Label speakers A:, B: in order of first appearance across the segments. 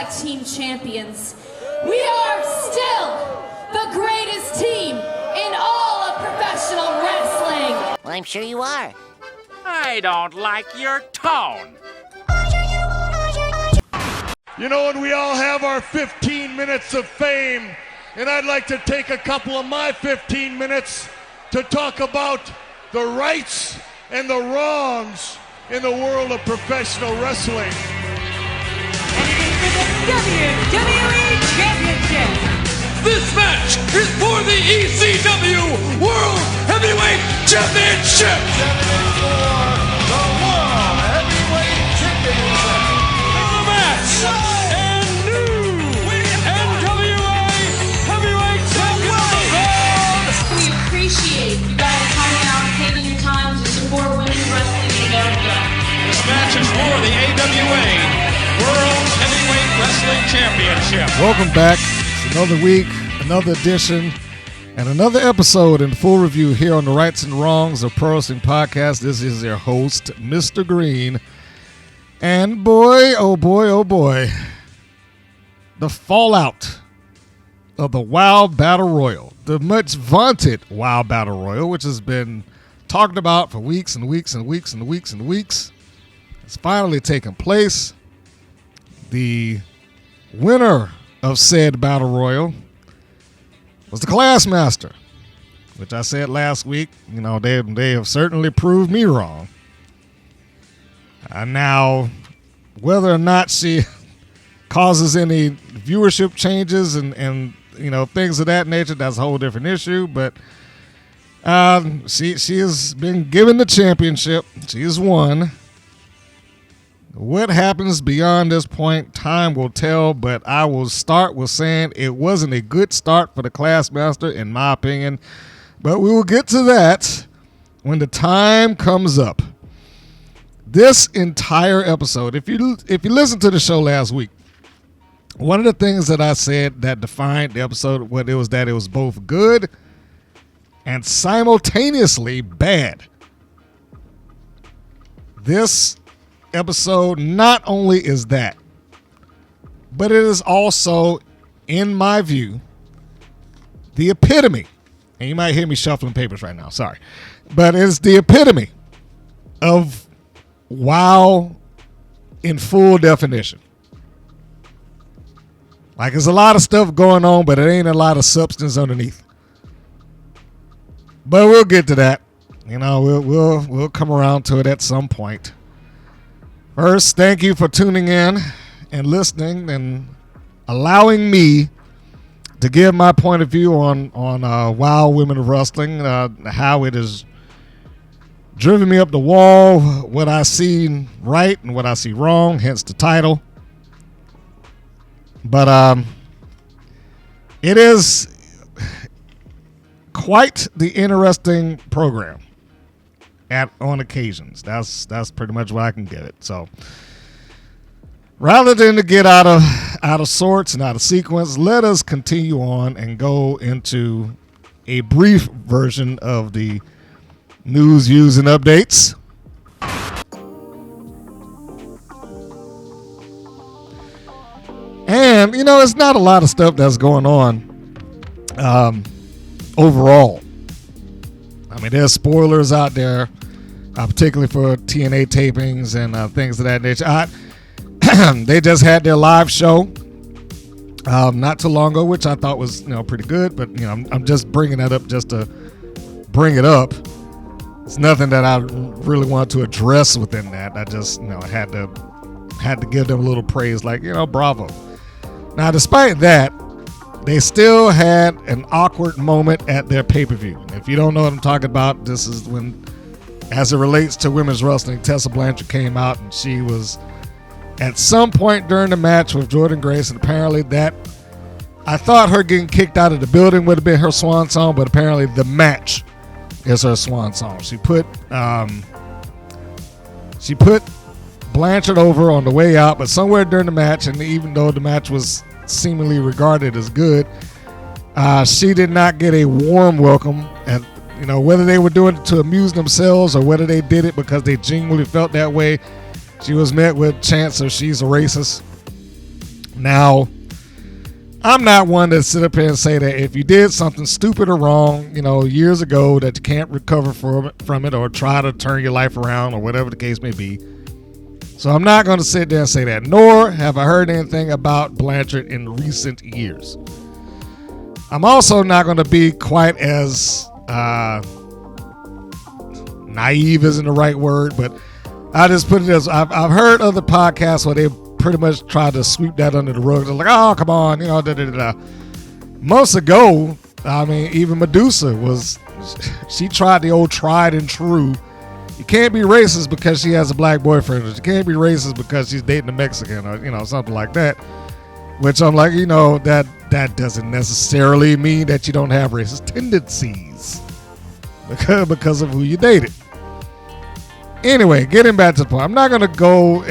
A: Tag Team Champions. We are still the greatest team in all of professional wrestling.
B: Well, I'm sure you are.
C: I don't like your tone.
D: You know, and we all have our 15 minutes of fame, and I'd like to take a couple of my 15 minutes to talk about the rights and the wrongs in the world of professional wrestling.
E: WWE Championship.
F: This match is for the ECW World Heavyweight Championship.
D: 7 the World Heavyweight Championship.
F: The match and new NWA Heavyweight Champion.
A: We appreciate you guys coming out and taking your time to support women's wrestling in America.
F: This match is for the AWA World Heavyweight Wrestling Championship.
G: Welcome back. It's another week, another edition, and another episode in full review here on the Rights and Wrongs of Pro Wrestling Podcast. This is your host, Mr. Green. And boy, oh boy, oh boy, the fallout of the Wild Battle Royal, the much vaunted Wild Battle Royal, which has been talked about for weeks and weeks and weeks and weeks and weeks, has finally taken place. The winner of said Battle Royal was the Classmaster, which I said last week. You know, they have certainly proved me wrong. Now, whether or not she causes any viewership changes and you know, things of that nature, that's a whole different issue. But she has been given the championship. She has won. What happens beyond this point, time will tell, but I will start with saying it wasn't a good start for the Classmaster, in my opinion. But we will get to that when the time comes up. This entire episode, if you listened to the show last week, one of the things that I said that defined the episode, it was both good and simultaneously bad. This episode not only is that, but it is also, in my view, the epitome, and you might hear me shuffling papers right now, sorry, but it's the epitome of WoW in full definition. Like, there's a lot of stuff going on, but it ain't a lot of substance underneath. But we'll get to that. You know, we'll come around to it at some point. First, thank you for tuning in and listening and allowing me to give my point of view on WoW Women of Wrestling, how it has driven me up the wall, what I see right and what I see wrong, hence the title. But it is quite the interesting program. On occasions. That's pretty much what I can get it. So rather than to get out of sorts and out of sequence, let us continue on and go into a brief version of the news, views, and updates. And, you know, it's not a lot of stuff that's going on overall. I mean, there's spoilers out there, particularly for TNA tapings and things of that nature. They just had their live show not too long ago, which I thought was, you know, pretty good. But, you know, I'm just bringing that up just to bring it up. It's nothing that I really wanted to address within that. I just, you know, had to give them a little praise, like, you know, bravo. Now, despite that, they still had an awkward moment at their pay-per-view. If you don't know what I'm talking about, this is when, as it relates to women's wrestling, Tessa Blanchard came out and she was at some point during the match with Jordan Grace, and apparently that, I thought her getting kicked out of the building would have been her swan song, but apparently the match is her swan song. She put Blanchard over on the way out, but somewhere during the match, and even though the match was seemingly regarded as good, she did not get a warm welcome. And, you know, whether they were doing it to amuse themselves or whether they did it because they genuinely felt that way, she was met with chants of she's a racist. Now, I'm not one to sit up here and say that if you did something stupid or wrong, years ago, that you can't recover from it or try to turn your life around or whatever the case may be. So I'm not going to sit there and say that, nor have I heard anything about Blanchard in recent years. I'm also not going to be quite as naive isn't the right word, but I just put it as I've heard other podcasts where they pretty much tried to sweep that under the rug. They're like, oh, come on, Months ago, even Medusa she tried the old tried and true. You can't be racist because she has a black boyfriend. Or you can't be racist because she's dating a Mexican or, something like that. Which I'm like, that doesn't necessarily mean that you don't have racist tendencies because of who you dated. Anyway, getting back to the point, I'm not going to go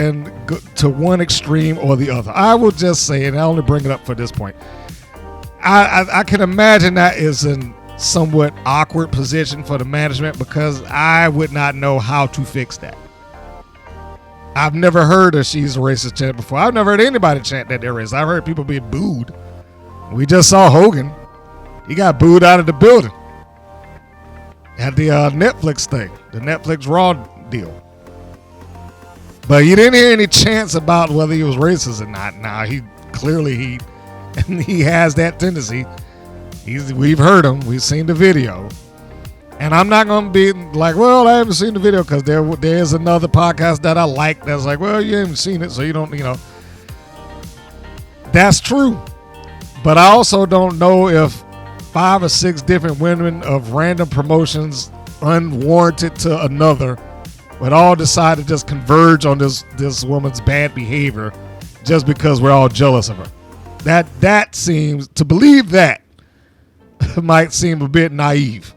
G: to one extreme or the other. I will just say, and I only bring it up for this point, I can imagine that is a somewhat awkward position for the management because I would not know how to fix that. I've never heard of she's a racist chant before. I've never heard anybody chant that they're racist. I've heard people being booed. We just saw Hogan. He got booed out of the building at the Netflix thing, the Netflix Raw deal. But you didn't hear any chants about whether he was racist or not. Now he has that tendency. We've heard him. We've seen the video. And I'm not going to be like, well, I haven't seen the video because there's another podcast that I like that's like, well, you haven't seen it, so you don't, That's true. But I also don't know if 5 or 6 different women of random promotions, unwarranted to another, would all decide to just converge on this woman's bad behavior just because we're all jealous of her. That seems, to believe that might seem a bit naive.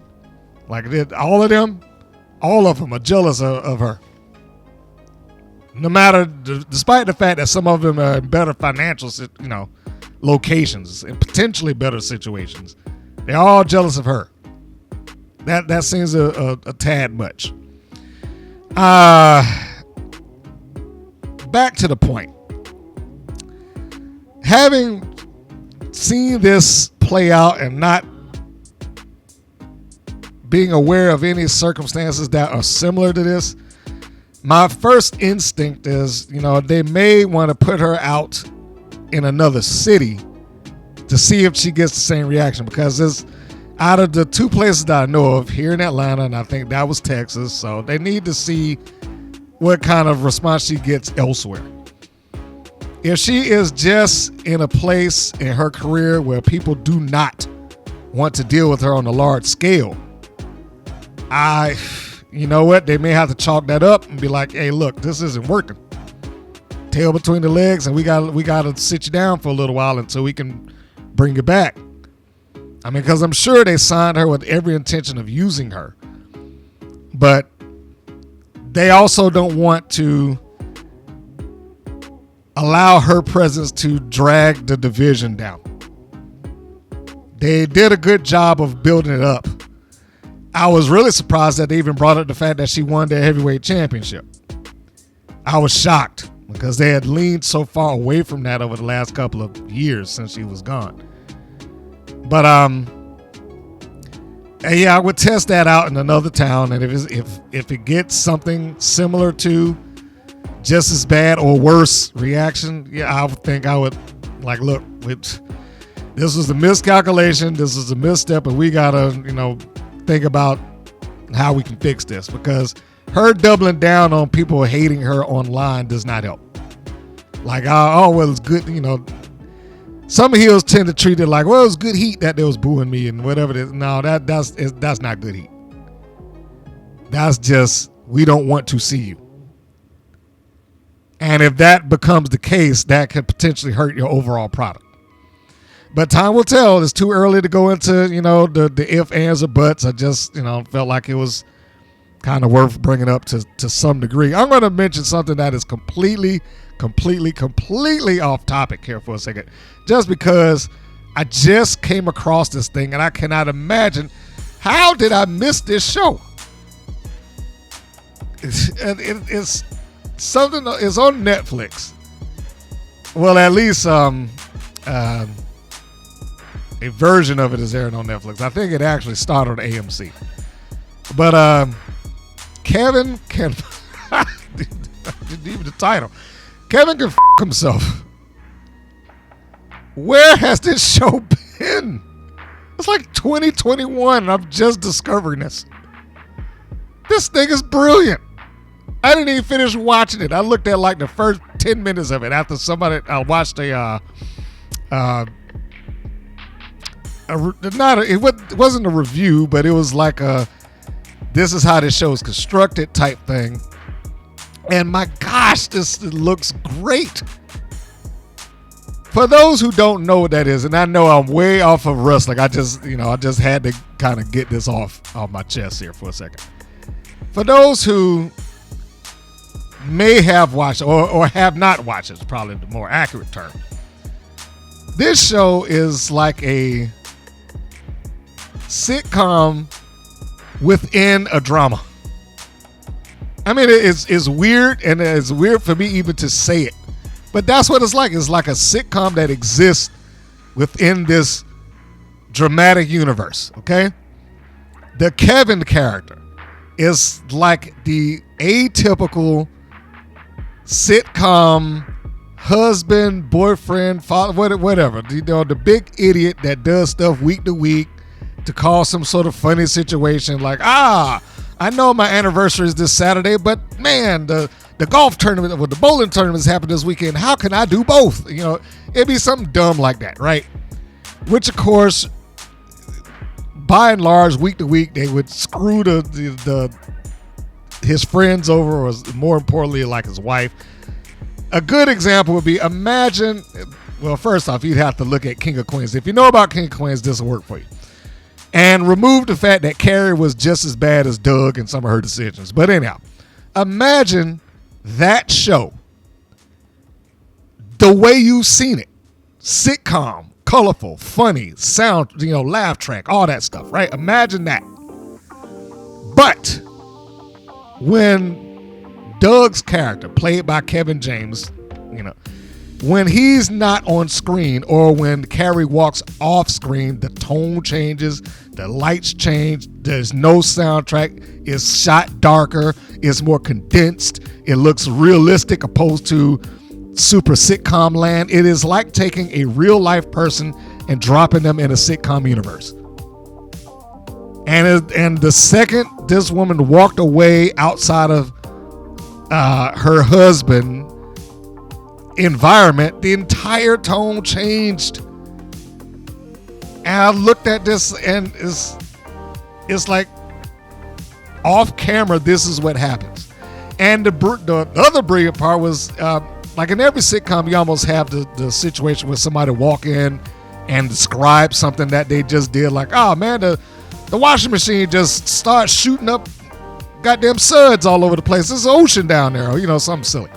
G: Like all of them are jealous of her. No matter, despite the fact that some of them are in better financial, locations and potentially better situations, they're all jealous of her. That seems a tad much. Back to the point. Having seen this play out and not being aware of any circumstances that are similar to this, my first instinct is, they may want to put her out in another city to see if she gets the same reaction, because there's, out of the 2 places that I know of, here in Atlanta, and I think that was Texas, so they need to see what kind of response she gets elsewhere. If she is just in a place in her career where people do not want to deal with her on a large scale, you know what? They may have to chalk that up and be like, hey, look, this isn't working. Tail between the legs, and we got to sit you down for a little while until we can bring you back. Because I'm sure they signed her with every intention of using her. But they also don't want to allow her presence to drag the division down. They did a good job of building it up. I was really surprised that they even brought up the fact that she won their heavyweight championship. I was shocked because they had leaned so far away from that over the last couple of years since she was gone. But yeah, I would test that out in another town, and if it gets something similar to just as bad or worse reaction, yeah, I would think I would like, look, this was a miscalculation, this is a misstep, and we gotta, think about how we can fix this, because her doubling down on people hating her online does not help. Like, well, it's good, some heels tend to treat it like, well, it's good heat that they was booing me and whatever it is. No, that's not good heat. That's just, we don't want to see you. And if that becomes the case, that could potentially hurt your overall product. But time will tell. It's too early to go into, the if, ands, or buts. I just, felt like it was kind of worth bringing up to some degree. I'm going to mention something that is completely off topic here for a second. Just because I just came across this thing and I cannot imagine, how did I miss this show? It's something, it's on Netflix. Well, at least a version of it is airing on Netflix. I think it actually started on AMC. But Kevin can even the title. Kevin can himself. Where has this show been? It's like 2021 and I'm just discovering this. This thing is brilliant. I didn't even finish watching it. I looked at like the first 10 minutes of it after I watched it wasn't a review, but it was like this is how this show is constructed type thing. And my gosh, this looks great. For those who don't know what that is, and I know I'm way off of wrestling, I just had to kind of get this off my chest here for a second. For those who may have watched or have not watched, it's probably the more accurate term. This show is like a sitcom within a drama. I mean, it's weird, and it's weird for me even to say it. But that's what it's like. It's like a sitcom that exists within this dramatic universe, okay? The Kevin character is like the atypical sitcom husband, boyfriend, father, whatever. The big idiot that does stuff week to week to cause some sort of funny situation like, I know my anniversary is this Saturday, but man, the golf tournament or the bowling tournaments happened this weekend. How can I do both? It'd be something dumb like that, right? Which, of course, by and large, week to week, they would screw his friends over, or more importantly, like his wife. A good example would be, imagine, well, first off, you'd have to look at King of Queens. If you know about King of Queens, this will work for you. And remove the fact that Carrie was just as bad as Doug in some of her decisions. But anyhow, imagine that show the way you've seen it. Sitcom, colorful, funny, sound, laugh track, all that stuff, right? Imagine that. But when Doug's character, played by Kevin James, when he's not on screen, or when Carrie walks off screen, the tone changes, the lights change, there's no soundtrack, it's shot darker, it's more condensed, it looks realistic opposed to super sitcom land. It is like taking a real life person and dropping them in a sitcom universe. And the second this woman walked away outside of her husband environment, the entire tone changed. And I looked at this, and it's like off camera, this is what happens. And the other brilliant part was, like in every sitcom, you almost have the situation where somebody walk in and describe something that they just did, like, oh man, the washing machine just starts shooting up goddamn suds all over the place. There's an ocean down there, or something silly.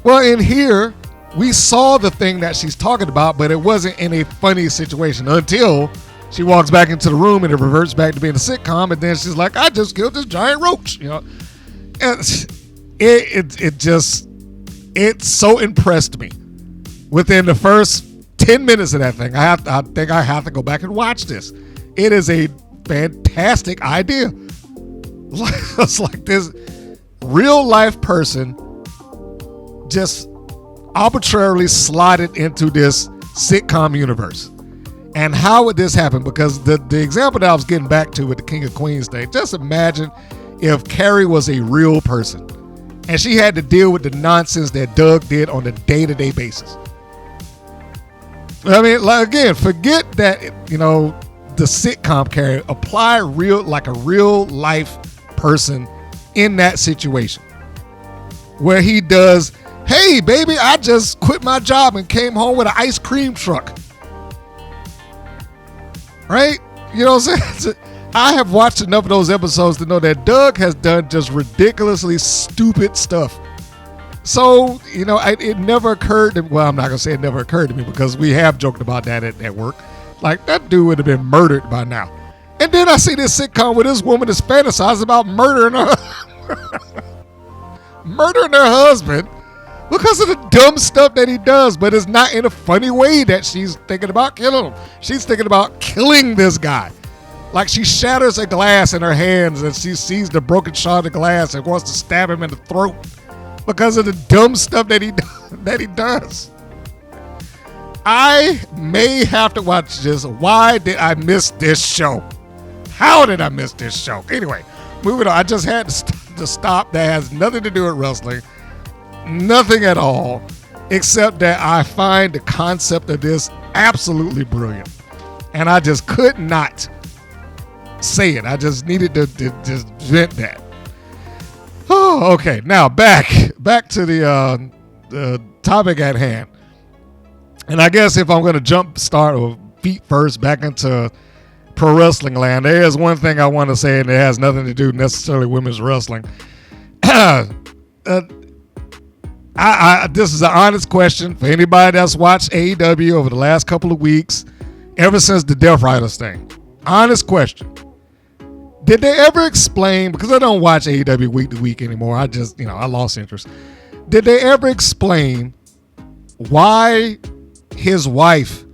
G: Well, in here, we saw the thing that she's talking about, but it wasn't in a funny situation until she walks back into the room and it reverts back to being a sitcom, and then she's like, I just killed this giant roach, And it so impressed me. Within the first 10 minutes of that thing, I think I have to go back and watch this. It is a fantastic idea. It's like this real life person just arbitrarily slotted into this sitcom universe. And how would this happen? Because the example that I was getting back to with the King of Queens thing, just imagine if Carrie was a real person and she had to deal with the nonsense that Doug did on a day-to-day basis. I mean, like, again, forget that, the sitcom Carrie, apply a real life person in that situation where he does, hey baby, I just quit my job and came home with an ice cream truck. Right? You know what I'm saying? I have watched enough of those episodes to know that Doug has done just ridiculously stupid stuff. So, it never occurred to me. Well, I'm not going to say it never occurred to me, because we have joked about that at work. Like, that dude would have been murdered by now. And then I see this sitcom where this woman is fantasizing about murdering her husband Because of the dumb stuff that he does, but it's not in a funny way that she's thinking about killing him. She's thinking about killing this guy. Like she shatters a glass in her hands and she sees the broken shard of glass and wants to stab him in the throat because of the dumb stuff that he does. I may have to watch this. Why did I miss this show? How did I miss this show? Anyway, moving on. I just had to stop. That has nothing to do with wrestling. Nothing at all, except that I find the concept of this absolutely brilliant. And I just could not say it. I just needed to just vent that. Oh, okay. Now back to the topic at hand. And I guess if I'm going to jump start or feet first back into pro wrestling land, there is one thing I want to say, and it has nothing to do necessarily with women's wrestling. This is an honest question for anybody that's watched AEW over the last couple of weeks, ever since the Death Riders thing. Honest question. Did they ever explain, because I don't watch AEW week to week anymore, I just, I lost interest. Did they ever explain why his wife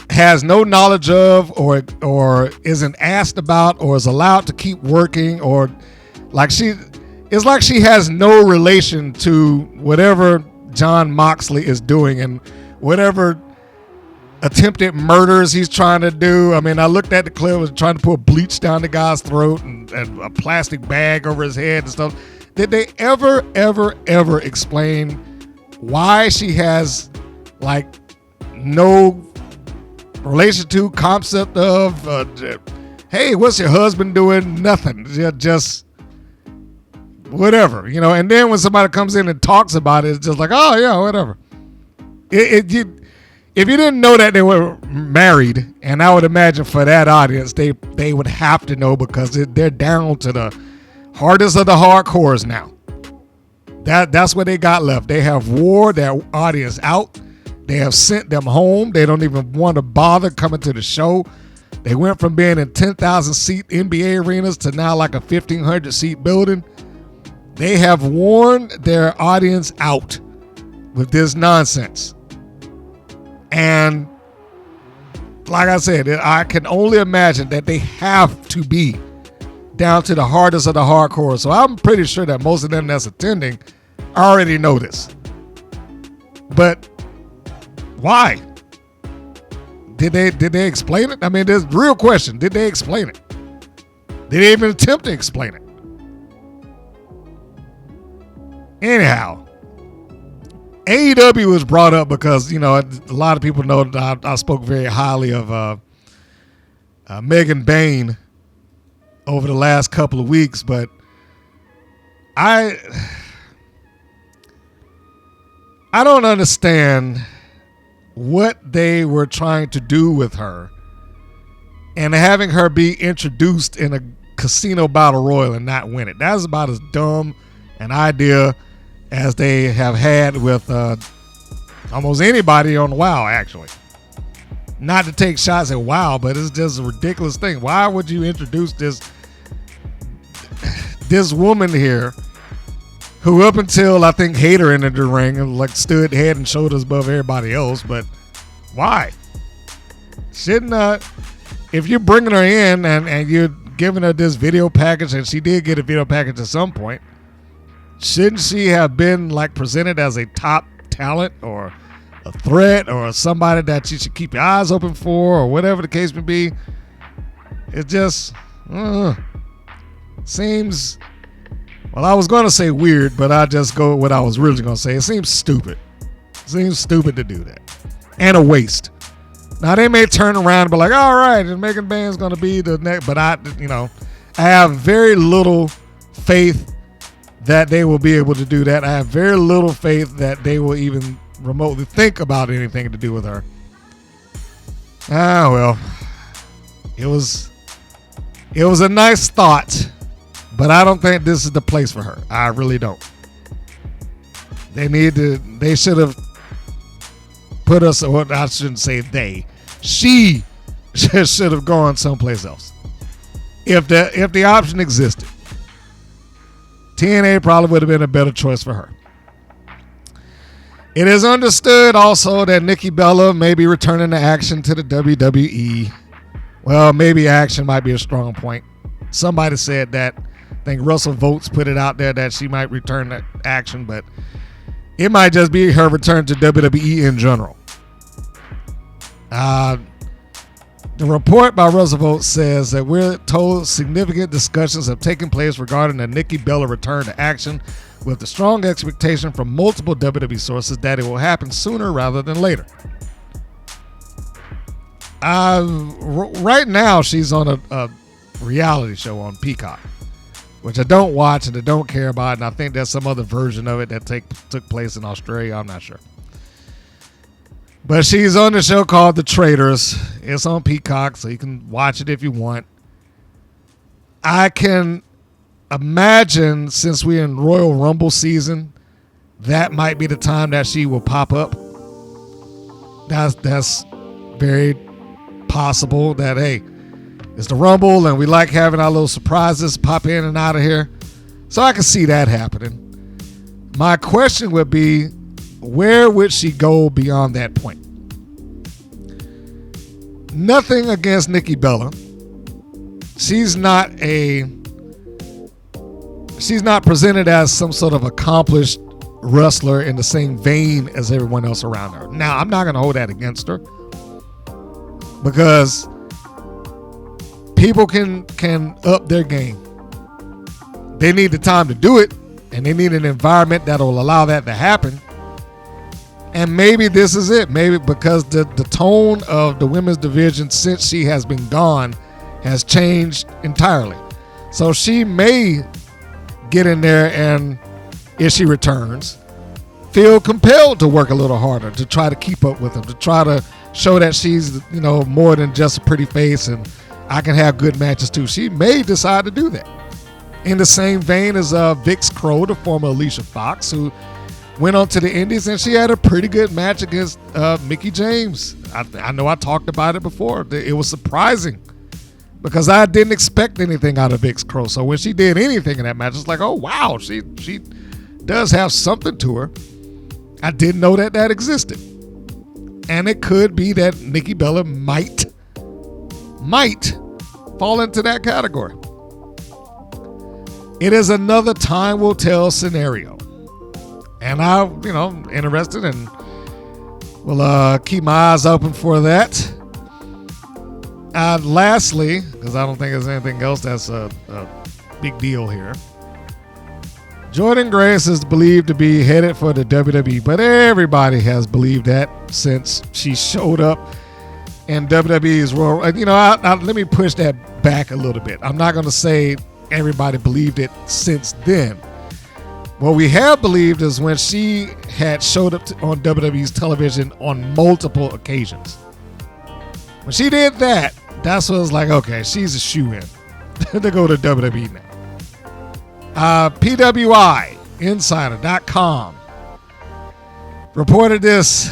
G: has no knowledge of or isn't asked about or is allowed to keep working, or it's like she has no relation to whatever John Moxley is doing and whatever attempted murders he's trying to do? I mean, I looked at the clip, was trying to put bleach down the guy's throat and a plastic bag over his head and stuff. Did they ever explain why she has no relation to, concept of, hey, what's your husband doing? Nothing. Just whatever, and then when somebody comes in and talks about it, it's just like, oh yeah, whatever. If you didn't know that they were married, and I would imagine for that audience, they would have to know, because they're down to the hardest of the hardcores now. That's what they got left. They have wore their audience out. They have sent them home. They don't even want to bother coming to the show. They went from being in 10,000 seat NBA arenas to now like a 1,500 seat building. They have worn their audience out with this nonsense. And like I said, I can only imagine that they have to be down to the hardest of the hardcore. So I'm pretty sure that most of them that's attending already know this. But why? Did they explain it? I mean, there's a real question. Did they explain it? Did they even attempt to explain it? Anyhow, AEW was brought up because, a lot of people know that I spoke very highly of Megan Bain over the last couple of weeks, but I don't understand what they were trying to do with her and having her be introduced in a casino battle royal and not win it. That's about as dumb an idea as they have had with almost anybody on WoW, actually. Not to take shots at WoW, but it's just a ridiculous thing. Why would you introduce this woman here, who up until I think Hater entered the ring and stood head and shoulders above everybody else? But why? Shouldn't if you're bringing her in and you're giving her this video package, and she did get a video package at some point, shouldn't she have been presented as a top talent or a threat or somebody that you should keep your eyes open for, or whatever the case may be? It just seems, well, I was going to say weird, but I just go with what I was really going to say. It seems stupid. It seems stupid to do that. And a waste. Now, they may turn around and be like, all right, and Megan Bain's going to be the next, but I have very little faith that they will be able to do that. I have very little faith that they will even remotely think about anything to do with her. Well, it was a nice thought, but I don't think this is the place for her. I really don't. They should have put us, well, I shouldn't say they. She should have gone someplace else. If the option existed, TNA probably would have been a better choice for her. It is understood also that Nikki Bella may be returning to action to the WWE. Well, maybe action might be a strong point. Somebody said that. I think Russell Votes put it out there that she might return to action, but it might just be her return to WWE in general. The report by Russell Votes says that we're told significant discussions have taken place regarding the Nikki Bella return to action, with the strong expectation from multiple WWE sources that it will happen sooner rather than later. Right now, she's on a reality show on Peacock, which I don't watch and I don't care about, and I think there's some other version of it that took place in Australia. I'm not sure. But she's on the show called The Traitors. It's on Peacock, so you can watch it if you want. I can imagine, since we're in Royal Rumble season, that might be the time that she will pop up. That's very possible that, hey, it's the Rumble and we like having our little surprises pop in and out of here. So I can see that happening. My question would be, where would she go beyond that point? Nothing against Nikki Bella. She's not presented as some sort of accomplished wrestler in the same vein as everyone else around her. Now, I'm not going to hold that against her, because people can up their game. They need the time to do it, and they need an environment that will allow that to happen. And maybe this is it. Maybe because the tone of the women's division since she has been gone has changed entirely. So she may get in there and, if she returns, feel compelled to work a little harder, to try to keep up with them, to try to show that she's, more than just a pretty face and I can have good matches too. She may decide to do that. In the same vein as Vix Crow, the former Alicia Fox, who went on to the Indies, and she had a pretty good match against Mickie James. I know I talked about it before. It was surprising because I didn't expect anything out of Vix Crow. So when she did anything in that match, it's like, oh, wow, she does have something to her. I didn't know that existed. And it could be that Nikki Bella might fall into that category. It is another time will tell scenario. And I'm, interested, and we'll keep my eyes open for that. Lastly, because I don't think there's anything else that's a big deal here, Jordynne Grace is believed to be headed for the WWE, but everybody has believed that since she showed up in WWE's Royal. Let me push that back a little bit. I'm not going to say everybody believed it since then. What we have believed is when she had showed up on WWE's television on multiple occasions. When she did that, that's when it was like, okay, she's a shoo-in to go to WWE now. PWI Insider.com reported this.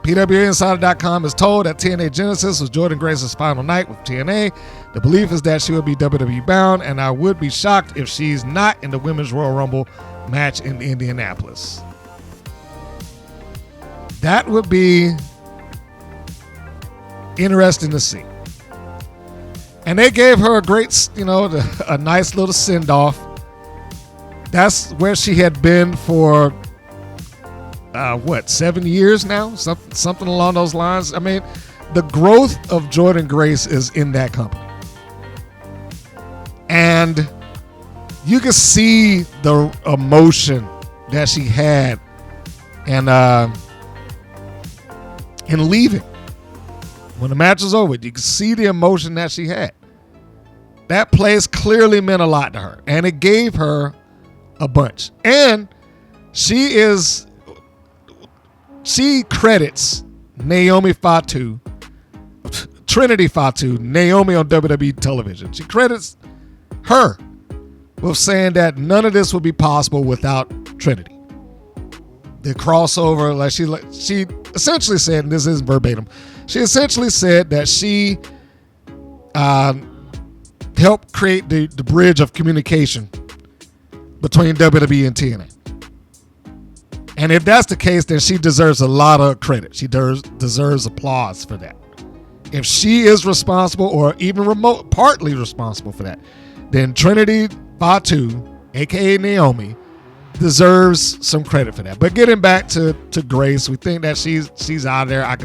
G: PWInsider.com is told that TNA Genesis was Jordynne Grace's final night with TNA. The belief is that she will be WWE bound, and I would be shocked if she's not in the Women's Royal Rumble match in Indianapolis. That would be interesting to see. And they gave her a great, a nice little send-off. That's where she had been for 7 years now? Something along those lines. I mean, the growth of Jordynne Grace is in that company. And you can see the emotion that she had in leaving. When the match was over, you can see the emotion that she had. That place clearly meant a lot to her, and it gave her a bunch. And she credits Naomi Fatu, Trinity Fatu, Naomi on WWE television. She credits her with saying that none of this would be possible without Trinity. The crossover, she essentially said, and this is verbatim, she essentially said that she helped create the bridge of communication between WWE and TNA. And if that's the case, then she deserves a lot of credit. She deserves applause for that. If she is responsible or even partly responsible for that, then Trinity Fatu, aka Naomi, deserves some credit for that. But getting back to Grace, we think that she's out of there.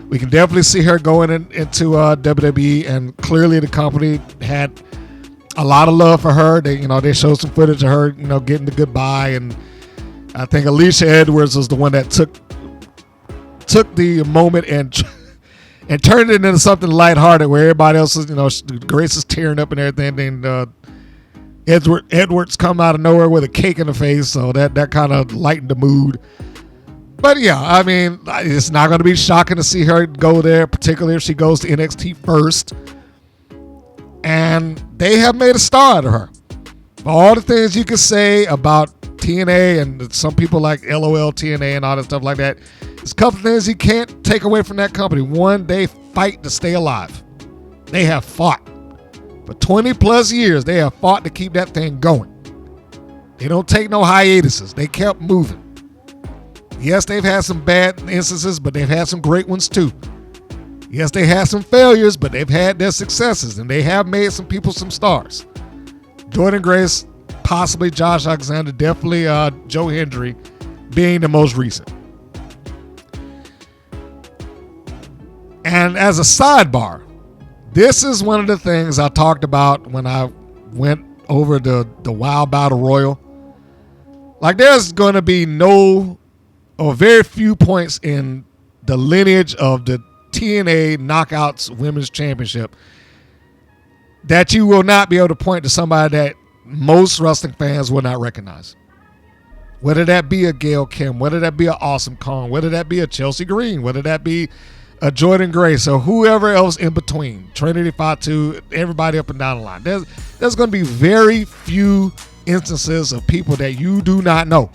G: We can definitely see her going into WWE, and clearly the company had a lot of love for her. They showed some footage of her, getting the goodbye, and I think Alicia Edwards was the one that took the moment and turned it into something lighthearted, where everybody else is, Grace is tearing up and everything. Then Edwards come out of nowhere with a cake in the face, so that kind of lightened the mood. But yeah, I mean, it's not going to be shocking to see her go there, particularly if she goes to NXT first. And they have made a star out of her. For all the things you can say about TNA, and some people like LOL TNA and all that stuff like that, there's a couple things you can't take away from that company. One, they fight to stay alive. They have fought. For 20 plus years, they have fought to keep that thing going. They don't take no hiatuses. They kept moving. Yes, they've had some bad instances, but they've had some great ones too. Yes, they had some failures, but they've had their successes, and they have made some people some stars. Jordan Grace, possibly Josh Alexander, definitely Joe Hendry being the most recent. And as a sidebar, this is one of the things I talked about when I went over the WoW Battle Royal. Like, there's going to be very few points in the lineage of the TNA Knockouts Women's Championship that you will not be able to point to somebody that most wrestling fans will not recognize. Whether that be a Gail Kim, whether that be an Awesome Kong, whether that be a Chelsea Green, whether that be a Jordan Grace, or whoever else in between, Trinity Fatu, everybody up and down the line. There's going to be very few instances of people that you do not know.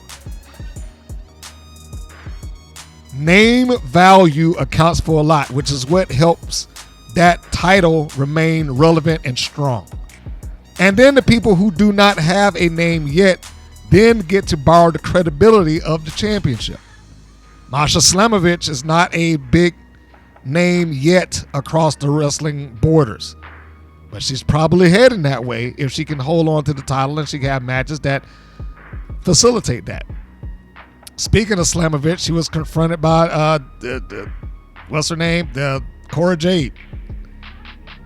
G: Name value accounts for a lot, which is what helps that title remain relevant and strong. And then the people who do not have a name yet then get to borrow the credibility of the championship. Masha Slamovich is not a big name yet across the wrestling borders, but she's probably heading that way if she can hold on to the title and she can have matches that facilitate that. Speaking of Slamovich, she was confronted by what's her name? The Cora Jade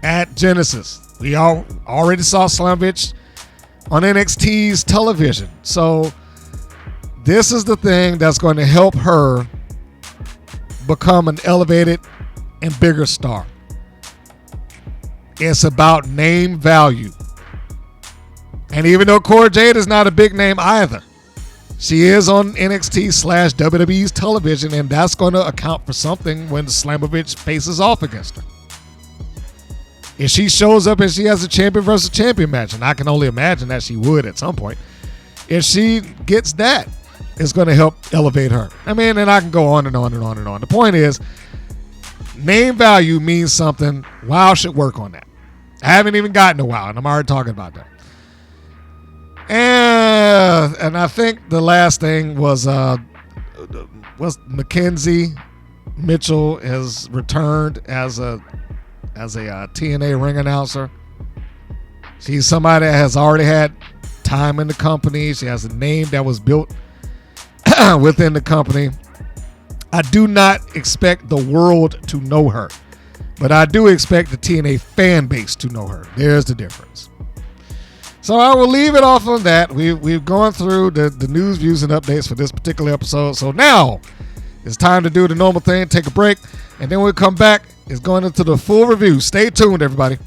G: at Genesis. We all already saw Slamovich on NXT's television. So this is the thing that's going to help her become an elevated and bigger star. It's about name value. And even though Cora Jade is not a big name either, she is on NXT/WWE's television, and that's going to account for something when Slamovich faces off against her. If she shows up and she has a champion versus champion match, and I can only imagine that she would at some point, if she gets that, it's going to help elevate her. I mean, and I can go on and on and on and on. The point is, name value means something. WoW should work on that. I haven't even gotten to WoW, and I'm already talking about that. And I think the last thing was Mackenzie Mitchell has returned as a TNA ring announcer. She's somebody that has already had time in the company. She has a name that was built within the company. I do not expect the world to know her, but I do expect the TNA fan base to know her. There's the difference. So I will leave it off on that. We've gone through the news, views, and updates for this particular episode. So now it's time to do the normal thing, take a break, and then we'll come back. It's going into the full review. Stay tuned, everybody.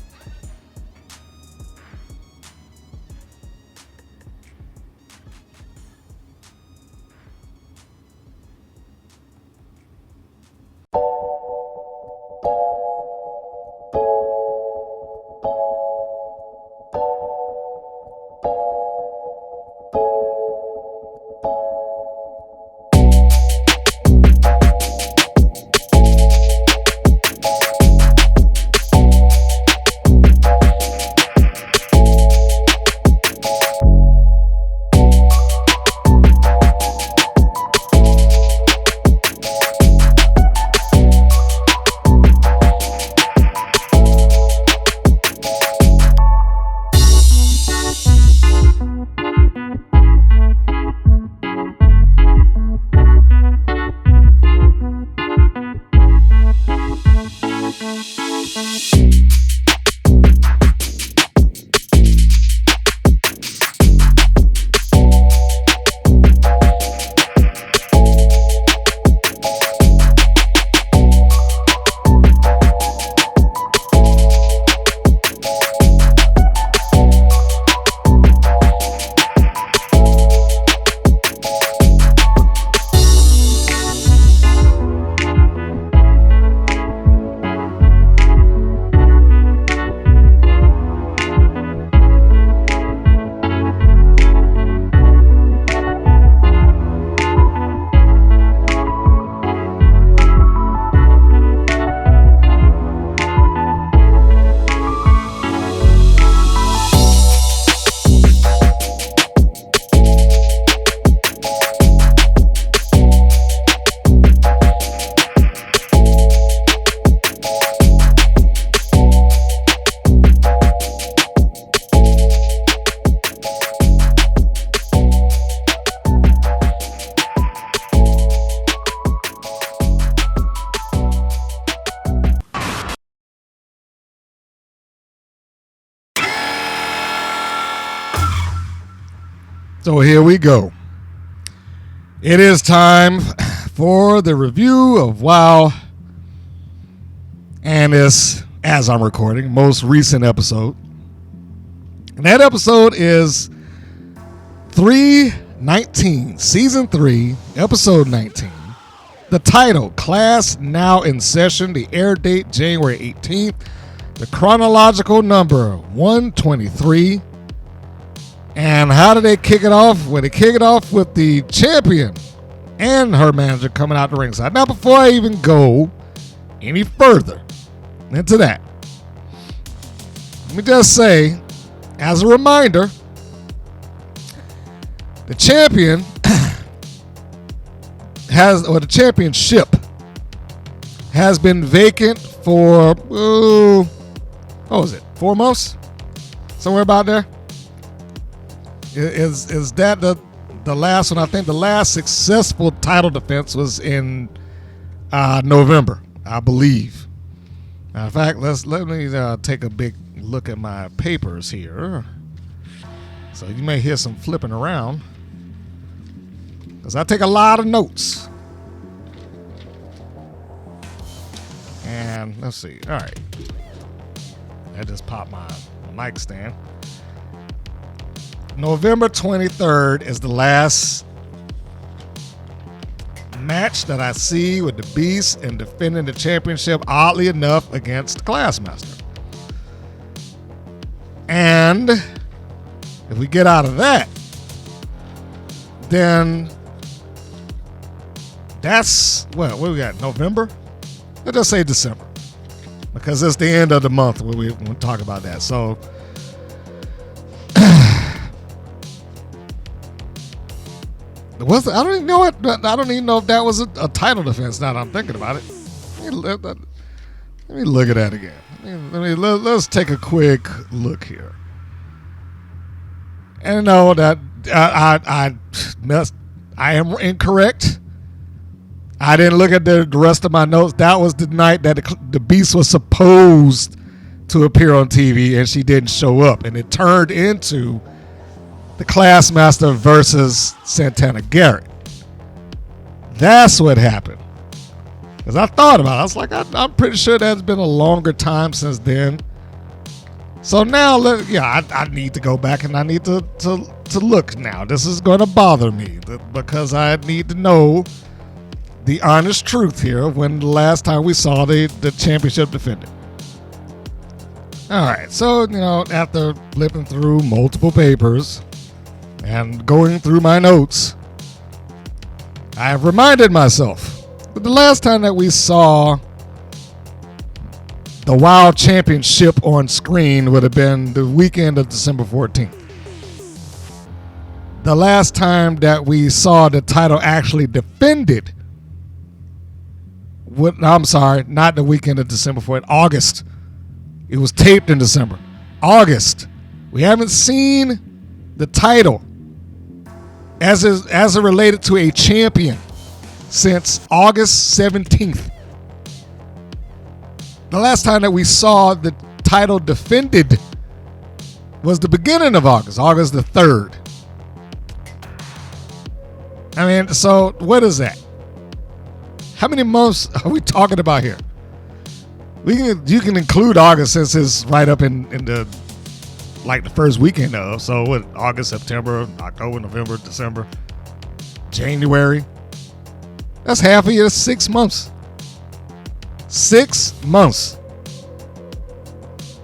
G: So here we go. It is time for the review of WoW and its, as I'm recording, most recent episode. And that episode is 319, Season 3, Episode 19. The title, Class Now in Session. The air date, January 18th. The chronological number, 123. And how did they kick it off? Well, they kick it off with the champion and her manager coming out the ringside. Now, before I even go any further into that, let me just say, as a reminder, the champion the championship has been vacant for, what was it, 4 months? Somewhere about there? Is that the last one? I think the last successful title defense was in November, I believe. In fact, let me take a big look at my papers here. So you may hear some flipping around, because I take a lot of notes. And let's see. All right. That just popped my mic stand. November 23rd is the last match that I see with the Beast and defending the championship, oddly enough, against Classmaster. And if we get out of that, then that's, what we got, November? Let's just say December, because it's the end of the month when we talk about that. So I don't even know if that was a title defense. Now that I'm thinking about it, let me look at that again. Let's take a quick look here. And I know that I am incorrect. I didn't look at the rest of my notes. That was the night that the Beast was supposed to appear on TV, and she didn't show up, and it turned into the Classmaster versus Santana Garrett. That's what happened. Because I thought about it. I was like, I'm pretty sure that's been a longer time since then. So now, I need to go back and I need to look now. This is going to bother me because I need to know the honest truth here of when the last time we saw the championship defended. All right, so, after flipping through multiple papers and going through my notes, I have reminded myself that the last time that we saw the WoW Championship on screen would have been the weekend of December 14th. The last time that we saw the title actually defended, not the weekend of December 14th, August. It was taped in December. August. We haven't seen the title as it related to a champion since August 17th. The last time that we saw the title defended was the beginning of August the 3rd. I mean, so what is that? How many months are we talking about here? You can include August since it's right up in the first weekend of. So what? August, September, October, November, December, January. That's half a year. 6 months. 6 months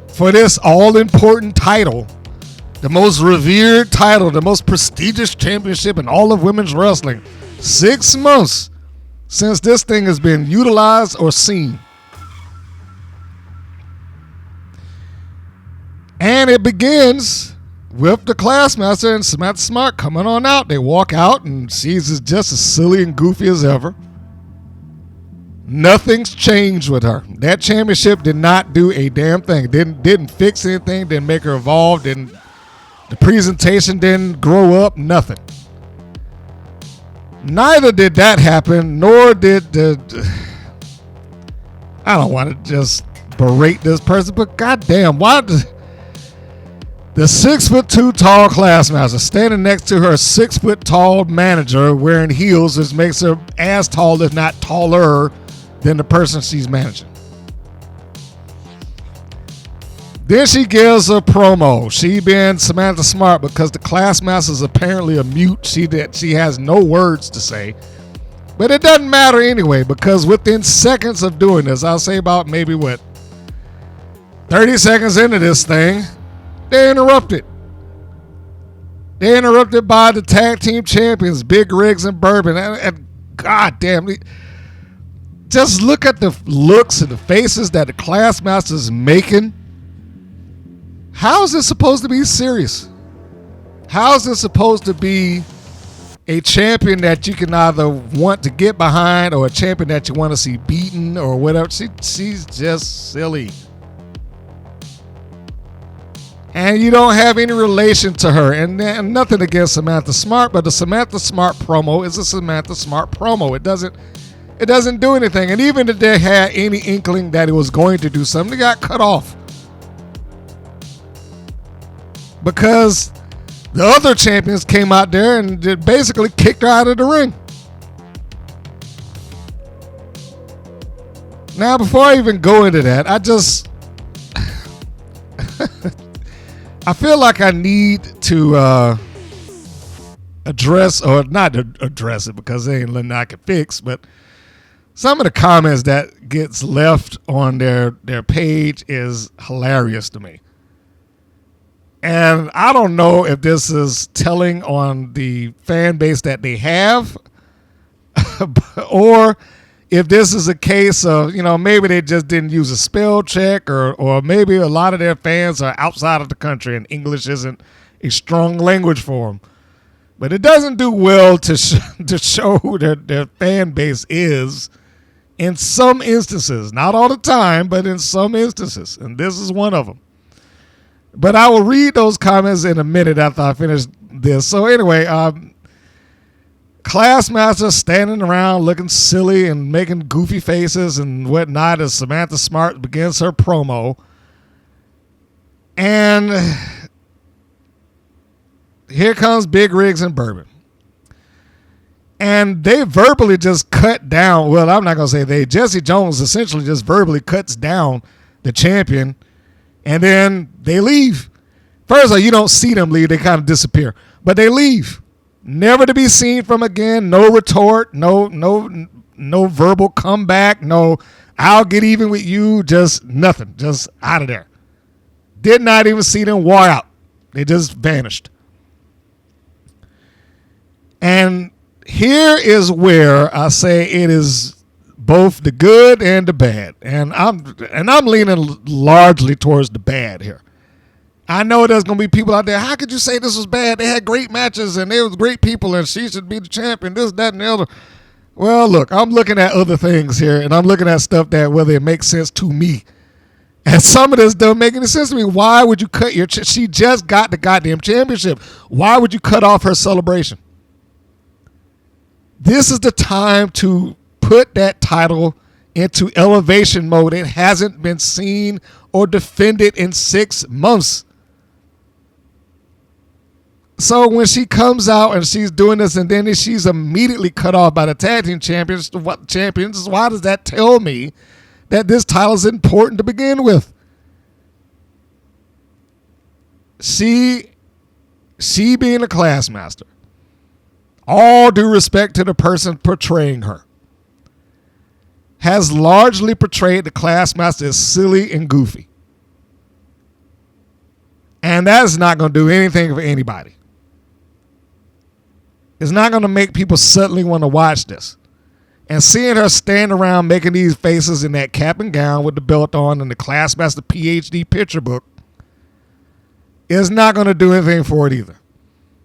G: for this all-important title, the most revered title, the most prestigious championship in all of women's wrestling. 6 months since this thing has been utilized or seen. And it begins with the Classmaster and Samantha Smart coming on out. They walk out and she's just as silly and goofy as ever. Nothing's changed with her. That championship did not do a damn thing. Didn't fix anything. Didn't make her evolve. The presentation didn't grow up. Nothing. Neither did that happen, nor did I don't want to just berate this person, but goddamn, why? The 6'2" tall Classmaster standing next to her 6' tall manager wearing heels, which makes her as tall, if not taller, than the person she's managing. Then she gives a promo. She being Samantha Smart, because the Classmaster is apparently a mute. She has no words to say. But it doesn't matter anyway, because within seconds of doing this, I'll say about maybe 30 seconds into this thing, they're interrupted. They're interrupted by the tag team champions, Big Rigs and Bourbon. And God damn, just look at the looks and the faces that the Classmaster is making. How is this supposed to be serious? How is this supposed to be a champion that you can either want to get behind or a champion that you want to see beaten or whatever? She's just silly. And you don't have any relation to her. And nothing against Samantha Smart, but the Samantha Smart promo is a Samantha Smart promo. It doesn't do anything. And even if they had any inkling that it was going to do something, it got cut off. Because the other champions came out there and basically kicked her out of the ring. Now, before I even go into that, I feel like I need to address, or not address it because they ain't nothing I can fix, but some of the comments that gets left on their page is hilarious to me. And I don't know if this is telling on the fan base that they have or if this is a case of, maybe they just didn't use a spell check or maybe a lot of their fans are outside of the country and English isn't a strong language for them. But it doesn't do well to show who their fan base is in some instances. Not all the time, but in some instances. And this is one of them. But I will read those comments in a minute after I finish this. So anyway, Classmaster standing around looking silly and making goofy faces and whatnot as Samantha Smart begins her promo. And here comes Big Rigs and Bourbon. And they verbally just cut down. Well, I'm not going to say they. Jesse Jones essentially just verbally cuts down the champion. And then they leave. First of all, you don't see them leave. They kind of disappear. But they leave. Never to be seen from again. No retort. No verbal comeback. No, I'll get even with you. Just nothing. Just out of there. Did not even see them walk out. They just vanished. And here is where I say it is both the good and the bad. And I'm leaning largely towards the bad here. I know there's going to be people out there, how could you say this was bad? They had great matches and they was great people and she should be the champion, this, that, and the other. Well, look, I'm looking at other things here and I'm looking at stuff that whether it makes sense to me. And some of this doesn't make any sense to me. Why would you cut she just got the goddamn championship. Why would you cut off her celebration? This is the time to put that title into elevation mode. It hasn't been seen or defended in 6 months. So when she comes out and she's doing this and then she's immediately cut off by the tag team champions, why does that tell me that this title is important to begin with? She being a Classmaster, all due respect to the person portraying her, has largely portrayed the Classmaster as silly and goofy. And that is not going to do anything for anybody. It's not going to make people suddenly want to watch this. And seeing her stand around making these faces in that cap and gown with the belt on and the Classmaster PhD picture book is not going to do anything for it either.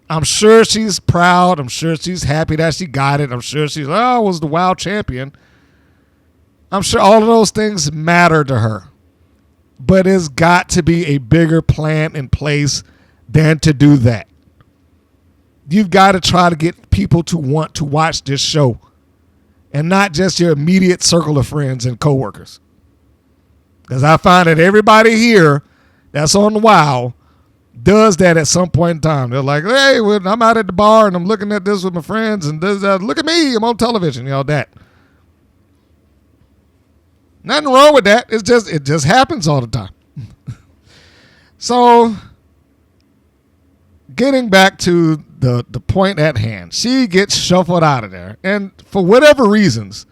G: I'm sure she's proud. I'm sure she's happy that she got it. I'm sure she's, I was the wild champion. I'm sure all of those things matter to her. But it's got to be a bigger plan in place than to do that. You've got to try to get people to want to watch this show and not just your immediate circle of friends and coworkers. Because I find that everybody here that's on the WoW does that at some point in time. They're like, hey, I'm out at the bar and I'm looking at this with my friends and look at me, I'm on television, that. Nothing wrong with that. It just happens all the time. So, getting back to the point at hand, she gets shuffled out of there. And for whatever reasons,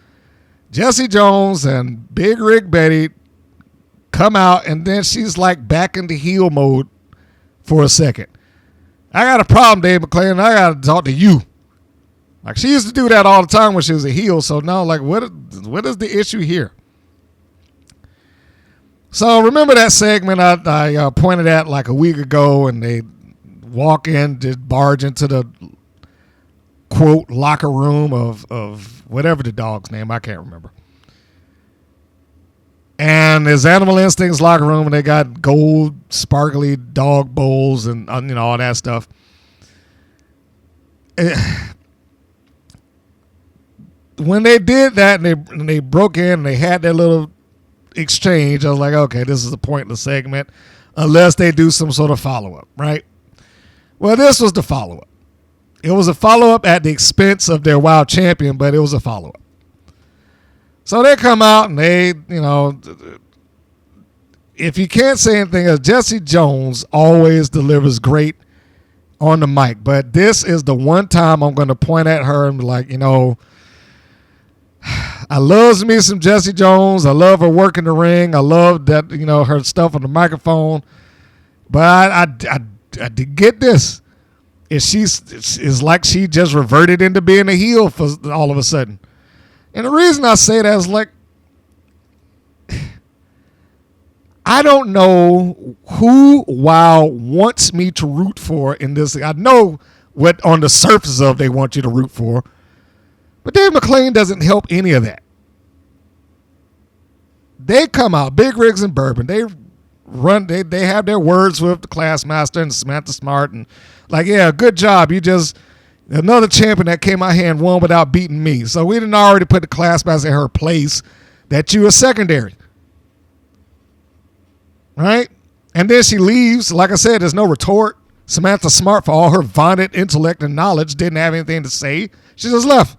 G: Jesse Jones and Big Rig Betty come out, and then she's like back into heel mode for a second. I got a problem, Dave McClain. I got to talk to you. Like, she used to do that all the time when she was a heel. So now, like, what is the issue here? So remember that segment I pointed at like a week ago, and they walk in, just barge into the quote locker room of whatever the dog's name, I can't remember. And there's Animal Instinct's locker room, and they got gold sparkly dog bowls and all that stuff. When they did that and they broke in and they had their little exchange, I was like, okay, this is a pointless segment unless they do some sort of follow-up, right? Well, this was the follow-up. It was a follow-up at the expense of their wild champion, but it was a follow-up. So they come out and they, if you can't say anything else, Jesse Jones always delivers great on the mic, but this is the one time I'm going to point at her and be like, I love me some Jesse Jones. I love her work in the ring. I love that, her stuff on the microphone. But I did get this. It's like she just reverted into being a heel for all of a sudden. And the reason I say that is like, I don't know who WoW wants me to root for in this. I know what on the surface of they want you to root for. But Dave McClain doesn't help any of that. They come out, Big Rigs and Bourbon. They have their words with the Classmaster and Samantha Smart. And like, yeah, good job. You just, another champion that came out here and won without beating me. So we didn't already put the Classmaster in her place that you were secondary. Right? And then she leaves. Like I said, there's no retort. Samantha Smart, for all her vaunted intellect and knowledge, didn't have anything to say. She just left.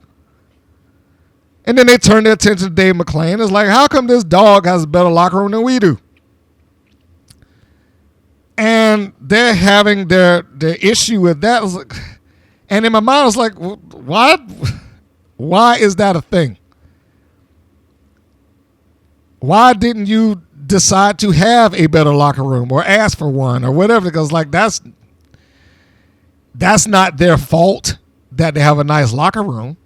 G: And then they turn their attention to Dave McClain. It's like, how come this dog has a better locker room than we do? And they're having their issue with that. And in my mind, I was like, why is that a thing? Why didn't you decide to have a better locker room or ask for one or whatever? Because like that's not their fault that they have a nice locker room.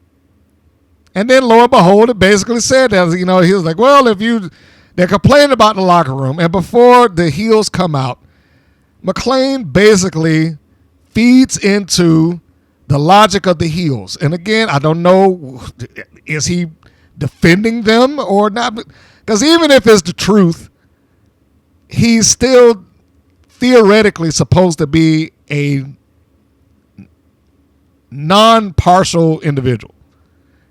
G: And then lo and behold, it basically said that, he was like, well, they're complaining about the locker room. And before the heels come out, McClain basically feeds into the logic of the heels. And again, I don't know, is he defending them or not? Because even if it's the truth, he's still theoretically supposed to be a non-partial individual.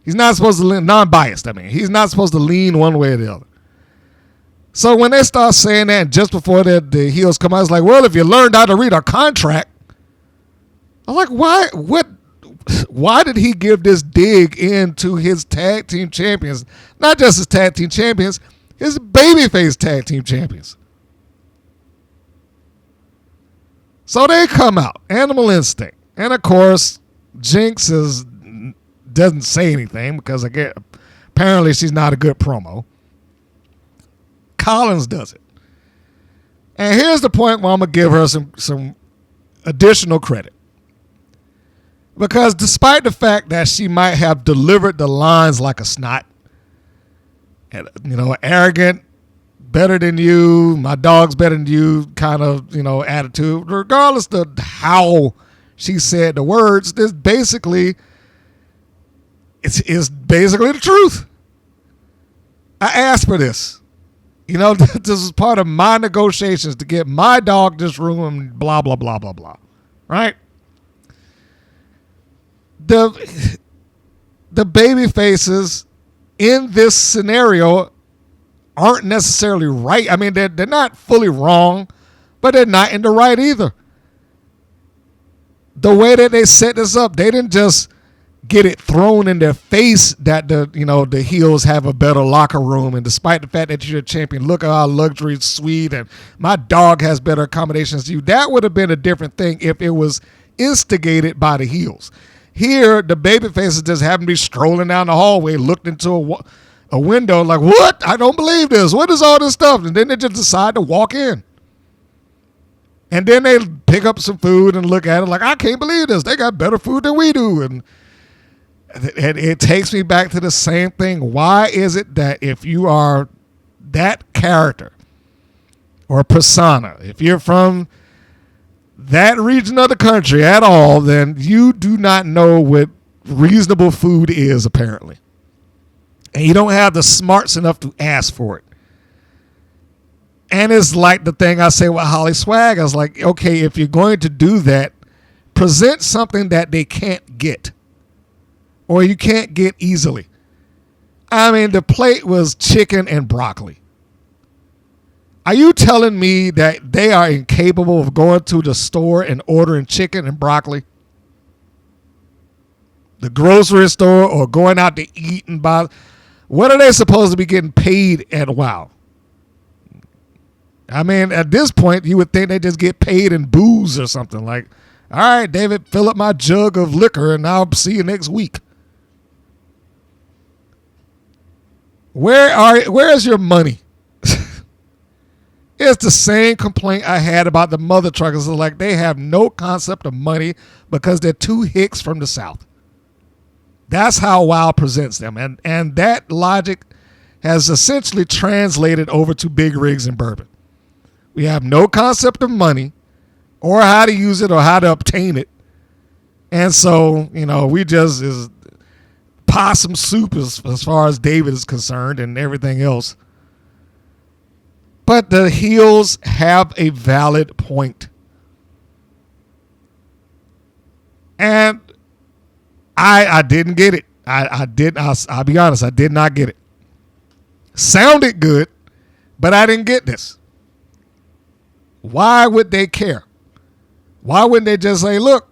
G: He's not supposed to lean, non-biased, he's not supposed to lean one way or the other. So when they start saying that just before the heels come out, it's like, well, if you learned how to read our contract, I'm like, why did he give this dig into his tag team champions? Not just his tag team champions, his babyface tag team champions. So they come out, Animal Instinct. And of course, Jinx doesn't say anything because apparently she's not a good promo. Collins does it. And here's the point where I'm going to give her some additional credit. Because despite the fact that she might have delivered the lines like a snot, and, arrogant, better than you, my dog's better than you kind of, attitude, regardless of how she said the words, this basically, it's basically the truth. I asked for this. This is part of my negotiations to get my dog this room and blah, blah, blah, blah, blah. Right? The baby faces in this scenario aren't necessarily right. They're not fully wrong, but they're not in the right either. the way that they set this up, they didn't just get it thrown in their face that the heels have a better locker room, and despite the fact that you're a champion, look at our luxury suite and my dog has better accommodations to you. That would have been a different thing if it was instigated by the heels. Here, the baby faces just happened to be strolling down the hallway, looked into a window like, what? I don't believe this. What is all this stuff? And then they just decide to walk in. And then they pick up some food and look at it like, I can't believe this. They got better food than we do. And it takes me back to the same thing. Why is it that if you are that character or persona, if you're from that region of the country at all, then you do not know what reasonable food is, apparently. And you don't have the smarts enough to ask for it. And it's like the thing I say with HollySwag. I was like, okay, if you're going to do that, present something that they can't get or you can't get easily. I mean, the plate was chicken and broccoli. Are you telling me that they are incapable of going to the store and ordering chicken and broccoli? The grocery store or going out to eat and buy? What are they supposed to be getting paid at WoW? I mean, at this point, you would think they just get paid in booze or something. Like, all right, David, fill up my jug of liquor and I'll see you next week. Where's your money? It's the same complaint I had about the mother truckers. Like, they have no concept of money because they're two hicks from the South. That's how WoW presents them. And that logic has essentially translated over to Big Rigs and Bourbon. We have no concept of money or how to use it or how to obtain it. And so, we just is possum soup as far as David is concerned and everything else. But the heels have a valid point. And I didn't get it. I'll be honest, I did not get it. Sounded good, but I didn't get this. Why would they care? Why wouldn't they just say, look,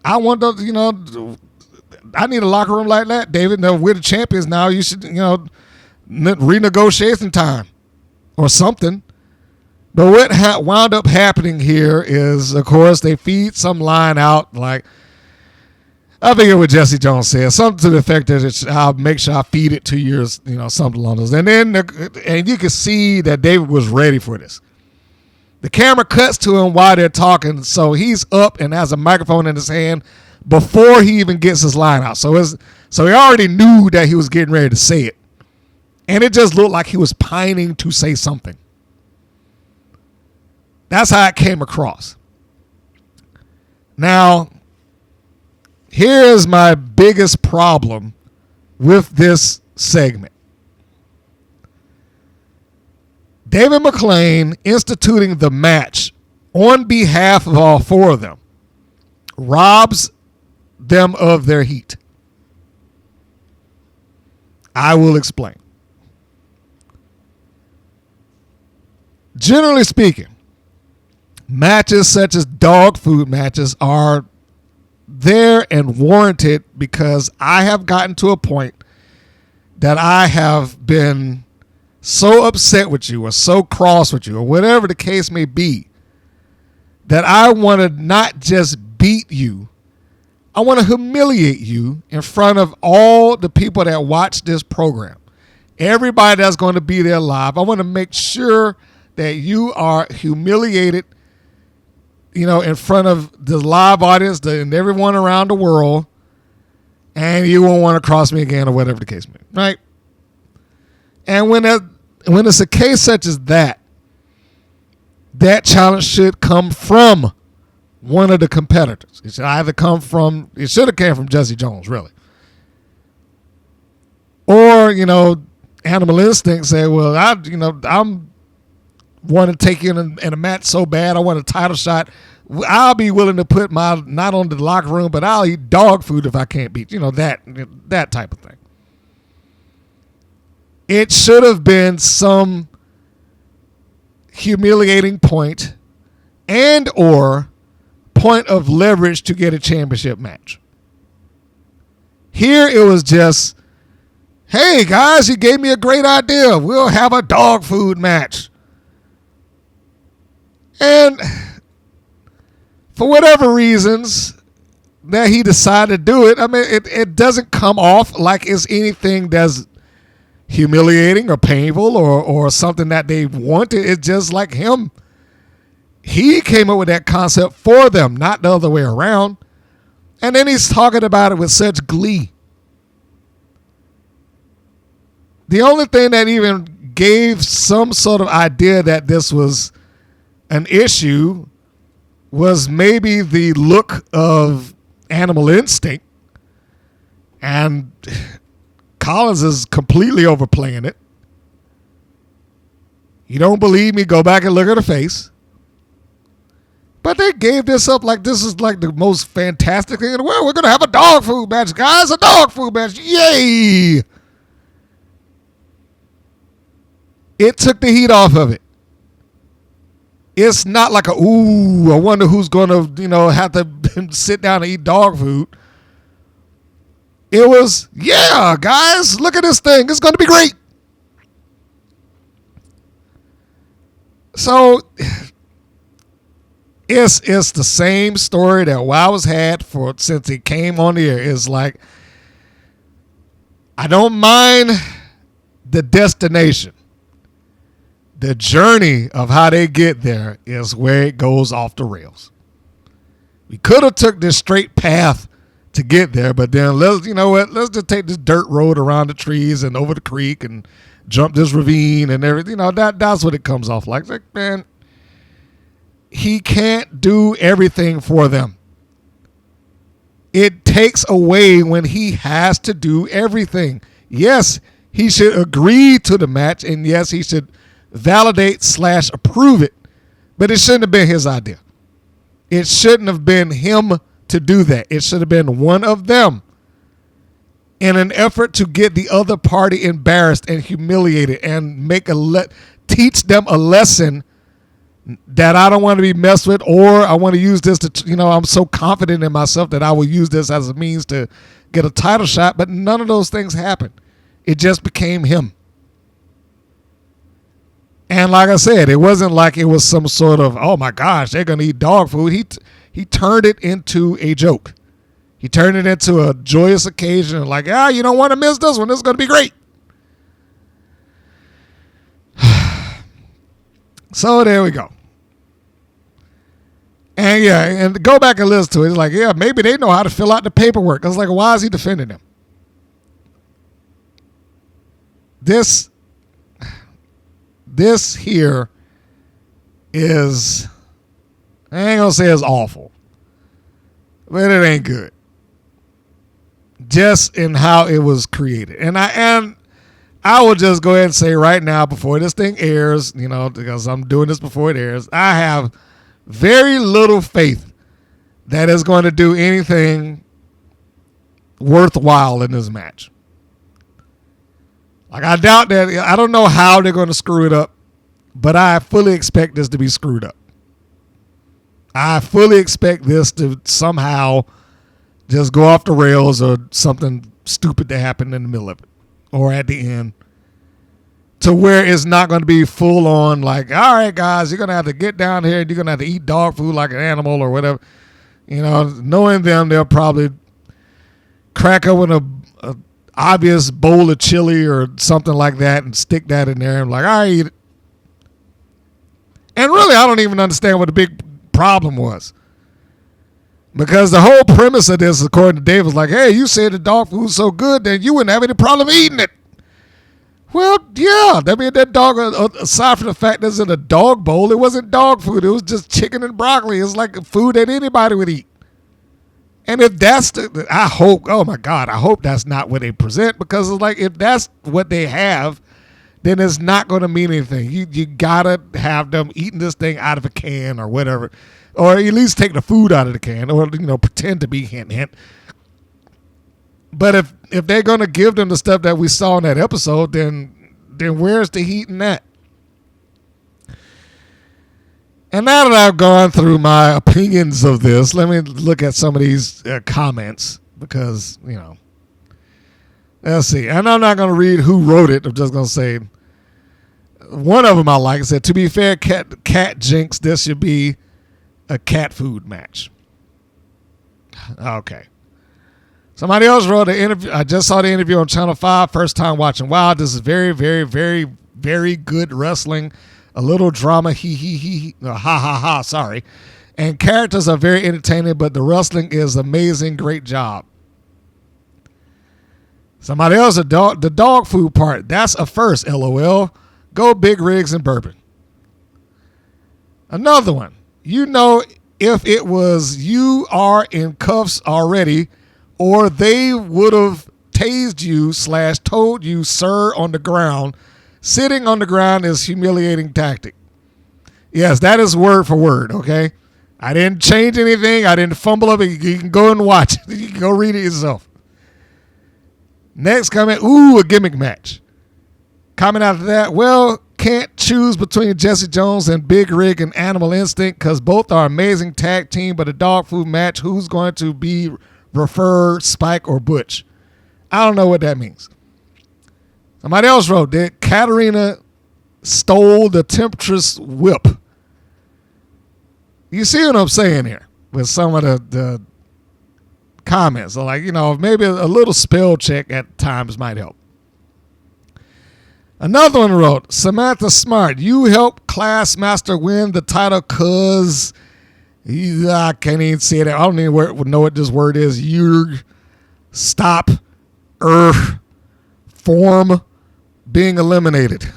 G: I want to, I need a locker room like that, David. No, we're the champions now. You should, renegotiation time or something. But what wound up happening here is, of course, they feed some line out like, I forget what Jesse Jones said, something to the effect that I'll make sure I feed it 2 years, something along those. And then, and you can see that David was ready for this. The camera cuts to him while they're talking, so he's up and has a microphone in his hand before he even gets his line out. So he already knew that he was getting ready to say it. And it just looked like he was pining to say something. That's how it came across. Now, here's my biggest problem with this segment. David McLean instituting the match on behalf of all four of them robs them of their heat. I will explain. Generally speaking, matches such as dog food matches are there and warranted because I have gotten to a point that I have been so upset with you or so cross with you or whatever the case may be that I want to not just beat you, I want to humiliate you in front of all the people that watch this program. Everybody that's going to be there live, I want to make sure that you are humiliated, in front of the live audience and everyone around the world, and you won't want to cross me again or whatever the case may be, right? And when it's a case such as that, that challenge should come from one of the competitors. It should either it should have came from Jesse Jones, really. Or, Animal Instinct say, well, I'm want to take you in a match so bad, I want a title shot. I'll be willing to put not on the locker room, but I'll eat dog food if I can't beat, that type of thing. It should have been some humiliating point and or point of leverage to get a championship match. Here it was just, hey guys, you gave me a great idea. We'll have a dog food match. And for whatever reasons that he decided to do it, I mean, it doesn't come off like it's anything that's humiliating or painful or something that they wanted. It's just like him. He came up with that concept for them, not the other way around. And then he's talking about it with such glee. The only thing that even gave some sort of idea that this was an issue was maybe the look of Animal Instinct. And Collins is completely overplaying it. You don't believe me? Go back and look at her face. But they gave this up like this is like the most fantastic thing in the world. We're going to have a dog food match, guys. A dog food match. Yay! It took the heat off of it. It's not like I wonder who's going to, have to sit down and eat dog food. It was, yeah, guys, look at this thing. It's going to be great. So it's the same story that Wow's had since it came on the air. It's like, I don't mind the destination. The journey of how they get there is where it goes off the rails. We could have took this straight path to get there, but then let's just take this dirt road around the trees and over the creek and jump this ravine and everything. That's what it comes off like. Like, man, he can't do everything for them. It takes away when he has to do everything. Yes, he should agree to the match, and yes, he should validate/approve it, but it shouldn't have been his idea. It shouldn't have been him to do that. It should have been one of them in an effort to get the other party embarrassed and humiliated and teach them a lesson that I don't want to be messed with, or I want to use this to, I'm so confident in myself that I will use this as a means to get a title shot, but none of those things happened. It just became him. And like I said, it wasn't like it was some sort of, oh my gosh, they're going to eat dog food. He turned it into a joke. He turned it into a joyous occasion. Like, you don't want to miss this one. This is going to be great. So there we go. And and go back and listen to it. It's like, maybe they know how to fill out the paperwork. I was like, why is he defending them? This here is, I ain't gonna say it's awful, but it ain't good. Just in how it was created. And I will just go ahead and say right now, before this thing airs, because I'm doing this before it airs, I have very little faith that it's going to do anything worthwhile in this match. Like, I doubt that. I don't know how they're going to screw it up, but I fully expect this to be screwed up. I fully expect this to somehow just go off the rails or something stupid to happen in the middle of it or at the end, to where it's not going to be full on like, all right, guys, you're going to have to get down here and you're going to have to eat dog food like an animal or whatever. Knowing them, they'll probably crack open a obvious bowl of chili or something like that and stick that in there and like, I eat it. And really, I don't even understand what the big problem was. Because the whole premise of this, according to Dave, was like, hey, you said the dog food's so good, then you wouldn't have any problem eating it. Well, yeah. I mean, that dog, aside from the fact that it's in a dog bowl, it wasn't dog food. It was just chicken and broccoli. It's like food that anybody would eat. And if that's I hope that's not what they present, because it's like, if that's what they have, then it's not going to mean anything. You got to have them eating this thing out of a can or whatever, or at least take the food out of the can, or, pretend to be hint, hint. But if they're going to give them the stuff that we saw in that episode, then where's the heat in that? And now that I've gone through my opinions of this, let me look at some of these comments because, let's see. And I'm not going to read who wrote it. I'm just going to say one of them I like. It said, to be fair, Cat Jinx, this should be a cat food match. Okay. Somebody else wrote an interview. I just saw the interview on Channel 5. First time watching. Wow, this is very, very, very, very good wrestling. A little drama. No, ha, ha, ha. Sorry. And characters are very entertaining, but the wrestling is amazing. Great job. Somebody else, the dog food part. That's a first, LOL. Go Big Rigs and Bourbon. Another one. If it was you are in cuffs already, or they would have tased you / told you, sir, on the ground. Sitting on the ground is humiliating tactic. Yes, that is word for word, okay? I didn't change anything. I didn't fumble up. You can go and watch it. You can go read it yourself. Next comment, a gimmick match. Comment after that, well, can't choose between Jesse Jones and Big Rig and Animal Instinct because both are amazing tag team, but a dog food match, who's going to be preferred, Spike or Butch? I don't know what that means. Somebody else wrote that Katarina stole the Temptress whip. You see what I'm saying here with some of the comments. So maybe a little spell check at times might help. Another one wrote, Samantha Smart, you helped Classmaster win the title because I can't even say that. I don't even know what this word is. You stop form being eliminated.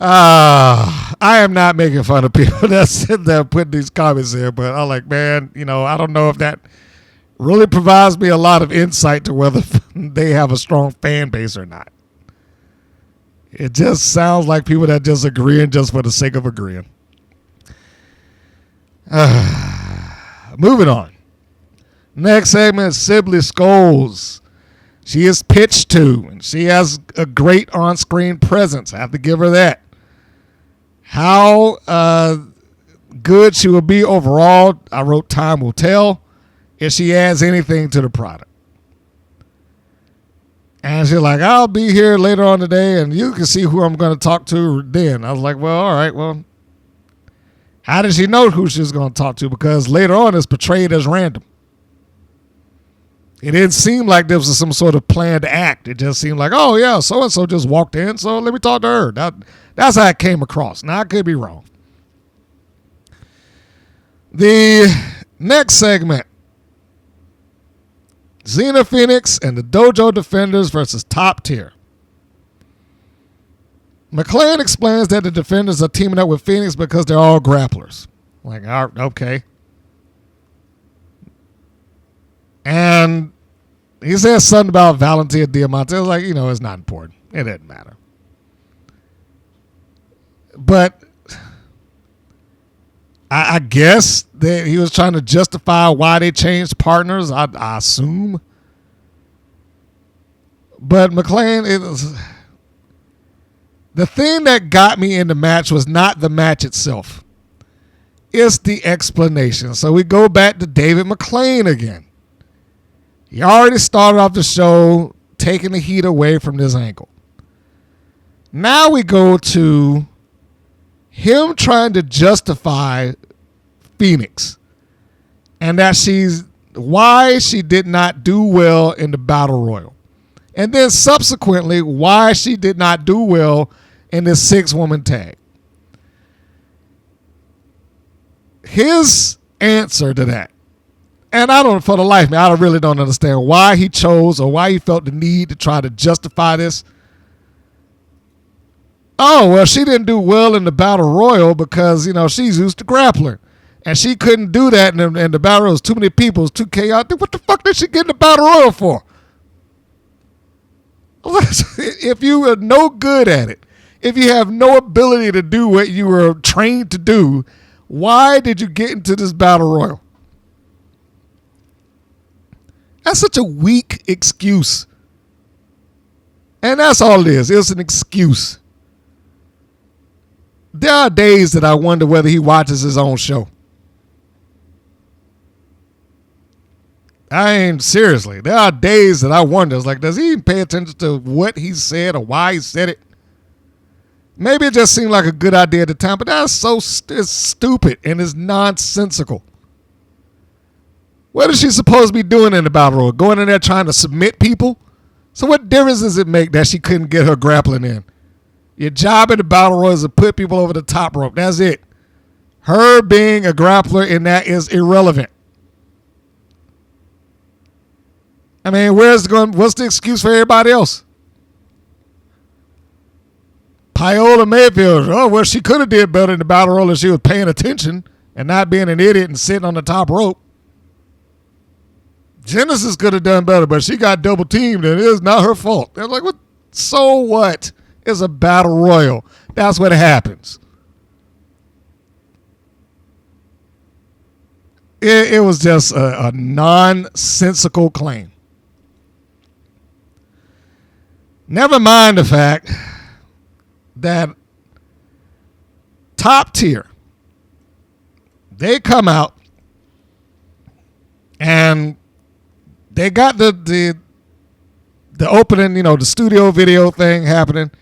G: I am not making fun of people that sit there putting these comments here, but I'm like, man, I don't know if that really provides me a lot of insight to whether they have a strong fan base or not. It just sounds like people that just agreeing just for the sake of agreeing. Moving on. Next segment is Sibley Scoles. She is pitched to, and she has a great on-screen presence. I have to give her that. How good she will be overall, I wrote time will tell if she adds anything to the product. And she's like, I'll be here later on today, and you can see who I'm going to talk to then. I was like, well, all right, well. How did she know who she was going to talk to? Because later on it's portrayed as random. It didn't seem like there was some sort of planned act. It just seemed like, oh, yeah, so-and-so just walked in, so let me talk to her. That's how it came across. Now, I could be wrong. The next segment, Xena Phoenix and the Dojo Defenders versus Top Tier. McClain explains that the Defenders are teaming up with Phoenix because they're all grapplers. Like, okay. And he says something about Valentina Diamante. I was like, it's not important. It doesn't matter. But I guess that he was trying to justify why they changed partners, I assume. But McClain, the thing that got me in the match was not the match itself. It's the explanation. So we go back to David McClain again. He already started off the show taking the heat away from this angle. Now we go to him trying to justify Phoenix and that why she did not do well in the Battle Royal. And then subsequently, why she did not do well in this 6-woman tag. His answer to that, and for the life of me, I really don't understand why he chose or why he felt the need to try to justify this. Oh, well, she didn't do well in the Battle Royal because, she's used to grappling. And she couldn't do that in the Battle Royal. It was too many people. It was too chaotic. What the fuck did she get in the Battle Royal for? If you are no good at it, if you have no ability to do what you were trained to do, why did you get into this Battle Royal? That's such a weak excuse. And that's all it is. It's an excuse. There are days that I wonder whether he watches his own show. Seriously. There are days that I wonder, it's like, does he even pay attention to what he said or why he said it? Maybe it just seemed like a good idea at the time, but that's it's stupid and it's nonsensical. What is she supposed to be doing in the battle royal? Going in there trying to submit people? So what difference does it make that she couldn't get her grappling in? Your job in the battle royal is to put people over the top rope. That's it. Her being a grappler in that is irrelevant. I mean, what's the excuse for everybody else? Paola Mayfield, well, she could have did better in the battle royal if she was paying attention and not being an idiot and sitting on the top rope. Genesis could have done better, but she got double teamed and it is not her fault. They're like, what? So what? It's a battle royal. That's what happens. It was just a nonsensical claim. Never mind the fact that Top Tier, they come out and they got the opening, the studio video thing happening.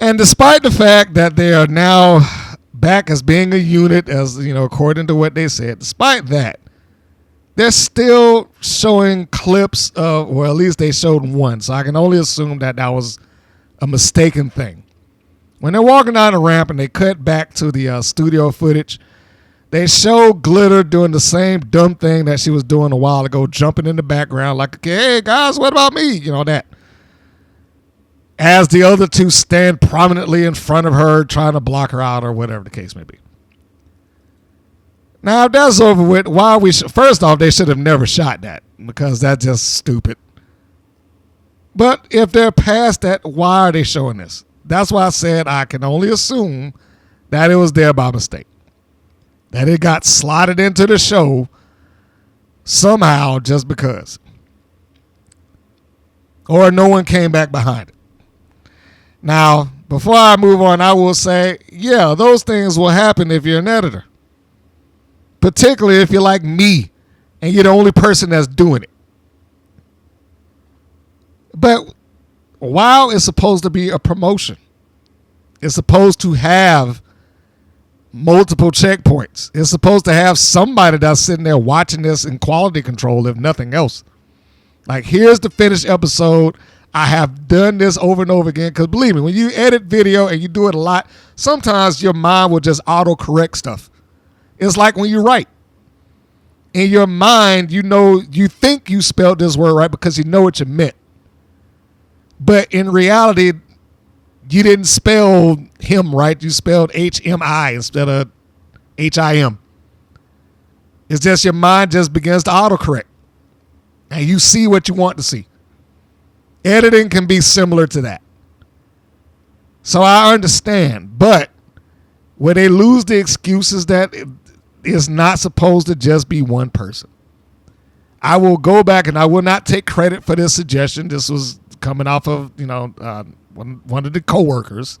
G: And despite the fact that they are now back as being a unit, as according to what they said, despite that, they're still showing clips of, or at least they showed one. So I can only assume that was a mistaken thing. When they're walking down the ramp and they cut back to the studio footage, they show Glitter doing the same dumb thing that she was doing a while ago, jumping in the background like, hey, guys, what about me? That. As the other two stand prominently in front of her, trying to block her out or whatever the case may be. Now, if that's over with, first off, they should have never shot that because that's just stupid. But if they're past that, why are they showing this? That's why I said I can only assume that it was there by mistake. That it got slotted into the show somehow just because. Or no one came back behind it. Now, before I move on, I will say, yeah, those things will happen if you're an editor. Particularly if you're like me and you're the only person that's doing it. But WoW is supposed to be a promotion. It's supposed to have multiple checkpoints. It's supposed to have somebody that's sitting there watching this in quality control, if nothing else. Like, here's the finished episode. I have done this over and over again because believe me, when you edit video and you do it a lot, sometimes your mind will just auto-correct stuff. It's like when you write. In your mind, you think you spelled this word right because you know what you meant. But in reality, you didn't spell him right. You spelled HMI instead of HIM. It's just your mind just begins to autocorrect. And you see what you want to see. Editing can be similar to that. So I understand. But where they lose the excuses that it's not supposed to just be one person. I will go back and I will not take credit for this suggestion. This was coming off of, one of the coworkers.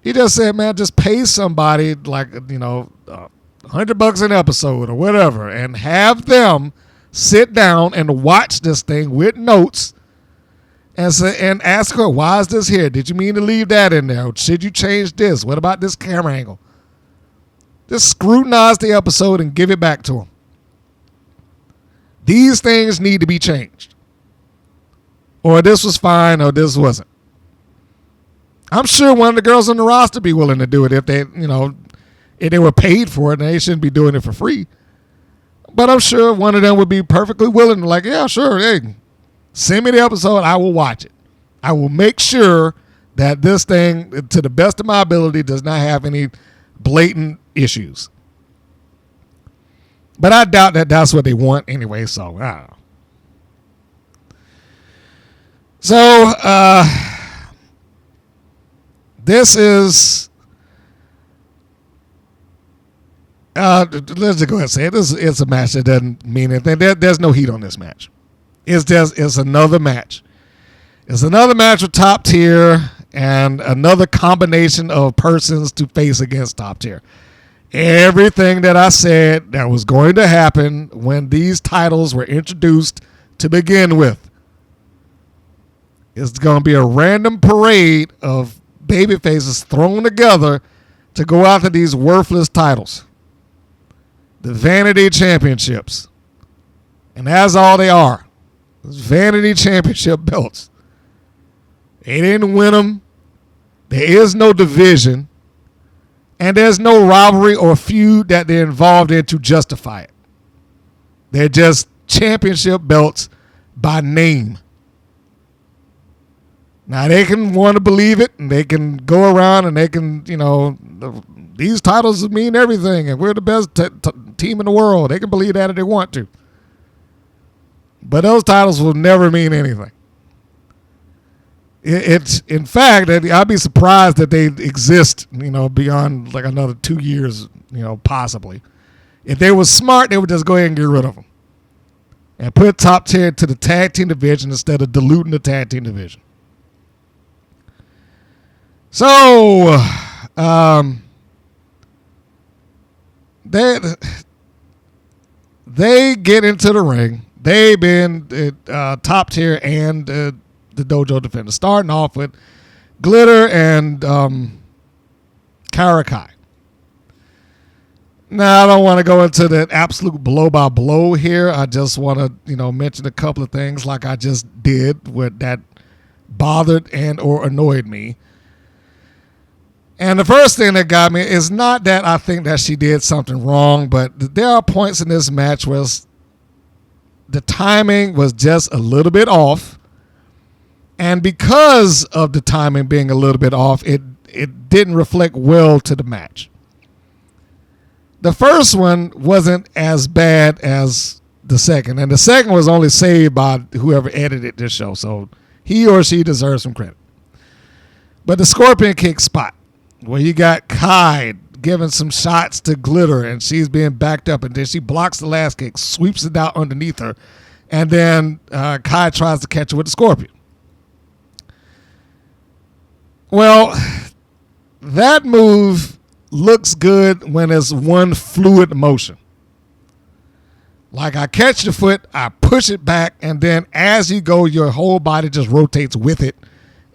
G: He just said, man, just pay somebody like, $100 an episode or whatever and have them sit down and watch this thing with notes and ask her, why is this here? Did you mean to leave that in there? Should you change this? What about this camera angle? Just scrutinize the episode and give it back to them. These things need to be changed. Or this was fine or this wasn't. I'm sure one of the girls on the roster would be willing to do it if they, if they were paid for it and they shouldn't be doing it for free. But I'm sure one of them would be perfectly willing to like, yeah, sure, hey, send me the episode, I will watch it. I will make sure that this thing, to the best of my ability, does not have any blatant issues. But I doubt that that's what they want anyway, so I don't know. So, this is, let's just go ahead and say it. It's a match that doesn't mean anything. There's no heat on this match. It's another match. It's another match with Top Tier and another combination of persons to face against Top Tier. Everything that I said that was going to happen when these titles were introduced to begin with. It's going to be a random parade of baby faces thrown together to go after these worthless titles. The Vanity Championships. And that's all they are. It's Vanity Championship belts. They didn't win them. There is no division. And there's no rivalry or feud that they're involved in to justify it. They're just championship belts by name. Now, they can want to believe it, and they can go around and they can, these titles mean everything, and we're the best team in the world. They can believe that if they want to. But those titles will never mean anything. It's in fact, I'd be surprised that they exist, beyond like another 2 years, possibly. If they were smart, they would just go ahead and get rid of them and put Top Tier to the tag team division instead of diluting the tag team division. So, they get into the ring. They've been Top Tier and the Dojo Defender, starting off with Glitter and Karakai. Now, I don't want to go into the absolute blow-by-blow here. I just want to, mention a couple of things like I just did that bothered and or annoyed me. And the first thing that got me is not that I think that she did something wrong, but there are points in this match where the timing was just a little bit off. And because of the timing being a little bit off, it didn't reflect well to the match. The first one wasn't as bad as the second. And the second was only saved by whoever edited this show. So he or she deserves some credit. But the Scorpion Kick spot, where you got Kai giving some shots to Glitter, and she's being backed up, and then she blocks the last kick, sweeps it out underneath her, and then Kai tries to catch her with the Scorpion. Well, that move looks good when it's one fluid motion. Like I catch the foot, I push it back, and then as you go, your whole body just rotates with it,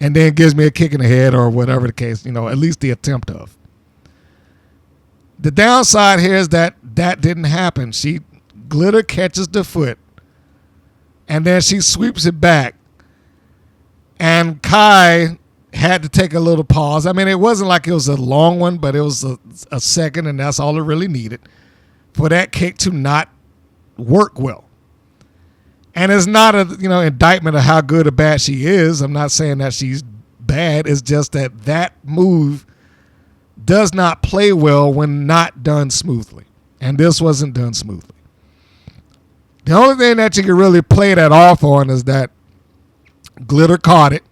G: and then gives me a kick in the head or whatever the case, at least the attempt of. The downside here is that didn't happen. Glitter catches the foot, and then she sweeps it back, and Kai had to take a little pause. I mean, it wasn't like it was a long one, but it was a second, and that's all it really needed for that kick to not work well. And it's not a indictment of how good or bad she is. I'm not saying that she's bad. It's just that move does not play well when not done smoothly. And this wasn't done smoothly. The only thing that you can really play that off on is that Glitter caught it.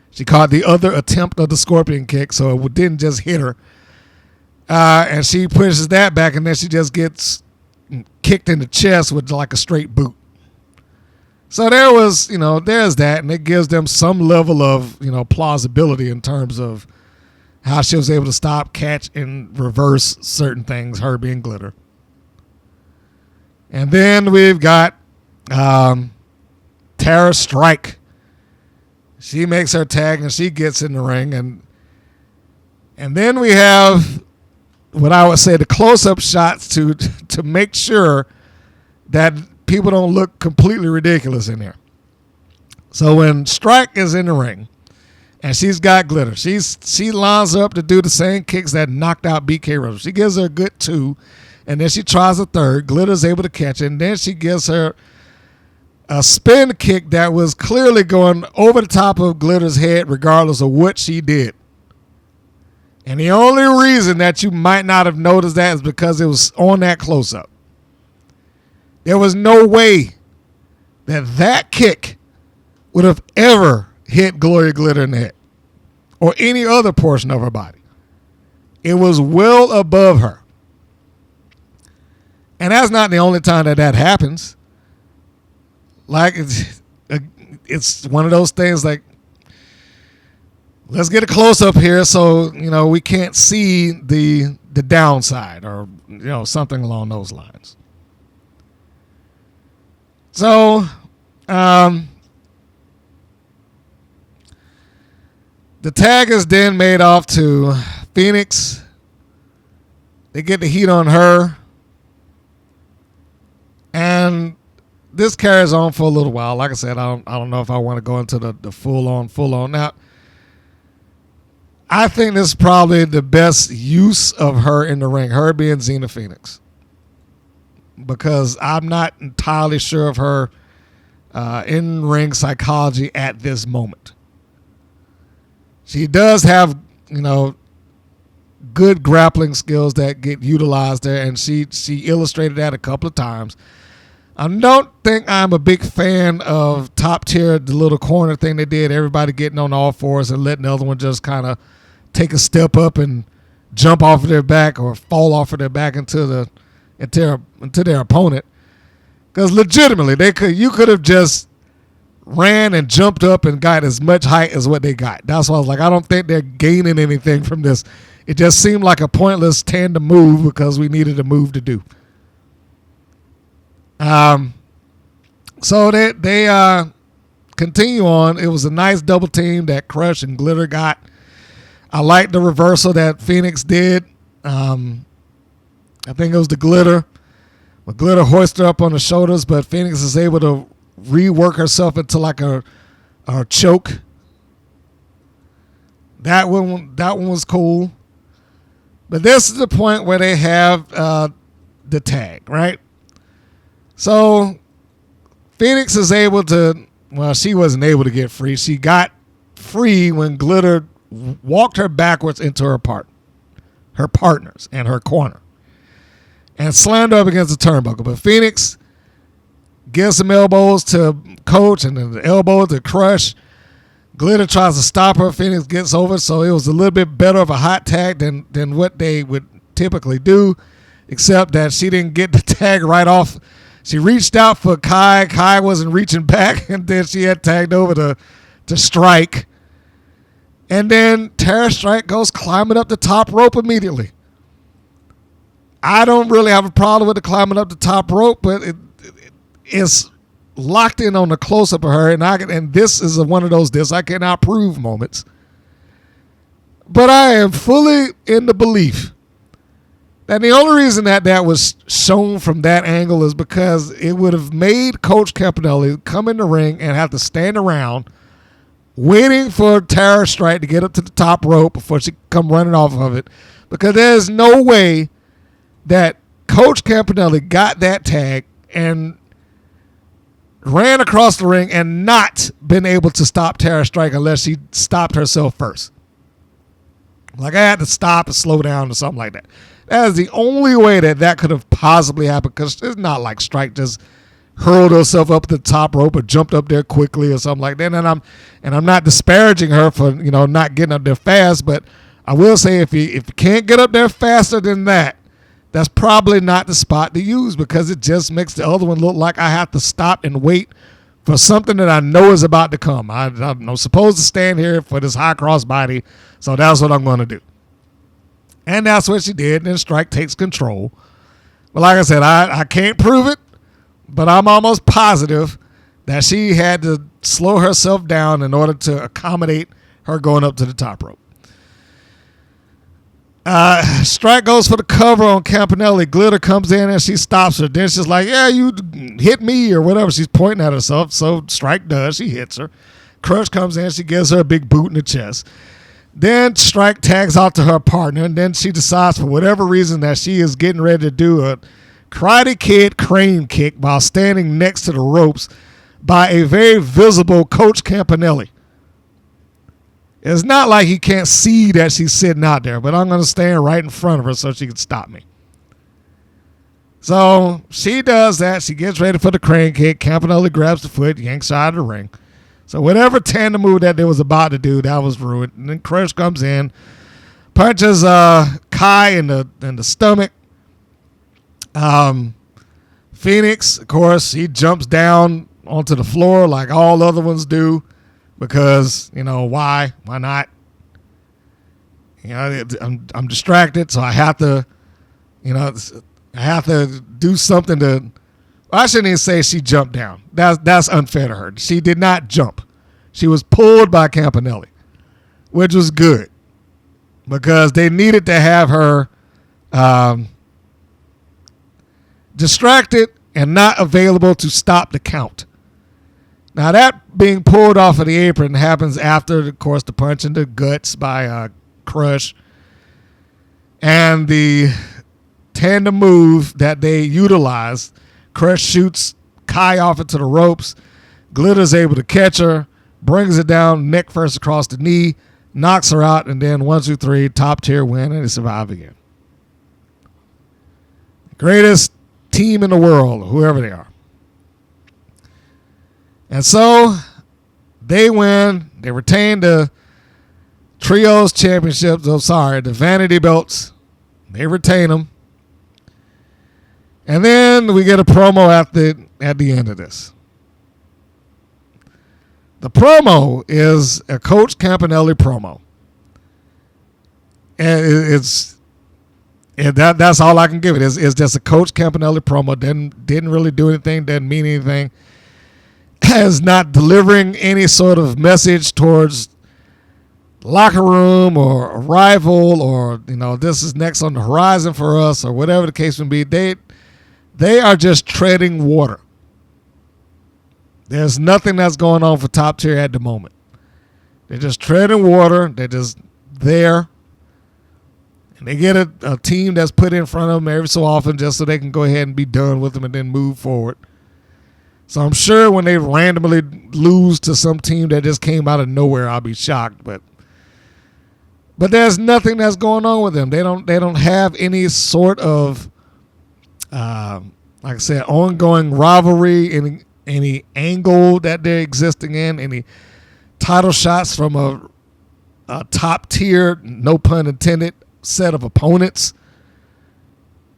G: She caught the other attempt of the Scorpion Kick, so it didn't just hit her. And she pushes that back, and then she just gets kicked in the chest with like a straight boot. So there was, there's that, and it gives them some level of, plausibility in terms of how she was able to stop, catch, and reverse certain things, her being Glitter. And then we've got Tara Strike. She makes her tag, and she gets in the ring. And then we have what I would say the close-up shots to make sure that people don't look completely ridiculous in there. So when Strike is in the ring and she's got Glitter, she lines up to do the same kicks that knocked out BK Rose. She gives her a good 2, and then she tries a third. Glitter's able to catch it, and then she gives her a spin kick that was clearly going over the top of Glitter's head regardless of what she did. And the only reason that you might not have noticed that is because it was on that close-up. There was no way that kick would have ever hit Gloria Glitter in the head or any other portion of her body. It was well above her. And that's not the only time that happens. Like, it's one of those things like let's get a close up here so, we can't see the downside or, something along those lines. So, the tag is then made off to Phoenix. They get the heat on her. And this carries on for a little while. Like I said, I don't know if I want to go into the full on. Now, I think this is probably the best use of her in the ring, her being Xena Phoenix. Because I'm not entirely sure of her in-ring psychology at this moment. She does have, good grappling skills that get utilized there, and she illustrated that a couple of times. I don't think I'm a big fan of top tier, the little corner thing they did, everybody getting on all fours and letting the other one just kind of take a step up and jump off of their back or fall off of their back into their opponent. Because legitimately, you could have just ran and jumped up and got as much height as what they got. That's why I was like, I don't think they're gaining anything from this. It just seemed like a pointless tandem move because we needed a move to do. So they continue on. It was a nice double team that Crush and Glitter got. I like the reversal that Phoenix did. I think it was the Glitter. But Glitter hoisted her up on the shoulders, but Phoenix is able to rework herself into like a choke. That one was cool. But this is the point where they have the tag, right? So Phoenix is able to, well, she wasn't able to get free. She got free when Glitter walked her backwards into her partners and her corner and slammed her up against the turnbuckle. But Phoenix gives some elbows to Coach and then the elbow to Crush. Glitter tries to stop her. Phoenix gets over, so it was a little bit better of a hot tag than what they would typically do, except that she didn't get the tag right off. She reached out for Kai. Kai wasn't reaching back, and then she had tagged over to Strike. And then Tara Strike goes climbing up the top rope immediately. I don't really have a problem with the climbing up the top rope, but it's locked in on the close-up of her, and this is one of those this I cannot prove moments. But I am fully in the belief that the only reason that was shown from that angle is because it would have made Coach Campanelli come in the ring and have to stand around waiting for Tara Strike to get up to the top rope before she come running off of it, because there's no way that Coach Campanelli got that tag and ran across the ring and not been able to stop Tara Strike unless she stopped herself first. Like I had to stop and slow down or something like that. That is the only way that could have possibly happened, because it's not like Strike just hurled herself up the top rope or jumped up there quickly or something like that. And I'm not disparaging her for not getting up there fast, but I will say if you can't get up there faster than that, that's probably not the spot to use, because it just makes the other one look like I have to stop and wait for something that I know is about to come. I'm supposed to stand here for this high cross body, so that's what I'm going to do. And that's what she did, and then Strike takes control. But like I said, I can't prove it, but I'm almost positive that she had to slow herself down in order to accommodate her going up to the top rope. Strike goes for the cover on Campanelli. Glitter comes in and she stops her. Then she's like, yeah, you hit me or whatever. She's pointing at herself. So Strike does. She hits her. Crush comes in. She gives her a big boot in the chest. Then Strike tags out to her partner. And then she decides for whatever reason that she is getting ready to do a Karate Kid crane kick while standing next to the ropes by a very visible Coach Campanelli. It's not like he can't see that she's sitting out there, but I'm going to stand right in front of her so she can stop me. So she does that. She gets ready for the crane kick. Campanelli grabs the foot, yanks her out of the ring. So whatever tandem move that they was about to do, that was ruined. And then Crush comes in, punches Kai in the stomach. Phoenix, of course, he jumps down onto the floor like all other ones do. Because, why? Why not? I'm distracted, so I have to, do something to. I shouldn't even say she jumped down. That's unfair to her. She did not jump. She was pulled by Campanelli, which was good because they needed to have her distracted and not available to stop the count. Now, that being pulled off of the apron happens after, of course, the punch in the guts by Crush. And the tandem move that they utilized, Crush shoots Kai off into the ropes. Glitter's able to catch her, brings it down, neck first across the knee, knocks her out, and then 1, 2, 3, top tier win, and they survive again. Greatest team in the world, whoever they are. And so they win. They retain the Trios Championships. The Vanity Belts. They retain them. And then we get a promo at the end of this. The promo is a Coach Campanelli promo. And that's all I can give it. It's just a Coach Campanelli promo. Didn't really do anything. Didn't mean anything. Is not delivering any sort of message towards locker room or a rival or this is next on the horizon for us or whatever the case may be. They are just treading water. There's nothing that's going on for top tier at the moment. They're just treading water. They're just there. And they get a team that's put in front of them every so often just so they can go ahead and be done with them and then move forward. So I'm sure when they randomly lose to some team that just came out of nowhere, I'll be shocked. But there's nothing that's going on with them. They don't have any sort of like I said, ongoing rivalry, any angle that they're existing in, any title shots from a top tier, no pun intended, set of opponents.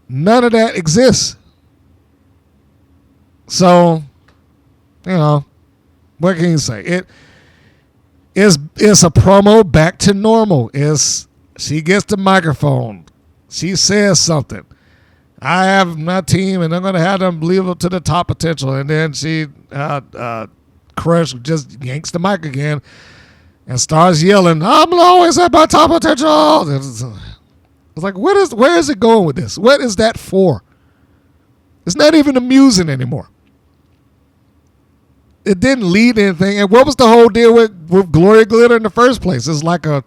G: None of that exists. So, what can you say? It's a promo back to normal. She gets the microphone. She says something. I have my team, and I'm going to have them live up to the top potential. And then she, Crush just yanks the mic again and starts yelling, I'm always at my top potential. It's like, where is it going with this? What is that for? It's not even amusing anymore. It didn't lead to anything. And what was the whole deal with Gloria Glitter in the first place? It's like a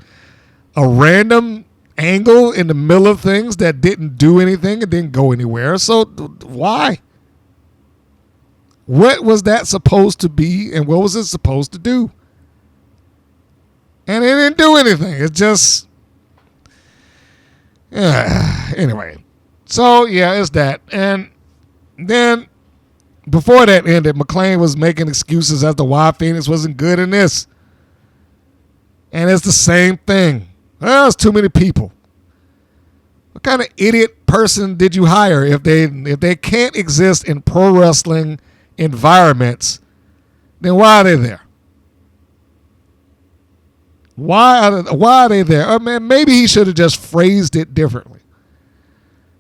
G: random angle in the middle of things that didn't do anything. It didn't go anywhere. So why? What was that supposed to be, and what was it supposed to do? And it didn't do anything. It just... anyway. So, yeah, it's that. And then... before that ended, McLean was making excuses as to why Phoenix wasn't good in this. And it's the same thing. Well, it's too many people. What kind of idiot person did you hire if they can't exist in pro wrestling environments? Then why are they there? Why are they there? I mean, maybe he should have just phrased it differently.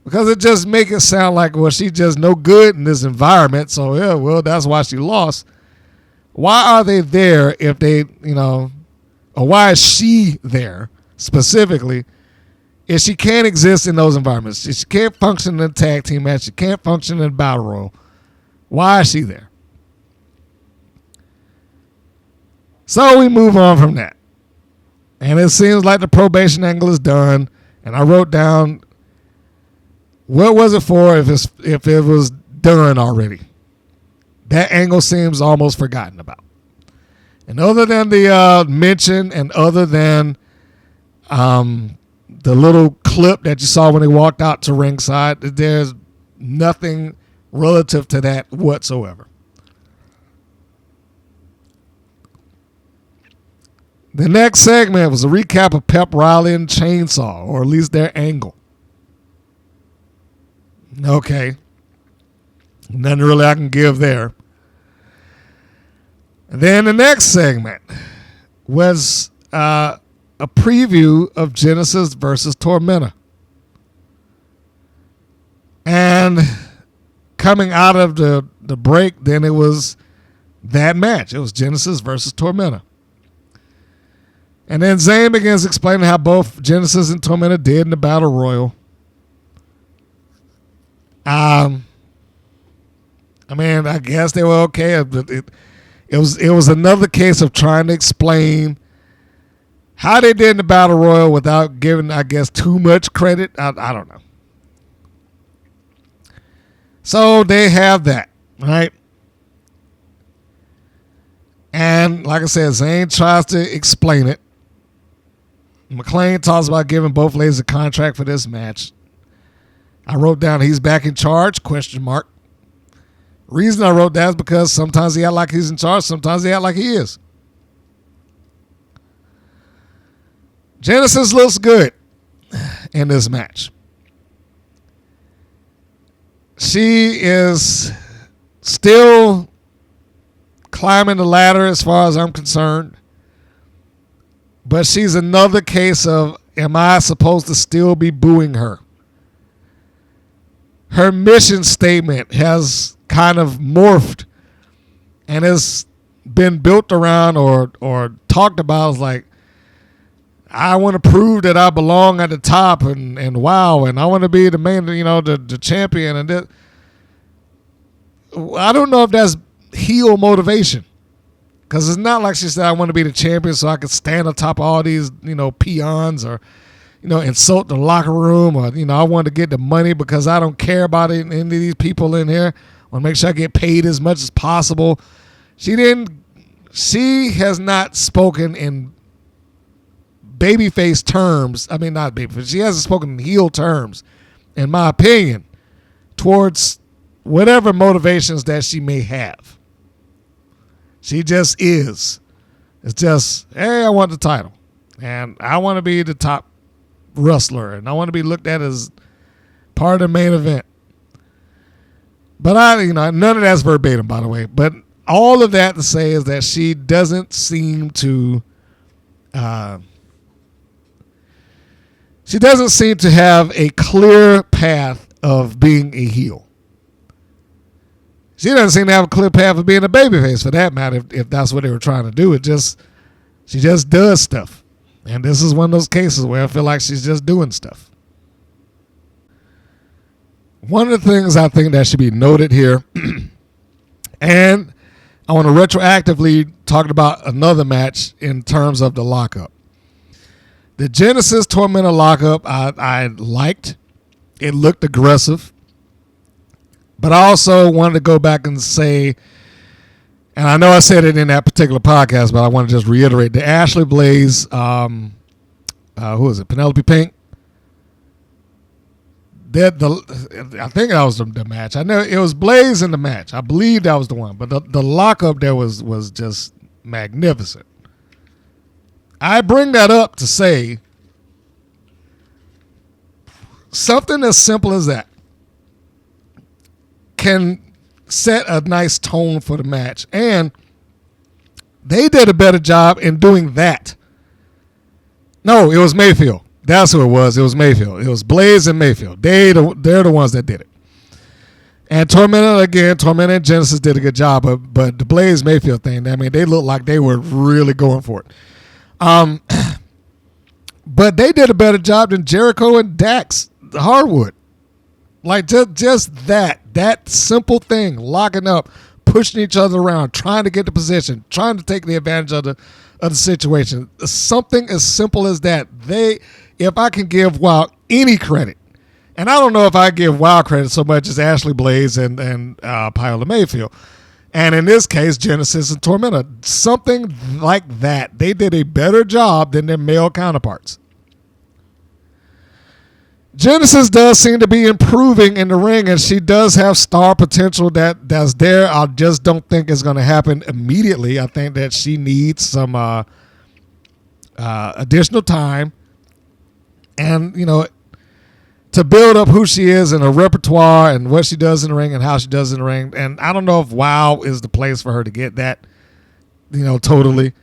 G: Because it just make it sound like, well, she's just no good in this environment. So, yeah, well, that's why she lost. Why are they there if they, or why is she there specifically if she can't exist in those environments? She can't function in a tag team match. She can't function in a battle royal. Why is she there? So we move on from that. And it seems like the probation angle is done. And I wrote down, what was it for if it was done already? That angle seems almost forgotten about. And other than the mention and other than the little clip that you saw when they walked out to ringside, there's nothing relative to that whatsoever. The next segment was a recap of Pep Riley and Chainsaw, or at least their angle. Okay. Nothing really I can give there. And then the next segment was a preview of Genesis versus Tormenta. And coming out of the break, then it was that match. It was Genesis versus Tormenta. And then Zayn begins explaining how both Genesis and Tormenta did in the Battle Royal. I mean, I guess they were okay. It was another case of trying to explain how they did in the Battle Royal without giving, I guess, too much credit. I don't know. So they have that, right? And like I said, Zayn tries to explain it. McLean talks about giving both ladies a contract for this match. I wrote down he's back in charge, ? Reason I wrote that is because sometimes he act like he's in charge, sometimes he act like he is. Genesis looks good in this match. She is still climbing the ladder as far as I'm concerned. But she's another case of, am I supposed to still be booing her? Her mission statement has kind of morphed and has been built around or talked about as like, I want to prove that I belong at the top and wow, and I want to be the main, the champion. And that, I don't know if that's heel motivation. Because it's not like she said, I want to be the champion so I can stand on top of all these, peons or, insult the locker room or, I want to get the money because I don't care about any of these people in here. I want to make sure I get paid as much as possible. She has not spoken in babyface terms. I mean, not babyface. She hasn't spoken in heel terms, in my opinion, towards whatever motivations that she may have. She just is. It's just, hey, I want the title. And I want to be the top wrestler. And I want to be looked at as part of the main event. But none of that's verbatim, by the way. But all of that to say is that she doesn't seem to, have a clear path of being a heel. She doesn't seem to have a clear path of being a babyface, for that matter, if that's what they were trying to do. She just does stuff. And this is one of those cases where I feel like she's just doing stuff. One of the things I think that should be noted here, and I want to retroactively talk about another match in terms of the lockup. The Genesis Tormenta lockup I liked. It looked aggressive. But I also wanted to go back and say, and I know I said it in that particular podcast, but I want to just reiterate, the Ashley Blaze, who is it, Penelope Pink? I think that was the match. I know it was Blaze in the match. I believe that was the one. But the lockup there was just magnificent. I bring that up to say something as simple as that can set a nice tone for the match. And they did a better job in doing that. No, it was Mayfield. That's who it was. It was Mayfield. It was Blaze and Mayfield. They're the ones that did it. And Tormenta and Genesis did a good job. But the Blaze Mayfield thing, I mean, they looked like they were really going for it. But they did a better job than Jericho and Dax Hardwood. Like just that simple thing, locking up, pushing each other around, trying to get the position, trying to take the advantage of the situation. Something as simple as that. If I can give WoW any credit, and I don't know if I give WoW credit so much as Ashley Blaze and Paola Mayfield, and in this case, Genesis and Tormenta, something like that. They did a better job than their male counterparts. Genesis does seem to be improving in the ring, and she does have star potential that's there. I just don't think it's going to happen immediately. I think that she needs some additional time and, to build up who she is and her repertoire and what she does in the ring and how she does in the ring. And I don't know if WoW is the place for her to get that, totally.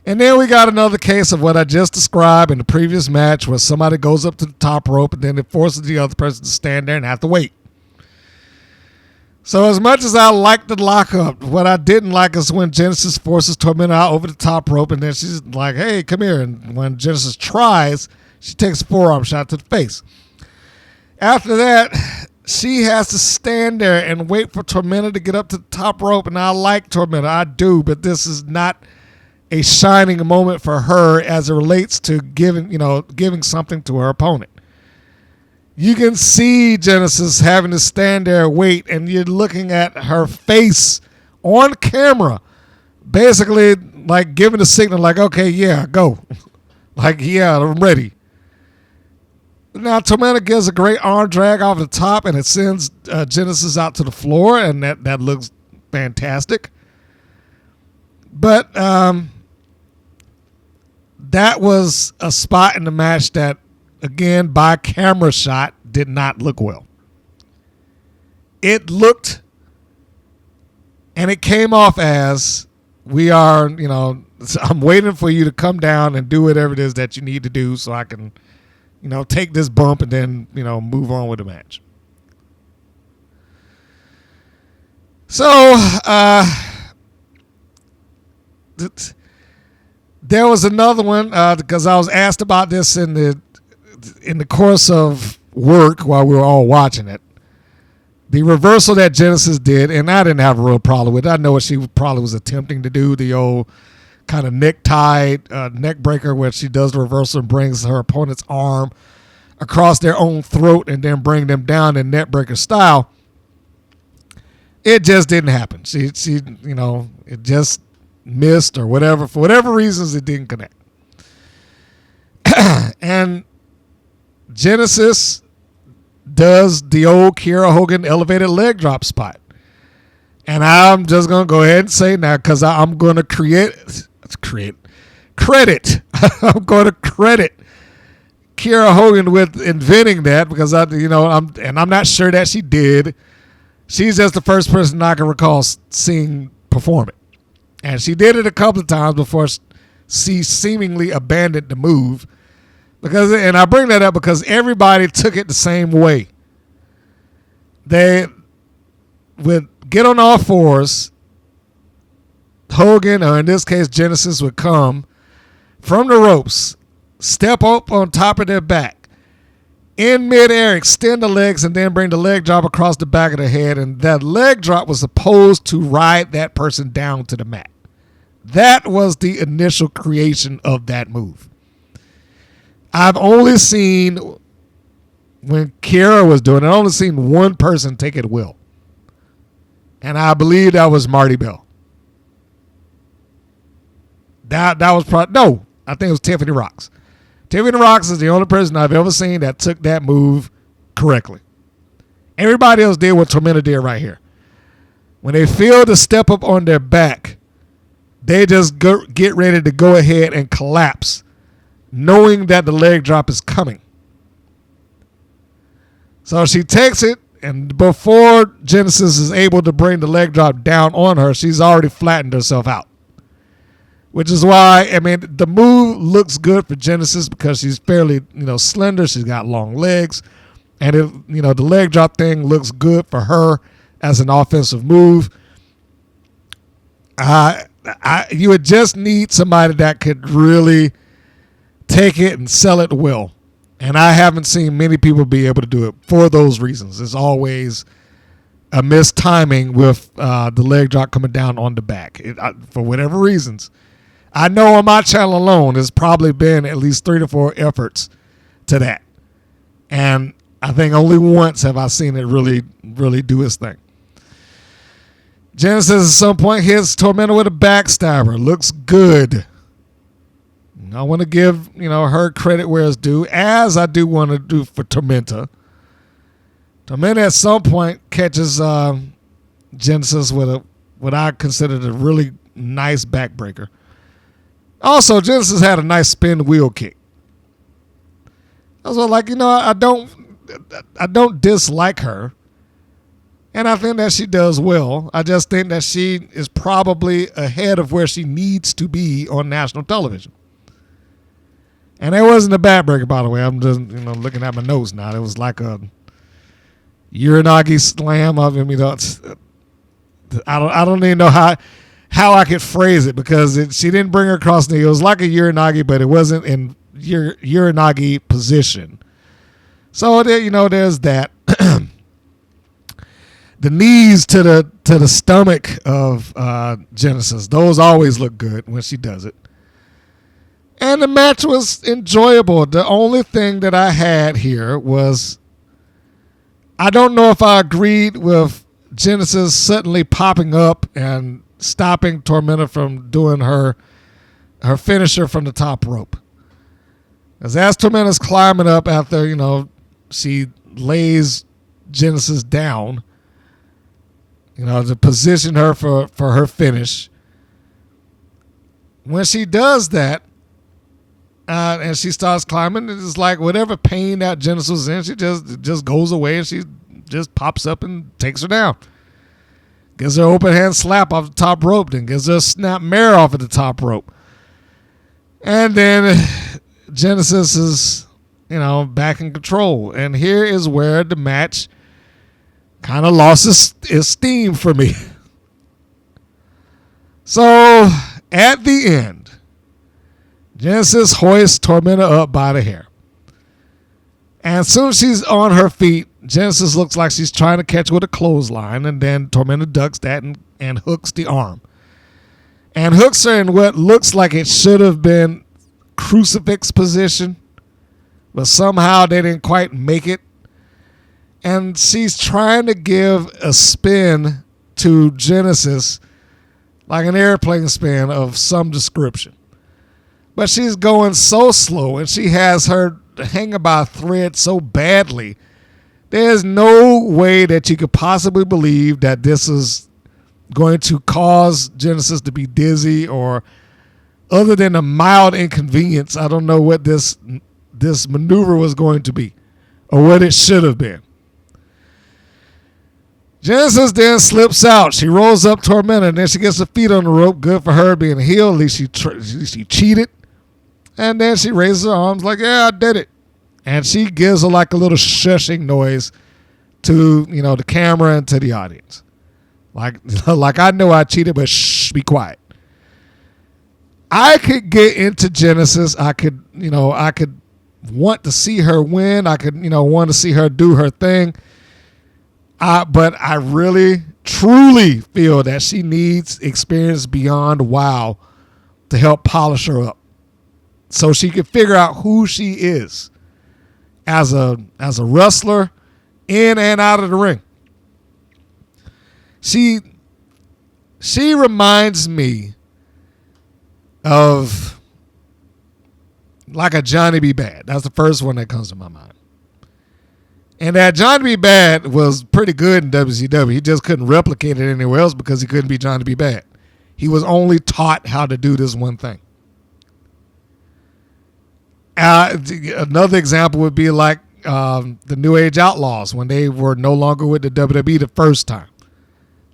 G: And then we got another case of what I just described in the previous match where somebody goes up to the top rope and then it forces the other person to stand there and have to wait. So as much as I like the lockup, what I didn't like is when Genesis forces Tormenta out over the top rope and then she's like, hey, come here. And when Genesis tries, she takes a forearm shot to the face. After that, she has to stand there and wait for Tormenta to get up to the top rope. And I like Tormenta. I do, but this is not a shining moment for her as it relates to giving something to her opponent. You can see Genesis having to stand there and wait, and you're looking at her face on camera, basically like giving a signal like, okay, yeah, go. Like, yeah, I'm ready. Now, Tormenta gives a great arm drag off the top, and it sends Genesis out to the floor, and that looks fantastic. But that was a spot in the match that, again, by camera shot, did not look well. It looked, and it came off as, I'm waiting for you to come down and do whatever it is that you need to do so I can, take this bump and then, move on with the match. So, there was another one because I was asked about this in the course of work while we were all watching it. The reversal that Genesis did, and I didn't have a real problem with it. I know what she probably was attempting to do, the old kind of necktie neck breaker where she does the reversal and brings her opponent's arm across their own throat and then bring them down in neck breaker style. It just didn't happen. She it just missed or whatever. For whatever reasons, it didn't connect. And Genesis does the old Kiera Hogan elevated leg drop spot. And I'm just going to go ahead and say now, because I'm going to credit. I'm going to credit Kiera Hogan with inventing that because I'm not sure that she did. She's just the first person I can recall seeing perform it. And she did it a couple of times before she seemingly abandoned the move. And I bring that up because everybody took it the same way. They would get on all fours. Hogan, or in this case Genesis, would come from the ropes, step up on top of their back, in midair, extend the legs, and then bring the leg drop across the back of the head. And that leg drop was supposed to ride that person down to the mat. That was the initial creation of that move. I've only seen, when Kiera was doing it, I've only seen one person take it well. And I believe that was Marty Bell. That was probably, no, I think it was Tiffany Rocks. Tiffany Rocks is the only person I've ever seen that took that move correctly. Everybody else did what Tormenta did right here. When they feel the step up on their back, they just get ready to go ahead and collapse, knowing that the leg drop is coming. So she takes it, and before Genesis is able to bring the leg drop down on her, she's already flattened herself out. Which is why, the move looks good for Genesis because she's fairly, slender. She's got long legs. And, the leg drop thing looks good for her as an offensive move. You would just need somebody that could really take it and sell it well. And I haven't seen many people be able to do it for those reasons. There's always a missed timing with the leg drop coming down on the back for whatever reasons. I know on my channel alone, there's probably been at least 3 to 4 efforts to that. And I think only once have I seen it really, really do its thing. Genesis at some point hits Tormenta with a backstabber. Looks good. I want to give, her credit where it's due, as I do want to do for Tormenta. Tormenta at some point catches Genesis with what I considered a really nice backbreaker. Also, Genesis had a nice spin wheel kick. I was like, I don't dislike her. And I think that she does well. I just think that she is probably ahead of where she needs to be on national television. And that wasn't a bad breaker, by the way. I'm just looking at my notes now. It was like a Uranagi slam. I don't even know how I could phrase it, because she didn't bring her across the knee. It was like a Uranagi, but it wasn't in Uranagi position. So there's that. The knees to the stomach of Genesis, those always look good when she does it. And the match was enjoyable. The only thing that I had here was, I don't know if I agreed with Genesis suddenly popping up and stopping Tormenta from doing her finisher from the top rope. As Tormenta's climbing up after, she lays Genesis down, to position her for her finish. When she does that, and she starts climbing, it's like whatever pain that Genesis was in, she just goes away, and she just pops up and takes her down. Gives her an open hand slap off the top rope, then gives her a snap mare off of the top rope. And then Genesis is, back in control. And here is where the match kind of lost its steam for me. So, at the end, Genesis hoists Tormenta up by the hair. And as soon as she's on her feet, Genesis looks like she's trying to catch with a clothesline, and then Tormenta ducks that and hooks the arm. And hooks her in what looks like it should have been crucifix position, but somehow they didn't quite make it. And she's trying to give a spin to Genesis, like an airplane spin of some description. But she's going so slow, and she has her hanging by a thread so badly. There's no way that you could possibly believe that this is going to cause Genesis to be dizzy, or other than a mild inconvenience. I don't know what this maneuver was going to be, or what it should have been. Genesis then slips out. She rolls up Tormenta, and then she gets her feet on the rope. Good for her being a heel. At least she cheated. And then she raises her arms like, yeah, I did it. And she gives her like a little shushing noise to, the camera and to the audience. Like I know I cheated, but shh, be quiet. I could get into Genesis. I could want to see her win. I could, want to see her do her thing. But I really, truly feel that she needs experience beyond WoW to help polish her up, so she can figure out who she is as a wrestler in and out of the ring. She reminds me of like a Johnny B. Bad. That's the first one that comes to my mind. And that Johnny B. Bad was pretty good in WCW. He just couldn't replicate it anywhere else because he couldn't be Johnny B. Bad. He was only taught how to do this one thing. Another example would be like the New Age Outlaws when they were no longer with the WWE the first time.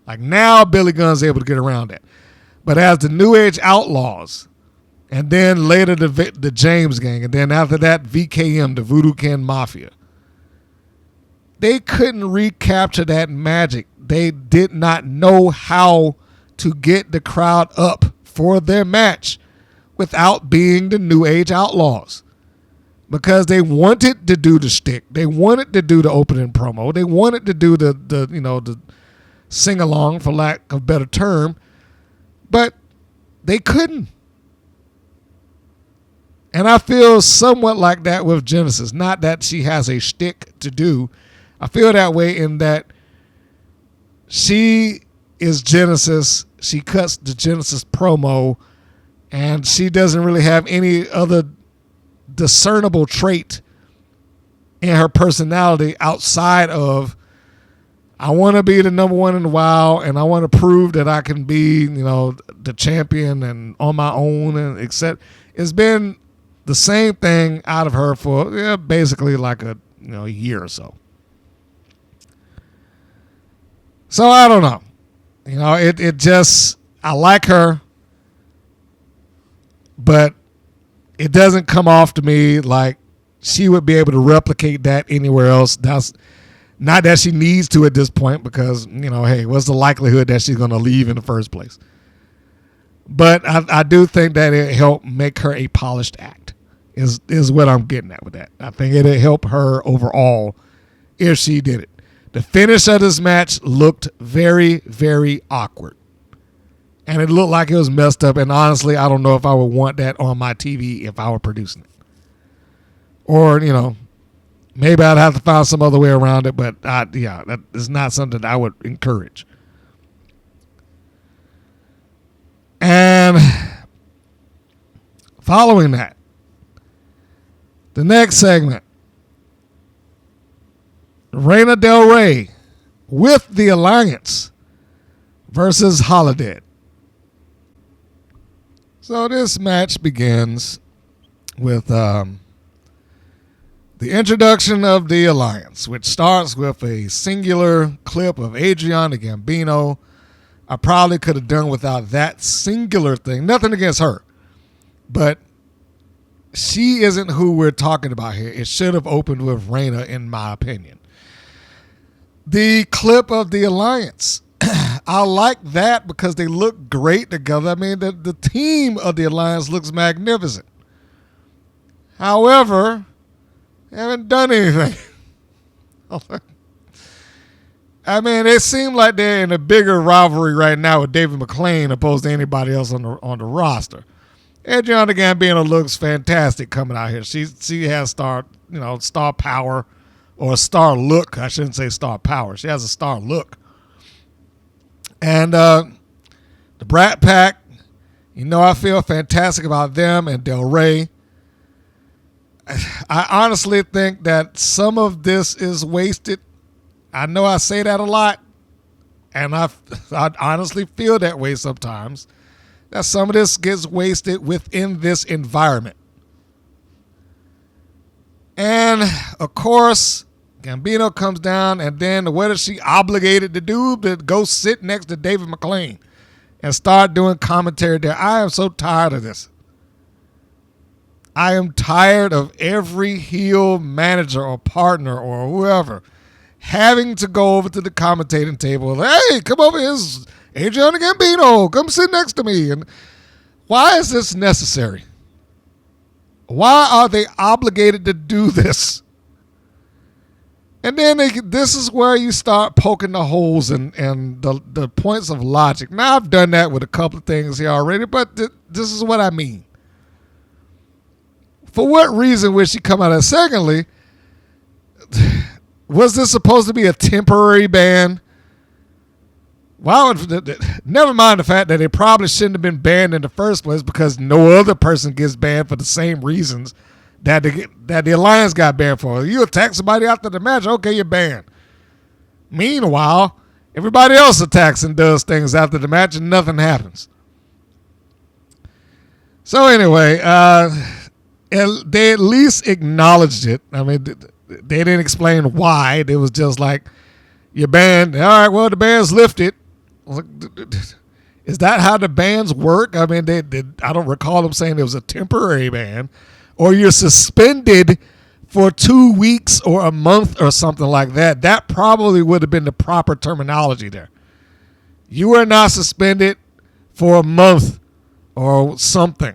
G: Like now Billy Gunn's able to get around that. But as the New Age Outlaws, and then later the James Gang, and then after that VKM, the Voodoo Ken Mafia, they couldn't recapture that magic. They did not know how to get the crowd up for their match without being the New Age Outlaws. Because they wanted to do the shtick. They wanted to do the opening promo. They wanted to do the sing-along, for lack of a better term. But they couldn't. And I feel somewhat like that with Genesis. Not that she has a shtick to do. I feel that way in that she is Genesis. She cuts the Genesis promo, and she doesn't really have any other discernible trait in her personality outside of, I want to be the number one in the WoW, and I want to prove that I can be, the champion and on my own, and etc. It's been the same thing out of her for basically like a year or so. So I don't know. You know, it just, I like her, but it doesn't come off to me like she would be able to replicate that anywhere else. That's not that she needs to at this point because, you know, hey, what's the likelihood that she's going to leave in the first place? But I do think that it helped make her a polished act is what I'm getting at with that. I think it'll help her overall if she did it. The finish of this match looked very, very awkward. And it looked like it was messed up. And honestly, I don't know if I would want that on my TV if I were producing it. Or, you know, maybe I'd have to find some other way around it. But, that is not something that I would encourage. And following that, the next segment, Reina Del Rey with the Alliance versus Holidead. So this match begins with the introduction of the Alliance, which starts with a singular clip of Adriana Gambino. I probably could have done without that singular thing. Nothing against her, but she isn't who we're talking about here. It should have opened with Reina, in my opinion. The clip of the Alliance, I like that because they look great together. I mean, the team of the Alliance looks magnificent. However, they haven't done anything. I mean, it seems like they're in a bigger rivalry right now with David McClain opposed to anybody else on the roster. Adriana Gambino looks fantastic coming out here. She has star power. Or a star look. I shouldn't say star power. She has a star look. And the Brat Pack, you know, I feel fantastic about them and Del Rey. I honestly think that some of this is wasted. I know I say that a lot. And I honestly feel that way sometimes. That some of this gets wasted within this environment. And, of course, Gambino comes down, and then what is she obligated to do? To go sit next to David McClain and start doing commentary there. I am so tired of this. I am tired of every heel manager or partner or whoever having to go over to the commentating table. Hey, come over here. It's Adriana Gambino. Come sit next to me. And why is this necessary? Why are they obligated to do this? And then this is where you start poking the holes and the points of logic. Now, I've done that with a couple of things here already, but this is what I mean. For what reason would she come out? And secondly, was this supposed to be a temporary ban? Well, never mind the fact that it probably shouldn't have been banned in the first place because no other person gets banned for the same reasons that the Alliance got banned for. You attack somebody after the match, okay, you're banned. Meanwhile, everybody else attacks and does things after the match and nothing happens. So anyway, they at least acknowledged it. I mean, they didn't explain why. It was just like, you're banned. All right, well, the ban's lifted. Is that how the bans work? I mean, I don't recall them saying it was a temporary ban. Or you're suspended for 2 weeks or a month or something like that. That probably would have been the proper terminology there. You are not suspended for a month or something.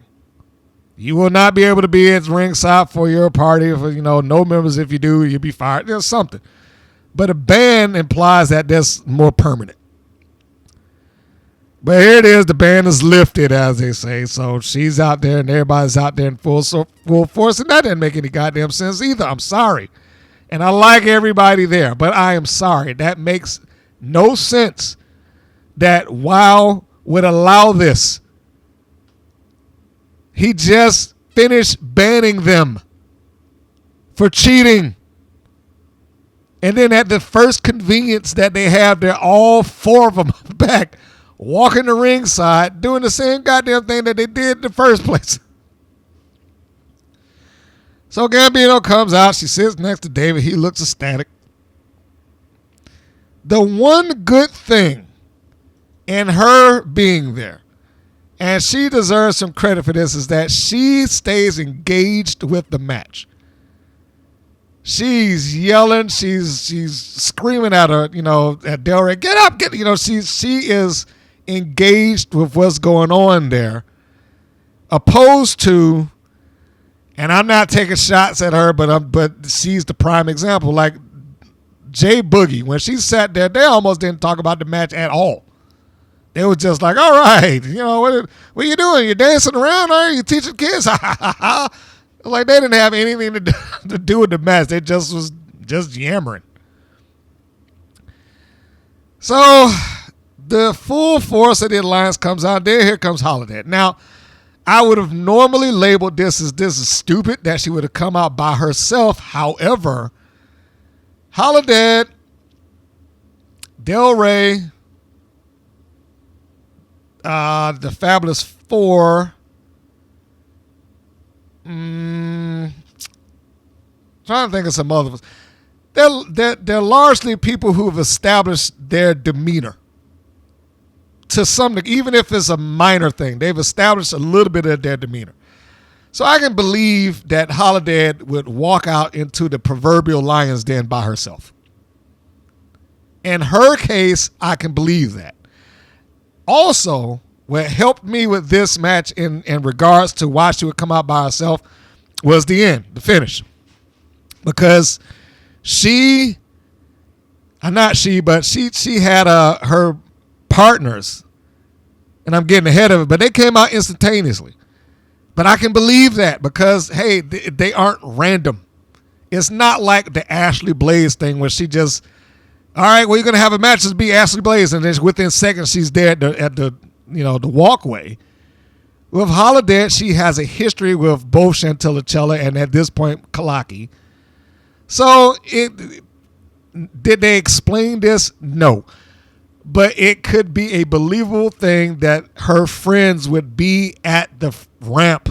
G: You will not be able to be at ringside for your party. For, no members. If you do, you'll be fired. There's something. But a ban implies that that's more permanent. But here it is. The ban is lifted, as they say. So she's out there and everybody's out there in full force. And that didn't make any goddamn sense either. I'm sorry. And I like everybody there. But I am sorry. That makes no sense that WoW would allow this. He just finished banning them for cheating. And then at the first convenience that they have, they're all four of them back, walking the ringside, doing the same goddamn thing that they did in the first place. So Gambino comes out. She sits next to David. He looks ecstatic. the one good thing in her being there, and she deserves some credit for this, is that she stays engaged with the match. She's yelling, she's screaming at her, at Del Rey, get up, she is engaged with what's going on there, opposed to, and I'm not taking shots at her, but she's the prime example. Like Jay Boogie, when she sat there, they almost didn't talk about the match at all. They were just like, all right, what are you doing? You're dancing around, are you teaching kids? Like they didn't have anything to do with the match. They just was yammering. So the full force of the alliance comes out. Here comes Holidead. Now, I would have normally labeled this is stupid that she would have come out by herself. However, Holidead, Del Rey, the Fabulous Four, trying to think of some others. They're largely people who have established their demeanor. To some degree, even if it's a minor thing, they've established a little bit of their demeanor. So I can believe that Holidead would walk out into the proverbial lion's den by herself. In her case, I can believe that. Also, what helped me with this match in regards to why she would come out by herself was the end, the finish. Because she had her partners, and I'm getting ahead of it, but they came out instantaneously. But I can believe that because, hey, they aren't random. It's not like the Ashley Blaze thing where she just, all right, well, you're going to have a match, just be Ashley Blaze, and then within seconds she's there at the walkway. With Holidead, she has a history with both Chantilly and at this point, Kalaki. So did they explain this? No. But it could be a believable thing that her friends would be at the ramp,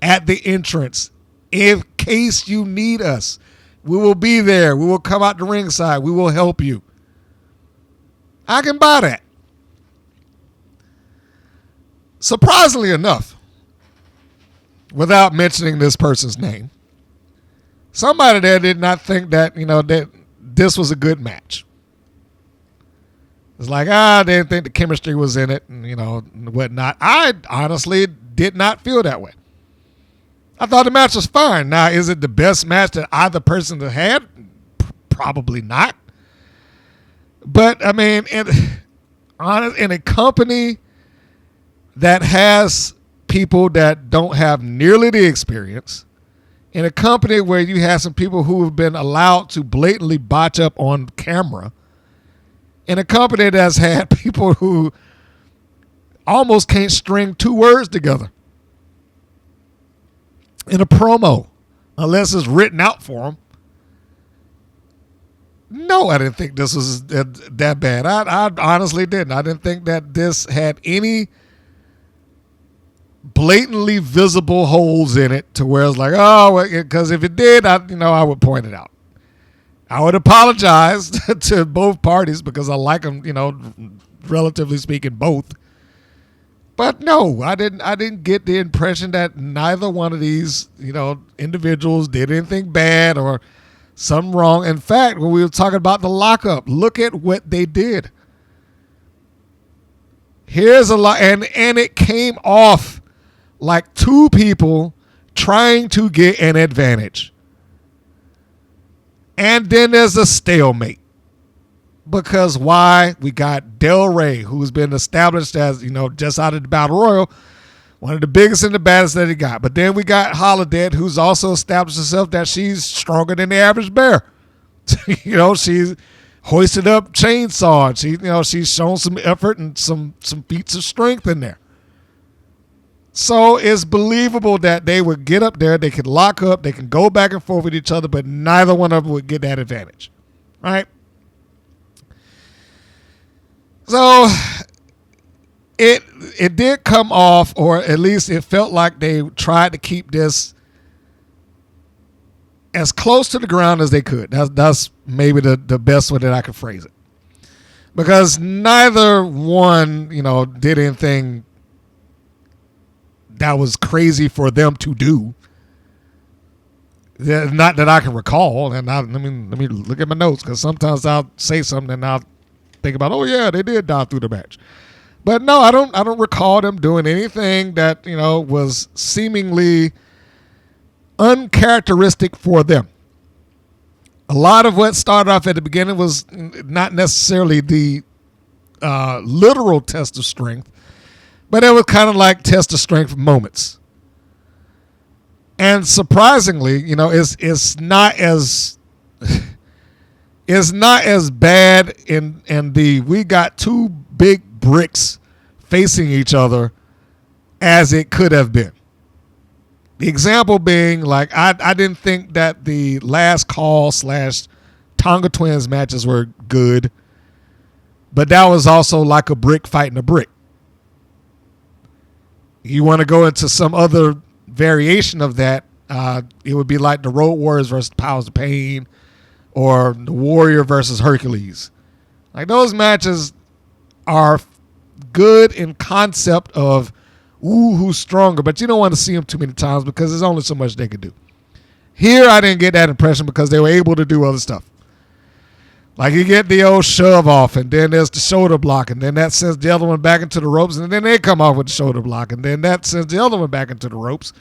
G: at the entrance. In case you need us, we will be there. We will come out the ringside. We will help you. I can buy that. Surprisingly enough, without mentioning this person's name, somebody there did not think that, that this was a good match. It's like, they didn't think the chemistry was in it and, whatnot. I honestly did not feel that way. I thought the match was fine. Now, is it the best match that either person has had? Probably not. But, I mean, in a company that has people that don't have nearly the experience, in a company where you have some people who have been allowed to blatantly botch up on camera, in a company that's had people who almost can't string two words together in a promo unless it's written out for them. No, I didn't think this was that bad. I honestly didn't. I didn't think that this had any blatantly visible holes in it to where it's like, because if it did, I would point it out. I would apologize to both parties because I like them, relatively speaking, both. But no, I didn't get the impression that neither one of these, individuals did anything bad or something wrong. In fact, when we were talking about the lockup, look at what they did. Here's a lot, and it came off like two people trying to get an advantage. And then there's a stalemate. Because why? We got Del Rey, who's been established as, just out of the Battle Royal, one of the biggest and the baddest that he got. But then we got Holidead, who's also established herself that she's stronger than the average bear. She's hoisted up chainsaw. She's shown some effort and some feats of strength in there. So it's believable that they would get up there, they could lock up, they can go back and forth with each other, but neither one of them would get that advantage. Right? So it did come off, or at least it felt like they tried to keep this as close to the ground as they could. That's maybe the best way that I could phrase it. because neither one, did anything that was crazy for them to do. Not that I can recall. And let me look at my notes, because sometimes I'll say something and I'll think about, oh yeah, they did die through the match. But no, I don't recall them doing anything that was seemingly uncharacteristic for them. A lot of what started off at the beginning was not necessarily the literal test of strength, but it was kind of like test of strength moments. And surprisingly, it's not as bad in the we got two big bricks facing each other as it could have been. The example being, like, I didn't think that the last call / Tonga Twins matches were good, but that was also like a brick fighting a brick. You want to go into some other variation of that, it would be like the Road Warriors versus Powers of Pain, or the Warrior versus Hercules. Like, those matches are good in concept of, ooh, who's stronger, but you don't want to see them too many times because there's only so much they could do. Here, I didn't get that impression because they were able to do other stuff. Like, you get the old shove off, and then there's the shoulder block, and then that sends the other one back into the ropes, and then they come off with the shoulder block, and then that sends the other one back into the ropes.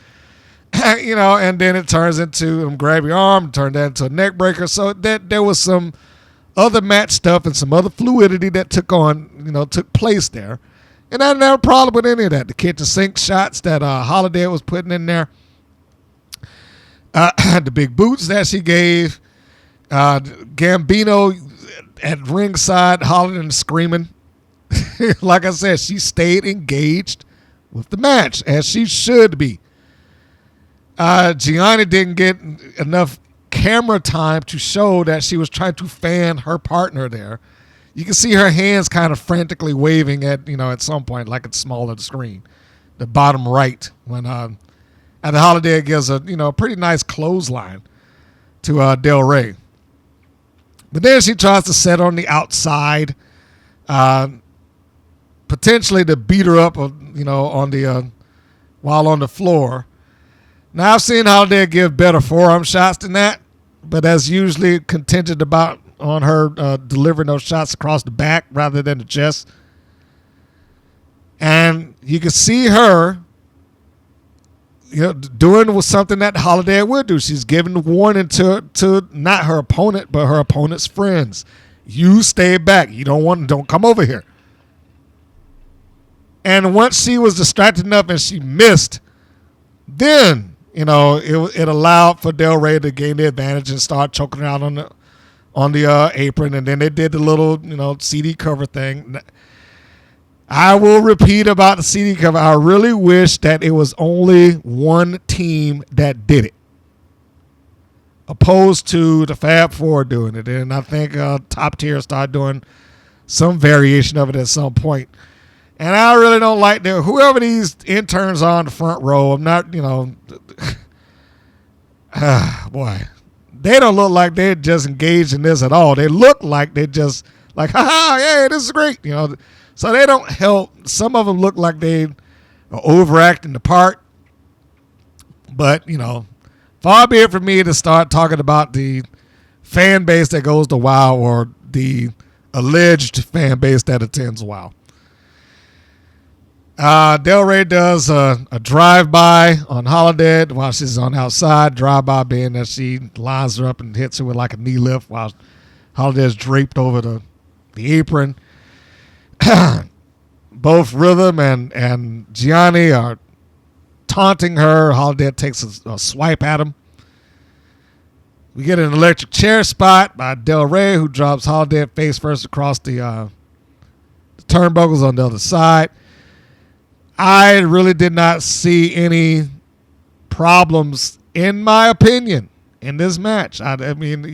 G: And then it turns into them grab your arm, turn that into a neck breaker. So there was some other match stuff and some other fluidity that took place there. And I didn't have a problem with any of that. The kitchen sink shots that Holidead was putting in there, the big boots that she gave, Gambino at ringside hollering and screaming. Like I said, she stayed engaged with the match, as she should be. Gianni didn't get enough camera time to show that she was trying to fan her partner there. You can see her hands kind of frantically waving at some point, like it's smaller the screen, the bottom right, when and the Holiday gives a pretty nice clothesline to Del Rey. But then she tries to set on the outside, potentially to beat her up, on the while on the floor. Now, I've seen Holiday give better forearm shots than that, but that's usually contingent about on her delivering those shots across the back rather than the chest. And you can see her doing something that Holiday would do. She's giving the warning to not her opponent, but her opponent's friends. You stay back. You don't come over here. And once she was distracted enough and she missed, then it allowed for Del Rey to gain the advantage and start choking her out on the apron, and then they did the little CD cover thing. I will repeat about the CD cover. I really wish that it was only one team that did it, opposed to the Fab Four doing it. And I think Top Tier started doing some variation of it at some point. And I really don't like whoever these interns are on the front row. I'm not, boy, they don't look like they're just engaged in this at all. They look like they're just like, yeah, this is great. So they don't help. Some of them look like they are overacting the part. But, far be it for me to start talking about the fan base that goes to WoW or the alleged fan base that attends WoW. Del Rey does a drive-by on Holidead while she's on outside. Drive-by being that she lines her up and hits her with like a knee lift while Holidead's draped over the apron. Both Rhythm and Gianni are taunting her. Holidead takes a swipe at him. We get an electric chair spot by Del Rey, who drops Holidead face first across the turnbuckles on the other side. I really did not see any problems, in my opinion, in this match. I mean,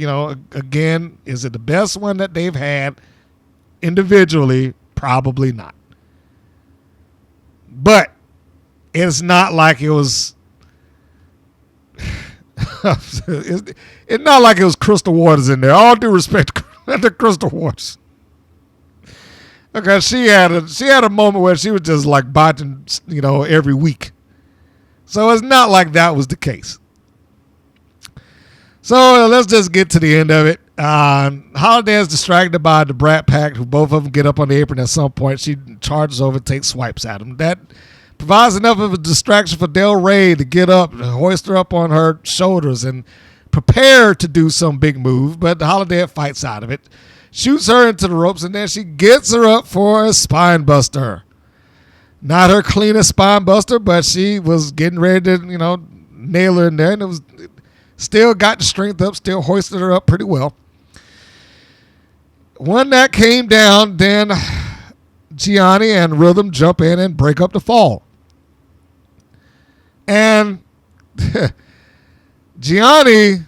G: again, is it the best one that they've had individually? Probably not. But it's not like it was. It's not like it was Crystal Waters in there. All due respect to Crystal Waters. Because she had a moment where she was just like botching, every week. So it's not like that was the case. So let's just get to the end of it. Holiday is distracted by the Brat Pack, who both of them get up on the apron at some point. She charges over, takes swipes at him. That provides enough of a distraction for Del Rey to get up, hoist her up on her shoulders, and prepare to do some big move. But Holiday fights out of it, shoots her into the ropes, and then she gets her up for a spine buster. Not her cleanest spine buster, but she was getting ready to, nail her in there, and it was still got the strength up, still hoisted her up pretty well. When that came down, then Gianni and Rhythm jump in and break up the fall. And Gianni,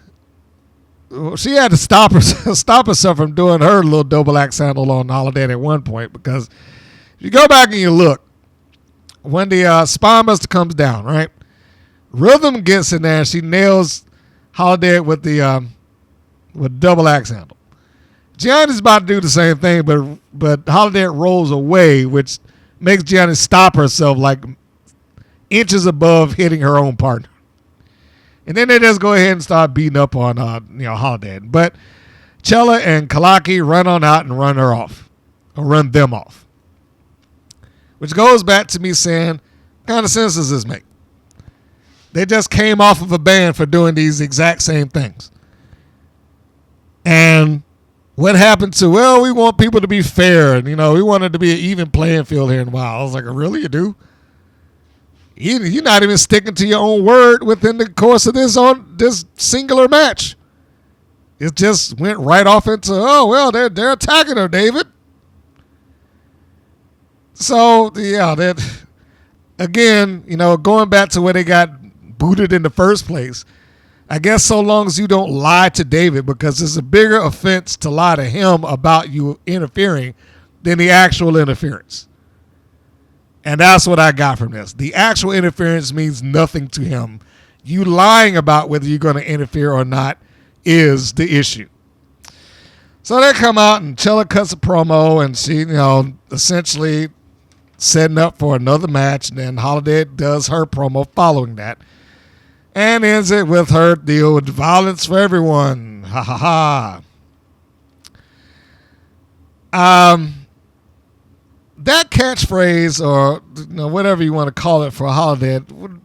G: she had to stop herself from doing her little double axe handle on Holiday at one point, because if you go back and you look, when the spinebuster comes down, right, Rhythm gets in there and she nails Holiday with the double axe handle. Gianni's about to do the same thing, but Holiday rolls away, which makes Gianni stop herself like inches above hitting her own partner. And then they just go ahead and start beating up on Holiday. But Chella and Kalaki run on out and run them off. Which goes back to me saying, what kind of sense does this make? They just came off of a ban for doing these exact same things. And what happened to, we want people to be fair, and, we want it to be an even playing field here in a while. I was like, really, you do? You're not even sticking to your own word within the course of this singular match. It just went right off into, they're attacking her, David. So, that again, going back to where they got booted in the first place, I guess so long as you don't lie to David, because it's a bigger offense to lie to him about you interfering than the actual interference. And that's what I got from this. The actual interference means nothing to him. You lying about whether you're going to interfere or not is the issue. So they come out and Chella cuts a promo, and she, essentially setting up for another match. And then Holiday does her promo following that. And ends it with her deal with violence for everyone. Ha ha ha. That catchphrase, or whatever you want to call it for Holiday,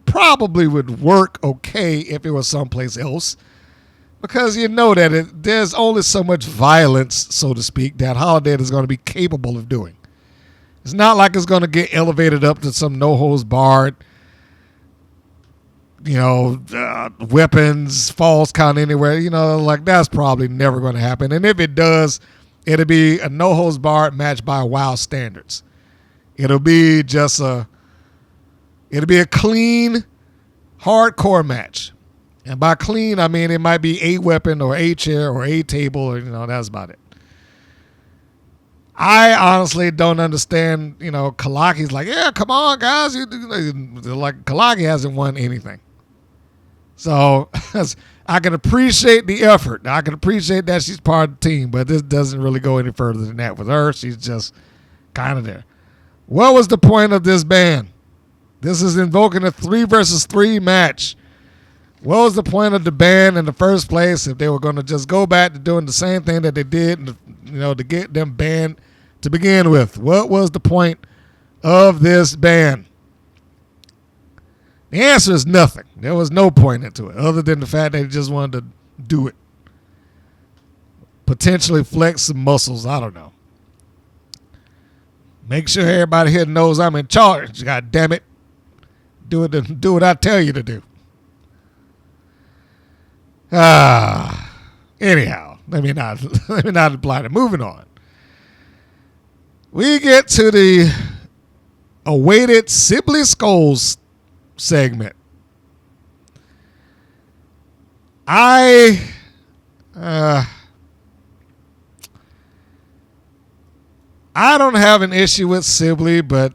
G: probably would work okay if it was someplace else. Because that there's only so much violence, so to speak, that Holiday is going to be capable of doing. It's not like it's going to get elevated up to some no-holds-barred, weapons, falls count anywhere, like that's probably never going to happen. And if it does, it'll be a no-holds-barred match by WoW standards. It'll be a clean, hardcore match. And by clean, I mean it might be a weapon or a chair or a table, or, that's about it. I honestly don't understand, Kalaki's like, yeah, come on, guys. Like, Kalaki hasn't won anything. So I can appreciate the effort. I can appreciate that she's part of the team, but this doesn't really go any further than that with her. She's just kind of there. What was the point of this ban? This is invoking a 3 versus 3 match. What was the point of the ban in the first place if they were going to just go back to doing the same thing that they did, to get them banned to begin with? What was the point of this ban? The answer is nothing. There was no point into it other than the fact they just wanted to do it. Potentially flex some muscles. I don't know. Make sure everybody here knows I'm in charge. God damn it. Do what I tell you to do. Anyhow, let me not apply it. Moving on. We get to the awaited Sibley Scoles segment. I don't have an issue with Sibley, but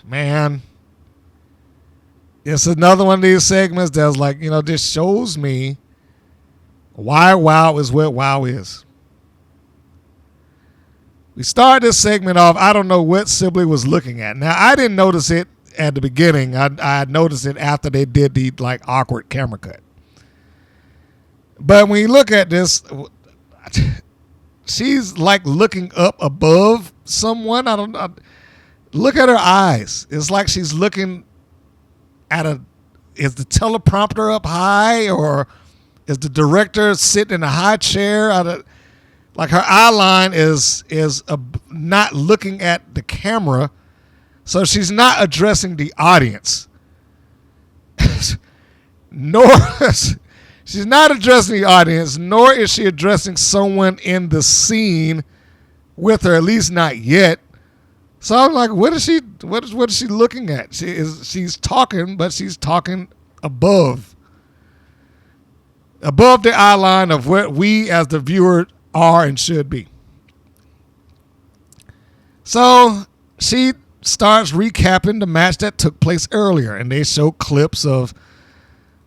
G: man, it's another one of these segments that's like, this shows me why WoW is what WoW is. We start this segment off. I don't know what Sibley was looking at. Now, I didn't notice it at the beginning. I noticed it after they did the like awkward camera cut. But when you look at this, she's like looking up above someone. I don't know. Look at her eyes. It's like she's looking at is the teleprompter up high, or is the director sitting in a high chair? Like her eye line is not looking at the camera, so she's not addressing the audience. She's not addressing the audience, nor is she addressing someone in the scene with her, at least not yet. So I'm like, what is she looking at? She's talking, but she's talking above the eye line of what we as the viewer are and should be. So she starts recapping the match that took place earlier, and they show clips of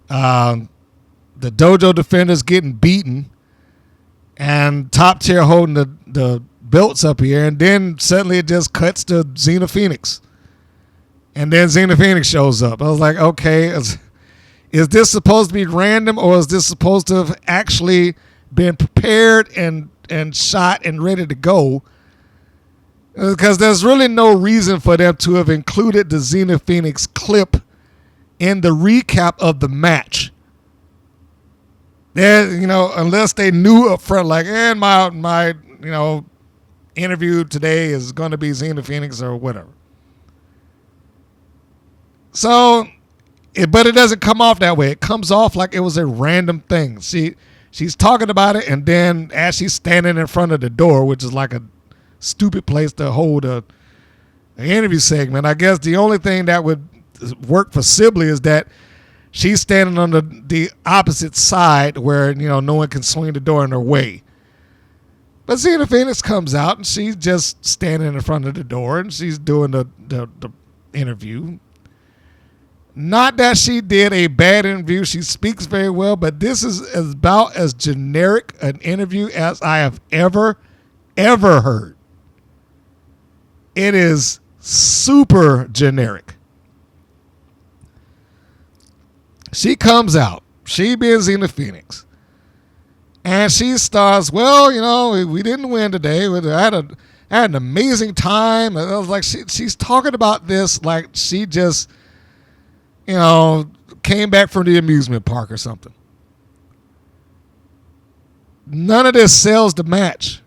G: the Dojo defenders getting beaten and Top Tier holding the belts up here, and then suddenly it just cuts to Xena Phoenix, and then Xena Phoenix shows up. I was like, okay, is this supposed to be random, or is this supposed to have actually been prepared and shot and ready to go? Because there's really no reason for them to have included the Xena Phoenix clip in the recap of the match. There, unless they knew up front, like, and my interview today is going to be Xena Phoenix or whatever. So, but it doesn't come off that way. It comes off like it was a random thing. She's talking about it, and then as she's standing in front of the door, which is like a stupid place to hold an interview segment, I guess the only thing that would work for Sibley is that she's standing on the opposite side where, no one can swing the door in her way. But Xena Phoenix comes out, and she's just standing in front of the door, and she's doing the interview. Not that she did a bad interview. She speaks very well, but this is about as generic an interview as I have ever heard. It is super generic. She comes out, she being Xena Phoenix, and she starts, well, we didn't win today. I had an amazing time. And I was like, she's talking about this like she just, came back from the amusement park or something. None of this sells the match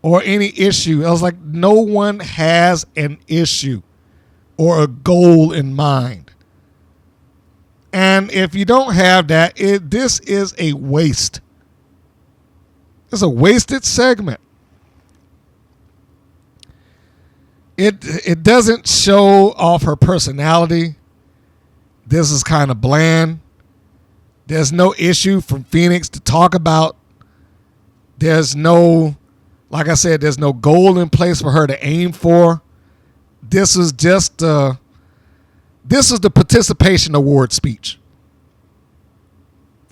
G: or any issue. I was like, no one has an issue or a goal in mind. And if you don't have that, this is a waste. It's a wasted segment. It doesn't show off her personality. This is kind of bland. There's no issue from Phoenix to talk about. There's no, like I said, there's no goal in place for her to aim for. This is just this is the participation award speech.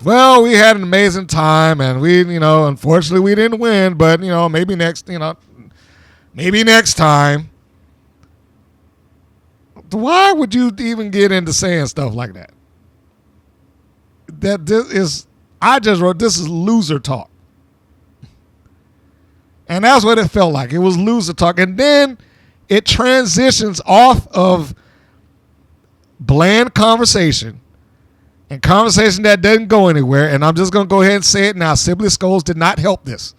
G: Well, we had an amazing time, and we, unfortunately we didn't win, but maybe next time. Why would you even get into saying stuff like that? I just wrote, this is loser talk. And that's what it felt like. It was loser talk. And then it transitions off of bland conversation and conversation that doesn't go anywhere. And I'm just going to go ahead and say it now. Sibley Scoles did not help this.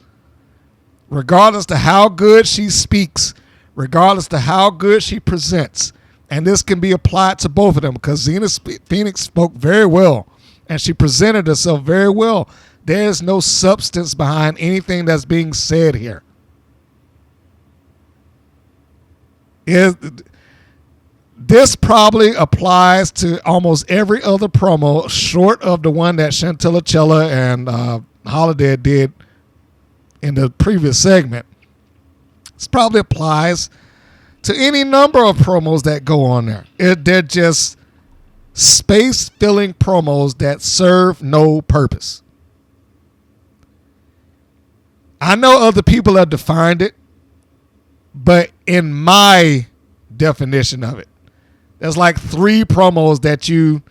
G: Regardless to how good she speaks, regardless to how good she presents. And this can be applied to both of them because Xena Phoenix spoke very well and she presented herself very well. There's no substance behind anything that's being said here. This probably applies to almost every other promo short of the one that Chantilly and Holidead did in the previous segment. This probably applies to any number of promos that go on there. They're just space-filling promos that serve no purpose. I know other people have defined it But in my definition of it, there's like 3 promos that you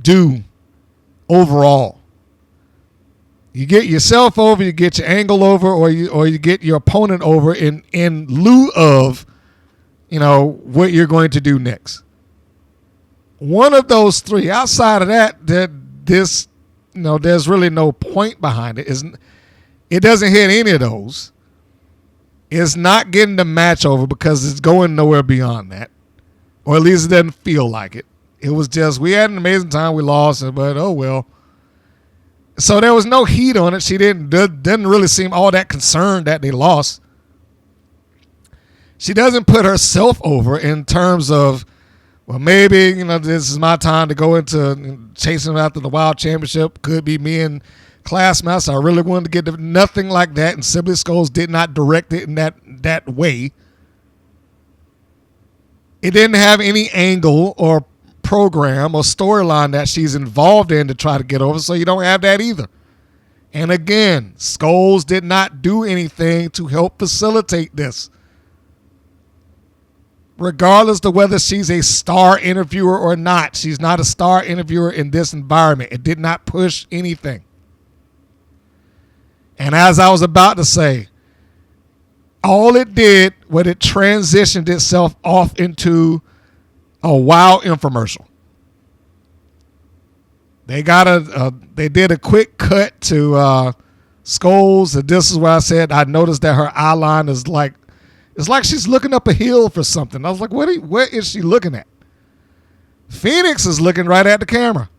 G: do overall. You get yourself over, you get your angle over, or you get your opponent over in lieu of, what you're going to do next. One of those 3. Outside of that, there's really no point behind it. It doesn't hit any of those. It's not getting the match over because it's going nowhere beyond that, or at least it doesn't feel like it. It was just, we had an amazing time, we lost, but oh well. So there was no heat on it. She didn't really seem all that concerned that they lost. She doesn't put herself over in terms of, well, maybe, this is my time to go into chasing after the Wild Championship. Could be me and Classmaster. I really wanted to get nothing like that, and Sibley Scoles did not direct it in that way. It didn't have any angle or program or storyline that she's involved in to try to get over, so you don't have that either. And again, Scoles did not do anything to help facilitate this. Regardless of whether she's a star interviewer or not, she's not a star interviewer in this environment. It did not push anything. And as I was about to say, all it did was it transitioned itself off into a WoW infomercial. They did a quick cut to Scoles, and this is where I said I noticed that her eye line is like, it's like she's looking up a hill for something. I was like, what is she looking at? Phoenix is looking right at the camera.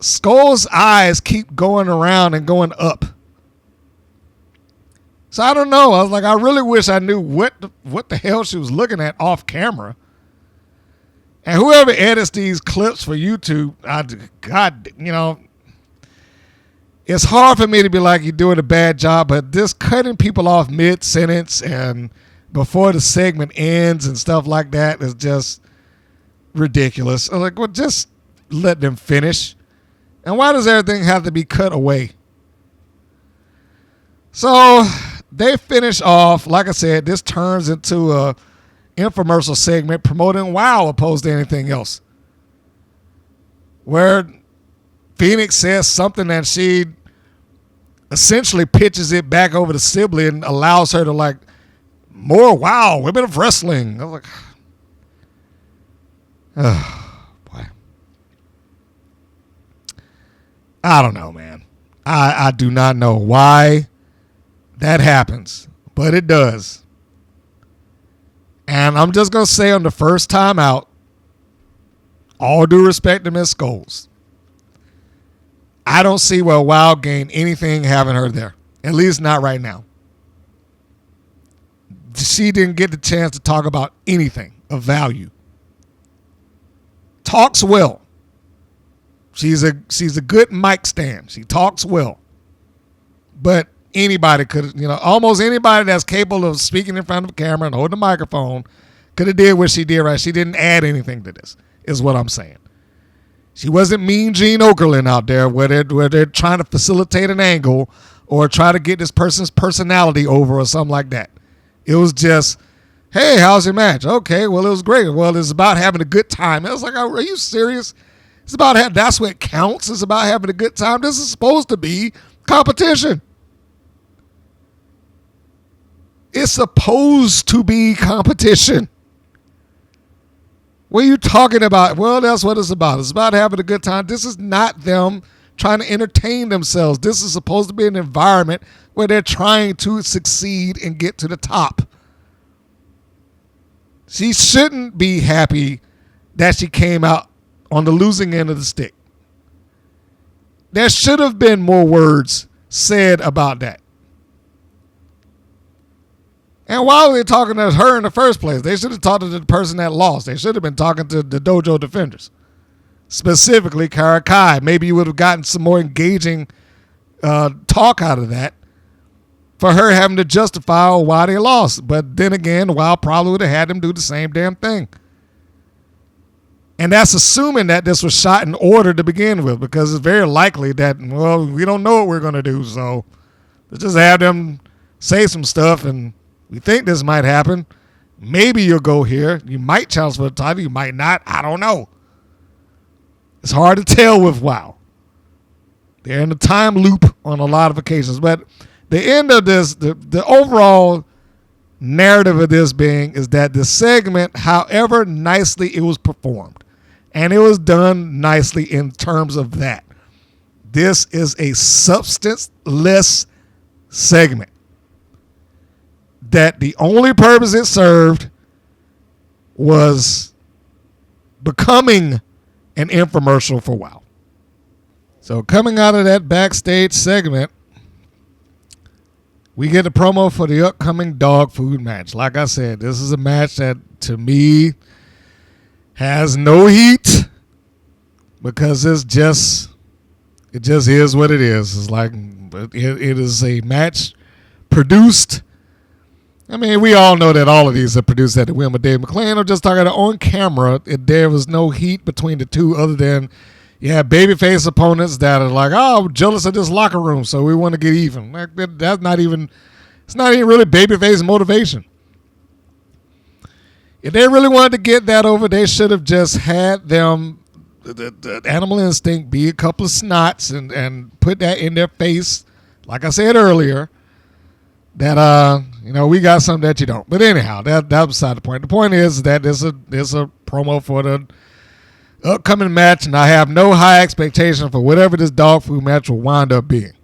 G: Scoles' eyes keep going around and going up. So I don't know. I was like, I really wish I knew what the hell she was looking at off camera. And whoever edits these clips for YouTube, it's hard for me to be like, you're doing a bad job, but this cutting people off mid-sentence and before the segment ends and stuff like that is just ridiculous. I'm like, well, just let them finish. And why does everything have to be cut away? So they finish off. Like I said, this turns into a infomercial segment promoting WoW opposed to anything else, where Phoenix says something that she essentially pitches it back over to Sibley and allows her to like, more WoW, women of wrestling. I was like, oh, boy. I don't know, man. I do not know why that happens, but it does. And I'm just going to say on the first time out, all due respect to Miss Scoles, I don't see where WoW gained anything having her there. At least not right now. She didn't get the chance to talk about anything of value. Talks well. She's a good mic stand. She talks well. But anybody could, almost anybody that's capable of speaking in front of a camera and holding a microphone could have did what she did right. She didn't add anything to this, is what I'm saying. She wasn't Mean Gene Okerlund out there where they're trying to facilitate an angle or try to get this person's personality over or something like that. It was just, hey, how's your match? Okay, well, it was great. Well, it's about having a good time. I was like, are you serious? It's about that's what counts. It's about having a good time. This is supposed to be competition. It's supposed to be competition. What are you talking about? Well, that's what it's about. It's about having a good time. This is not them trying to entertain themselves. This is supposed to be an environment where they're trying to succeed and get to the top. She shouldn't be happy that she came out on the losing end of the stick. There should have been more words said about that. And why were they talking to her in the first place? They should have talked to the person that lost. They should have been talking to the Dojo defenders, specifically Kara Kai. Maybe you would have gotten some more engaging talk out of that for her having to justify why they lost. But then again, WoW probably would have had them do the same damn thing. And that's assuming that this was shot in order to begin with, because it's very likely that, well, we don't know what we're going to do, so let's just have them say some stuff and We think this might happen. Maybe you'll go here. You might challenge for the title. You might not. I don't know. It's hard to tell with WoW. They're in a time loop on a lot of occasions. But the end of this, the overall narrative of this being is that the segment, however nicely it was performed, and it was done nicely in terms of that, this is a substanceless segment that the only purpose it served was becoming an infomercial for WoW. So coming out of that backstage segment, we get a promo for the upcoming dog food match. Like I said, this is a match that, to me, has no heat because it just is what it is. It's like it is a match produced. I mean, we all know that all of these are produced at the whim of Dave McClain. I'm just talking about on camera. There was no heat between the two other than you have babyface opponents that are like, oh, I'm jealous of this locker room, so we want to get even. That's not even, it's not even really babyface motivation. If they really wanted to get that over, they should have just had them, the animal instinct, be a couple of snots and put that in their face, like I said earlier, that, we got something that you don't. But anyhow, that's beside the point. The point is that there's a promo for the upcoming match, and I have no high expectation for whatever this dog food match will wind up being.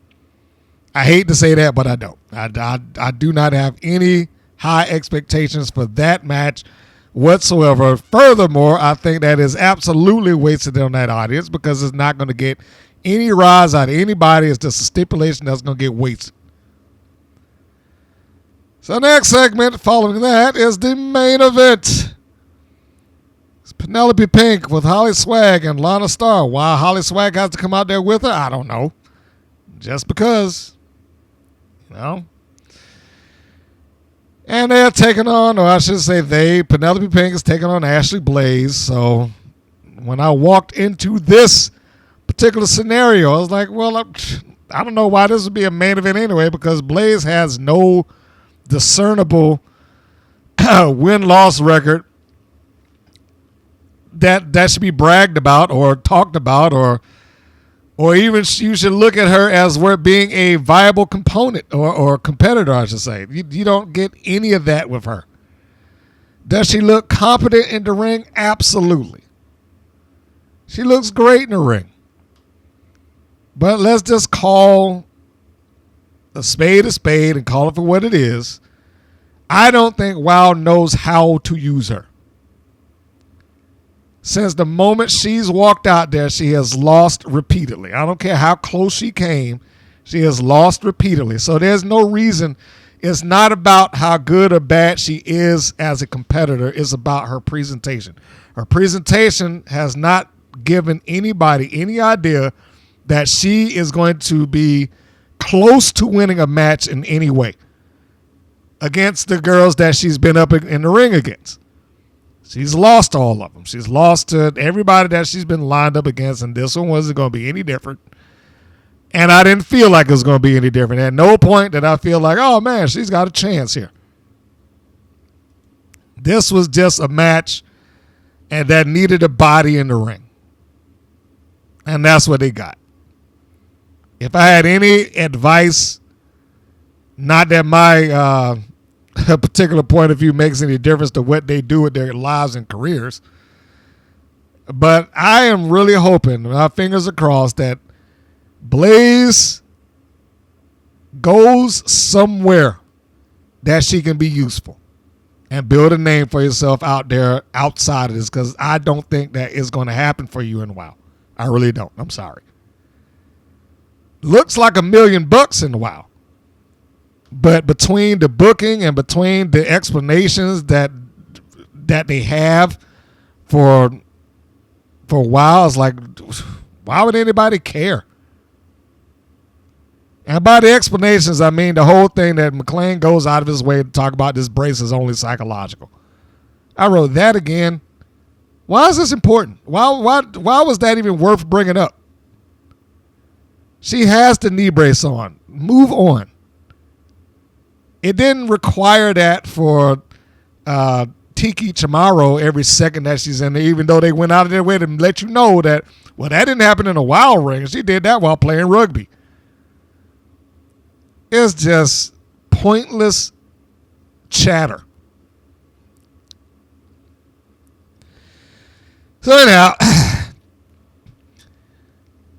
G: I hate to say that, but I don't. I do not have any high expectations for that match whatsoever. Furthermore, I think that is absolutely wasted on that audience because it's not going to get any rise out of anybody. It's just a stipulation that's going to get wasted. So next segment following that is the main event. It's Penelope Pink with HollySwag and Lana Star. Why HollySwag has to come out there with her, I don't know. Just because. And they're taking on, or I should say Penelope Pink is taking on Ashley Blaze. So when I walked into this particular scenario, I was like, well, I don't know why this would be a main event anyway, because Blaze has no discernible win-loss record that should be bragged about or talked about, or even you should look at her as being a viable component or competitor, I should say. You don't get any of that with her. Does she look competent in the ring? Absolutely. She looks great in the ring. But let's just call a spade and call it for what it is. I don't think WoW knows how to use her. Since the moment she's walked out there, she has lost repeatedly. I don't care how close she came, she has lost repeatedly. So there's no reason. It's not about how good or bad she is as a competitor. It's about her presentation. Her presentation has not given anybody any idea that she is going to be close to winning a match in any way against the girls that she's been up in the ring against. She's lost all of them. She's lost to everybody that she's been lined up against, and this one wasn't going to be any different. And I didn't feel like it was going to be any different. At no point did I feel like, oh, man, she's got a chance here. This was just a match and that needed a body in the ring. And that's what they got. If I had any advice, not that my particular point of view makes any difference to what they do with their lives and careers, but I am really hoping, my fingers are crossed, that Blaze goes somewhere that she can be useful and build a name for yourself out there outside of this, because I don't think that is going to happen for you in WoW. I really don't. I'm sorry. Looks like $1 million in WoW. But between the booking and between the explanations that they have for WoW, it's like, why would anybody care? And by the explanations, I mean the whole thing that McClain goes out of his way to talk about this brace is only psychological. I wrote that again. Why is this important? Why was that even worth bringing up? She has the knee brace on. Move on. It didn't require that for Tiki Chamorro every second that she's in there, even though they went out of their way to let you know that, well, that didn't happen in a wild ring. She did that while playing rugby. It's just pointless chatter. So anyhow,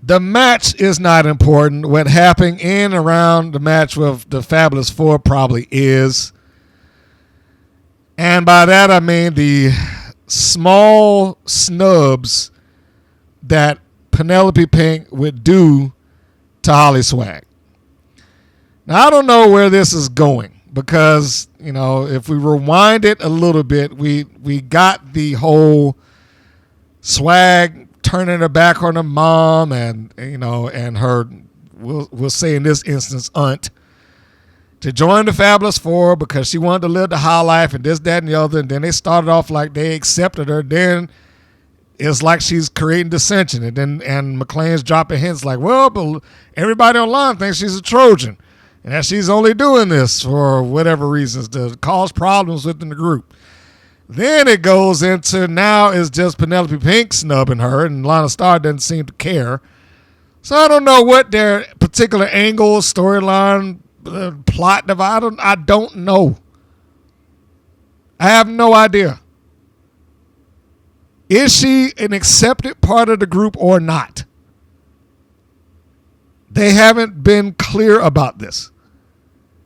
G: the match is not important. What happened in and around the match with the Fabulous Four probably is. And by that I mean the small snubs that Penelope Pink would do to HollySwag. Now, I don't know where this is going because, you know, if we rewind it a little bit, we got the whole Swag turning her back on her mom and, you know, and her, we'll say in this instance, aunt, to join the Fabulous Four because she wanted to live the high life and this, that, and the other. And then they started off like they accepted her. Then it's like she's creating dissension. And McLean's dropping hints like, well, but everybody online thinks she's a Trojan and that she's only doing this for whatever reasons to cause problems within the group. Then it goes into now it's just Penelope Pink snubbing her and Lana Starr doesn't seem to care. So I don't know what their particular angle, storyline, plot divide. I don't know. I have no idea. Is she an accepted part of the group or not? They haven't been clear about this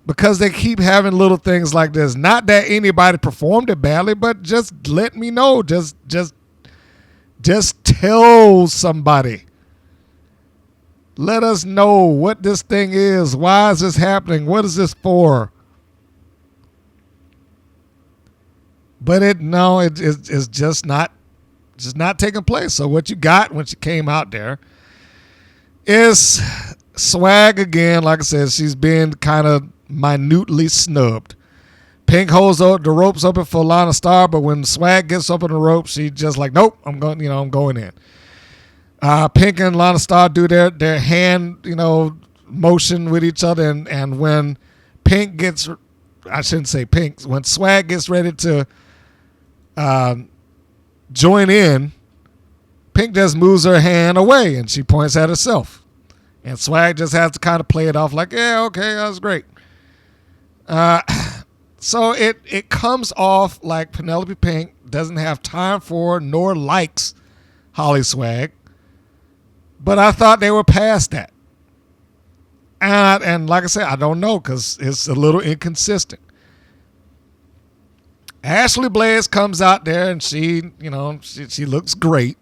G: because they keep having little things like this. Not that anybody performed it badly, but just let me know. Just tell somebody. Let us know what this thing is. Why is this happening? What is this for? But it's just not taking place. So what you got when she came out there is Swag again. Like I said, she's been kind of minutely snubbed. Pink holds the ropes open for Lana Starr, but when Swag gets up on the ropes, she's just like, nope, I'm going in. Pink and Lana Starr do their hand, motion with each other, and when Pink gets, I shouldn't say Pink, when Swag gets ready to join in, Pink just moves her hand away and she points at herself. And Swag just has to kind of play it off like, yeah, okay, that was great. So it comes off like Penelope Pink doesn't have time for nor likes HollySwag. But I thought they were past that. And like I said, I don't know because it's a little inconsistent. Ashley Blaze comes out there and she looks great.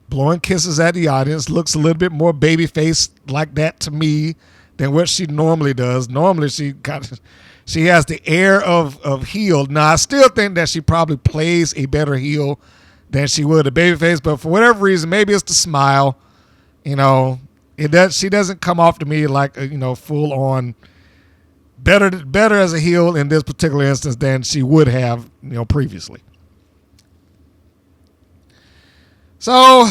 G: Blowing kisses at the audience. Looks a little bit more baby face like that to me than what she normally does. Normally she has the air of heel. Now I still think that she probably plays a better heel than she would a baby face, but for whatever reason, maybe it's the smile. She doesn't come off to me like full on better as a heel in this particular instance than she would have previously. So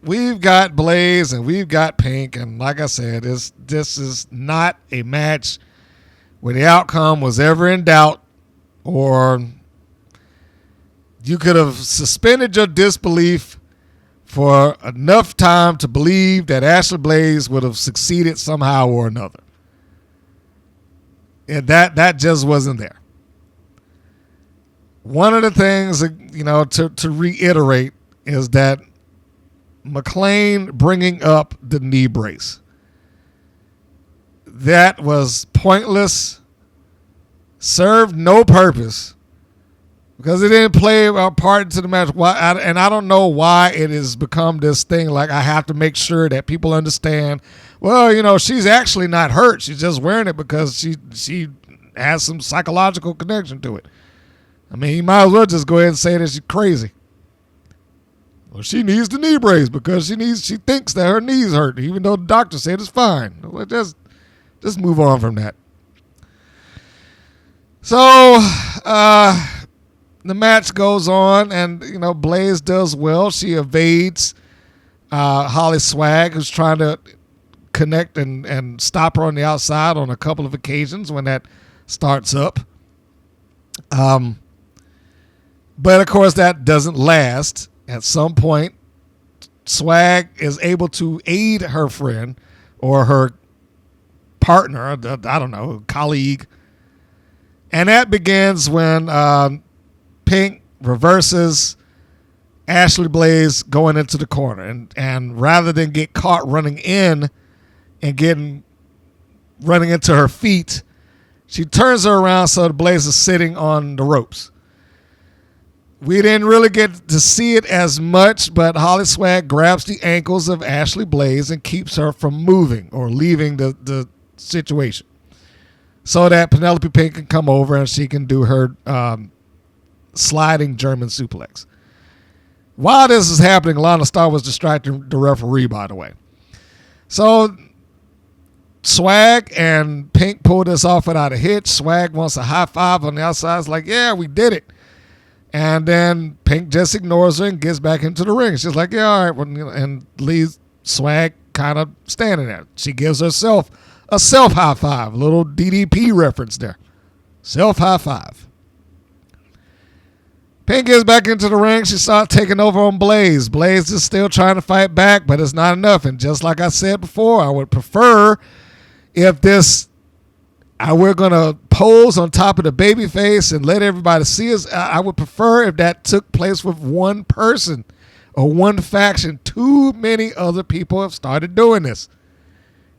G: we've got Blaze and we've got Pink, and like I said, this is not a match where the outcome was ever in doubt, or you could have suspended your disbelief for enough time to believe that Ashley Blaze would have succeeded somehow or another. And that just wasn't there. One of the things, to reiterate is that McLean bringing up the knee brace. That was pointless, served no purpose, because it didn't play a part into the match. And I don't know why it has become this thing like I have to make sure that people understand, well, she's actually not hurt. She's just wearing it because she has some psychological connection to it. I mean, you might as well just go ahead and say that she's crazy. Well, she needs the knee brace because she thinks that her knees hurt, even though the doctor said it's fine. Well, just move on from that. So, the match goes on, and Blaze does well. She evades HollySwag, who's trying to connect and stop her on the outside on a couple of occasions when that starts up. But of course that doesn't last. At some point, Swag is able to aid her friend or her partner, I don't know, colleague. And that begins when Pink reverses Ashley Blaze going into the corner. And rather than get caught running in and running into her feet, she turns her around so the Blaze is sitting on the ropes. We didn't really get to see it as much, but HollySwag grabs the ankles of Ashley Blaze and keeps her from moving or leaving the situation so that Penelope Pink can come over and she can do her sliding German suplex. While this is happening, Lana Star was distracting the referee, by the way. So Swag and Pink pulled this off without a hitch. Swag wants a high five on the outside. It's like, yeah, we did it. And then Pink just ignores her and gets back into the ring. She's like, yeah, all right. Well, and leaves Swag kind of standing there. She gives herself a self high five. A little DDP reference there. Self high five. Pink gets back into the ring. She starts taking over on Blaze. Blaze is still trying to fight back, but it's not enough. And just like I said before, I would prefer if we're going to pose on top of the baby face and let everybody see us. I would prefer if that took place with one person or one faction. Too many other people have started doing this.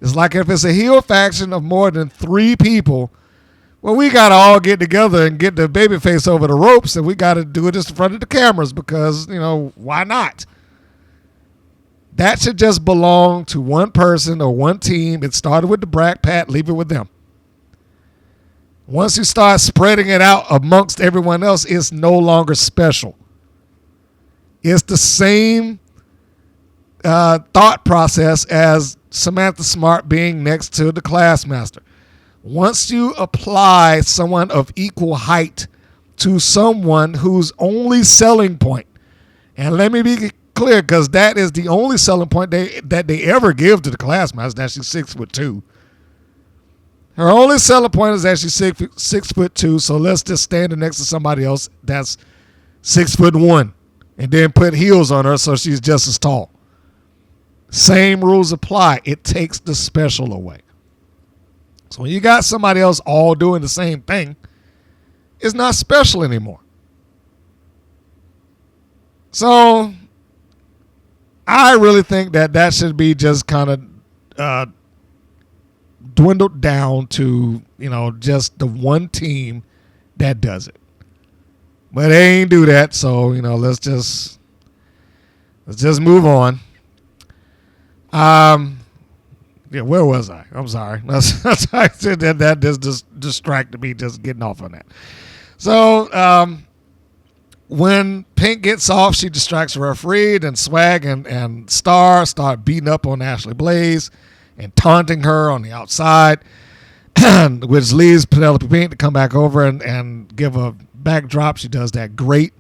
G: It's like if it's a heel faction of more than 3 people, well, we got to all get together and get the baby face over the ropes, and we got to do it just in front of the cameras because, why not? That should just belong to one person or one team. It started with the Brat Pack. Leave it with them. Once you start spreading it out amongst everyone else, it's no longer special. It's the same thought process as Samantha Smart being next to the Classmaster. Once you apply someone of equal height to someone whose only selling point, and let me be clear, because that is the only selling point that they ever give to the Classmaster, that she's 6'2". Her only selling point is that she's 6'2", so let's just stand her next to somebody else that's 6'1", and then put heels on her so she's just as tall. Same rules apply. It takes the special away. So when you got somebody else all doing the same thing, it's not special anymore. So I really think that should be just kind of dwindled down to, just the one team that does it. But they ain't do that, so, let's just move on. Yeah, where was I? I'm sorry. That just distracted me just getting off on that. So when Pink gets off, she distracts the referee, and Swag and Star start beating up on Ashley Blaze and taunting her on the outside, which leaves Penelope Pink to come back over and give a backdrop. She does that great.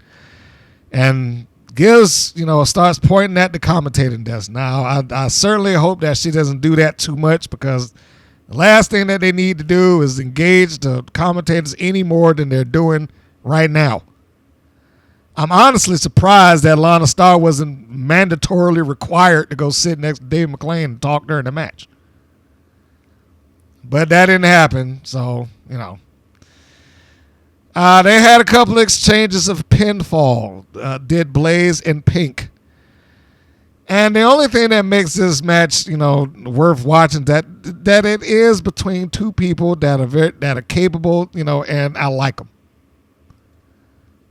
G: And starts pointing at the commentating desk. Now, I certainly hope that she doesn't do that too much, because the last thing that they need to do is engage the commentators any more than they're doing right now. I'm honestly surprised that Lana Star wasn't mandatorily required to go sit next to Dave McClain and talk during the match. But that didn't happen, so, they had a couple of exchanges of pinfall, did Blaze and Pink. And the only thing that makes this match, worth watching, that it is between 2 people that are capable, and I like them.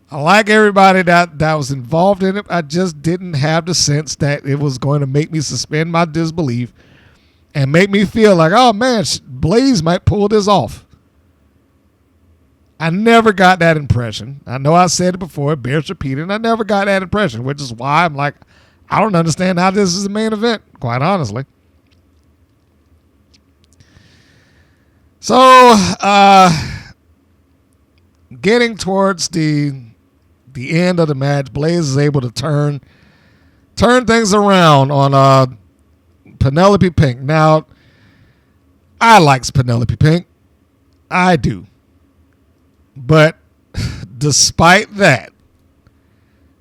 G: I like everybody that was involved in it. I just didn't have the sense that it was going to make me suspend my disbelief and make me feel like, oh man, Blaze might pull this off. I never got that impression. I know I said it before, it bears repeating. I never got that impression, which is why I'm like, I don't understand how this is the main event, quite honestly. So, getting towards the end of the match, Blaze is able to turn things around on Penelope Pink. Now, I likes Penelope Pink. I do. But despite that,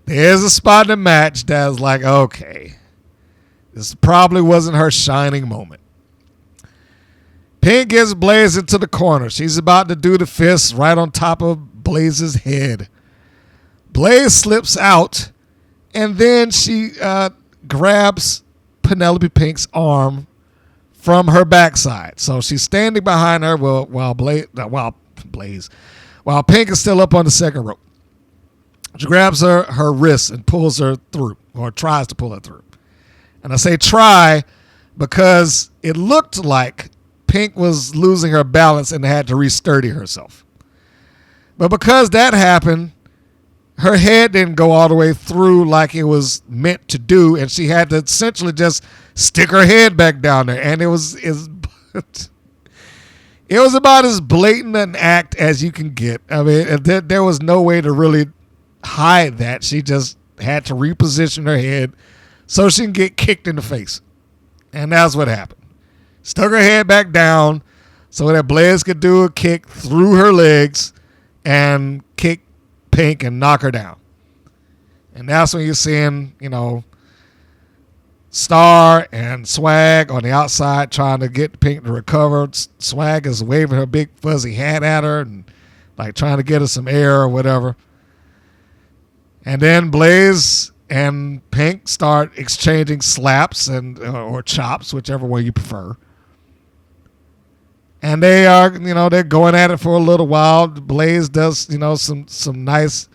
G: there's a spot in the match that's like, okay, this probably wasn't her shining moment. Pink gets Blaze into the corner. She's about to do the fist right on top of Blaze's head. Blaze slips out, and then she grabs Penelope Pink's arm from her backside. So she's standing behind her while Pink is still up on the second rope. She grabs her wrist and pulls her through, or tries to pull her through. And I say try because it looked like Pink was losing her balance and had to re-sturdy herself. But because that happened, her head didn't go all the way through like it was meant to do, and she had to essentially just stick her head back down there. And it was about as blatant an act as you can get. I mean, there was no way to really hide that. She just had to reposition her head so she can get kicked in the face. And that's what happened. Stuck her head back down so that Blaze could do a kick through her legs and kick Pink and knock her down. And that's when you're seeing, Star and Swag on the outside trying to get Pink to recover. Swag is waving her big fuzzy hat at her and like trying to get her some air or whatever. And then Blaze and Pink start exchanging slaps or chops, whichever way you prefer. And they are, they're going at it for a little while. Blaze does, some nice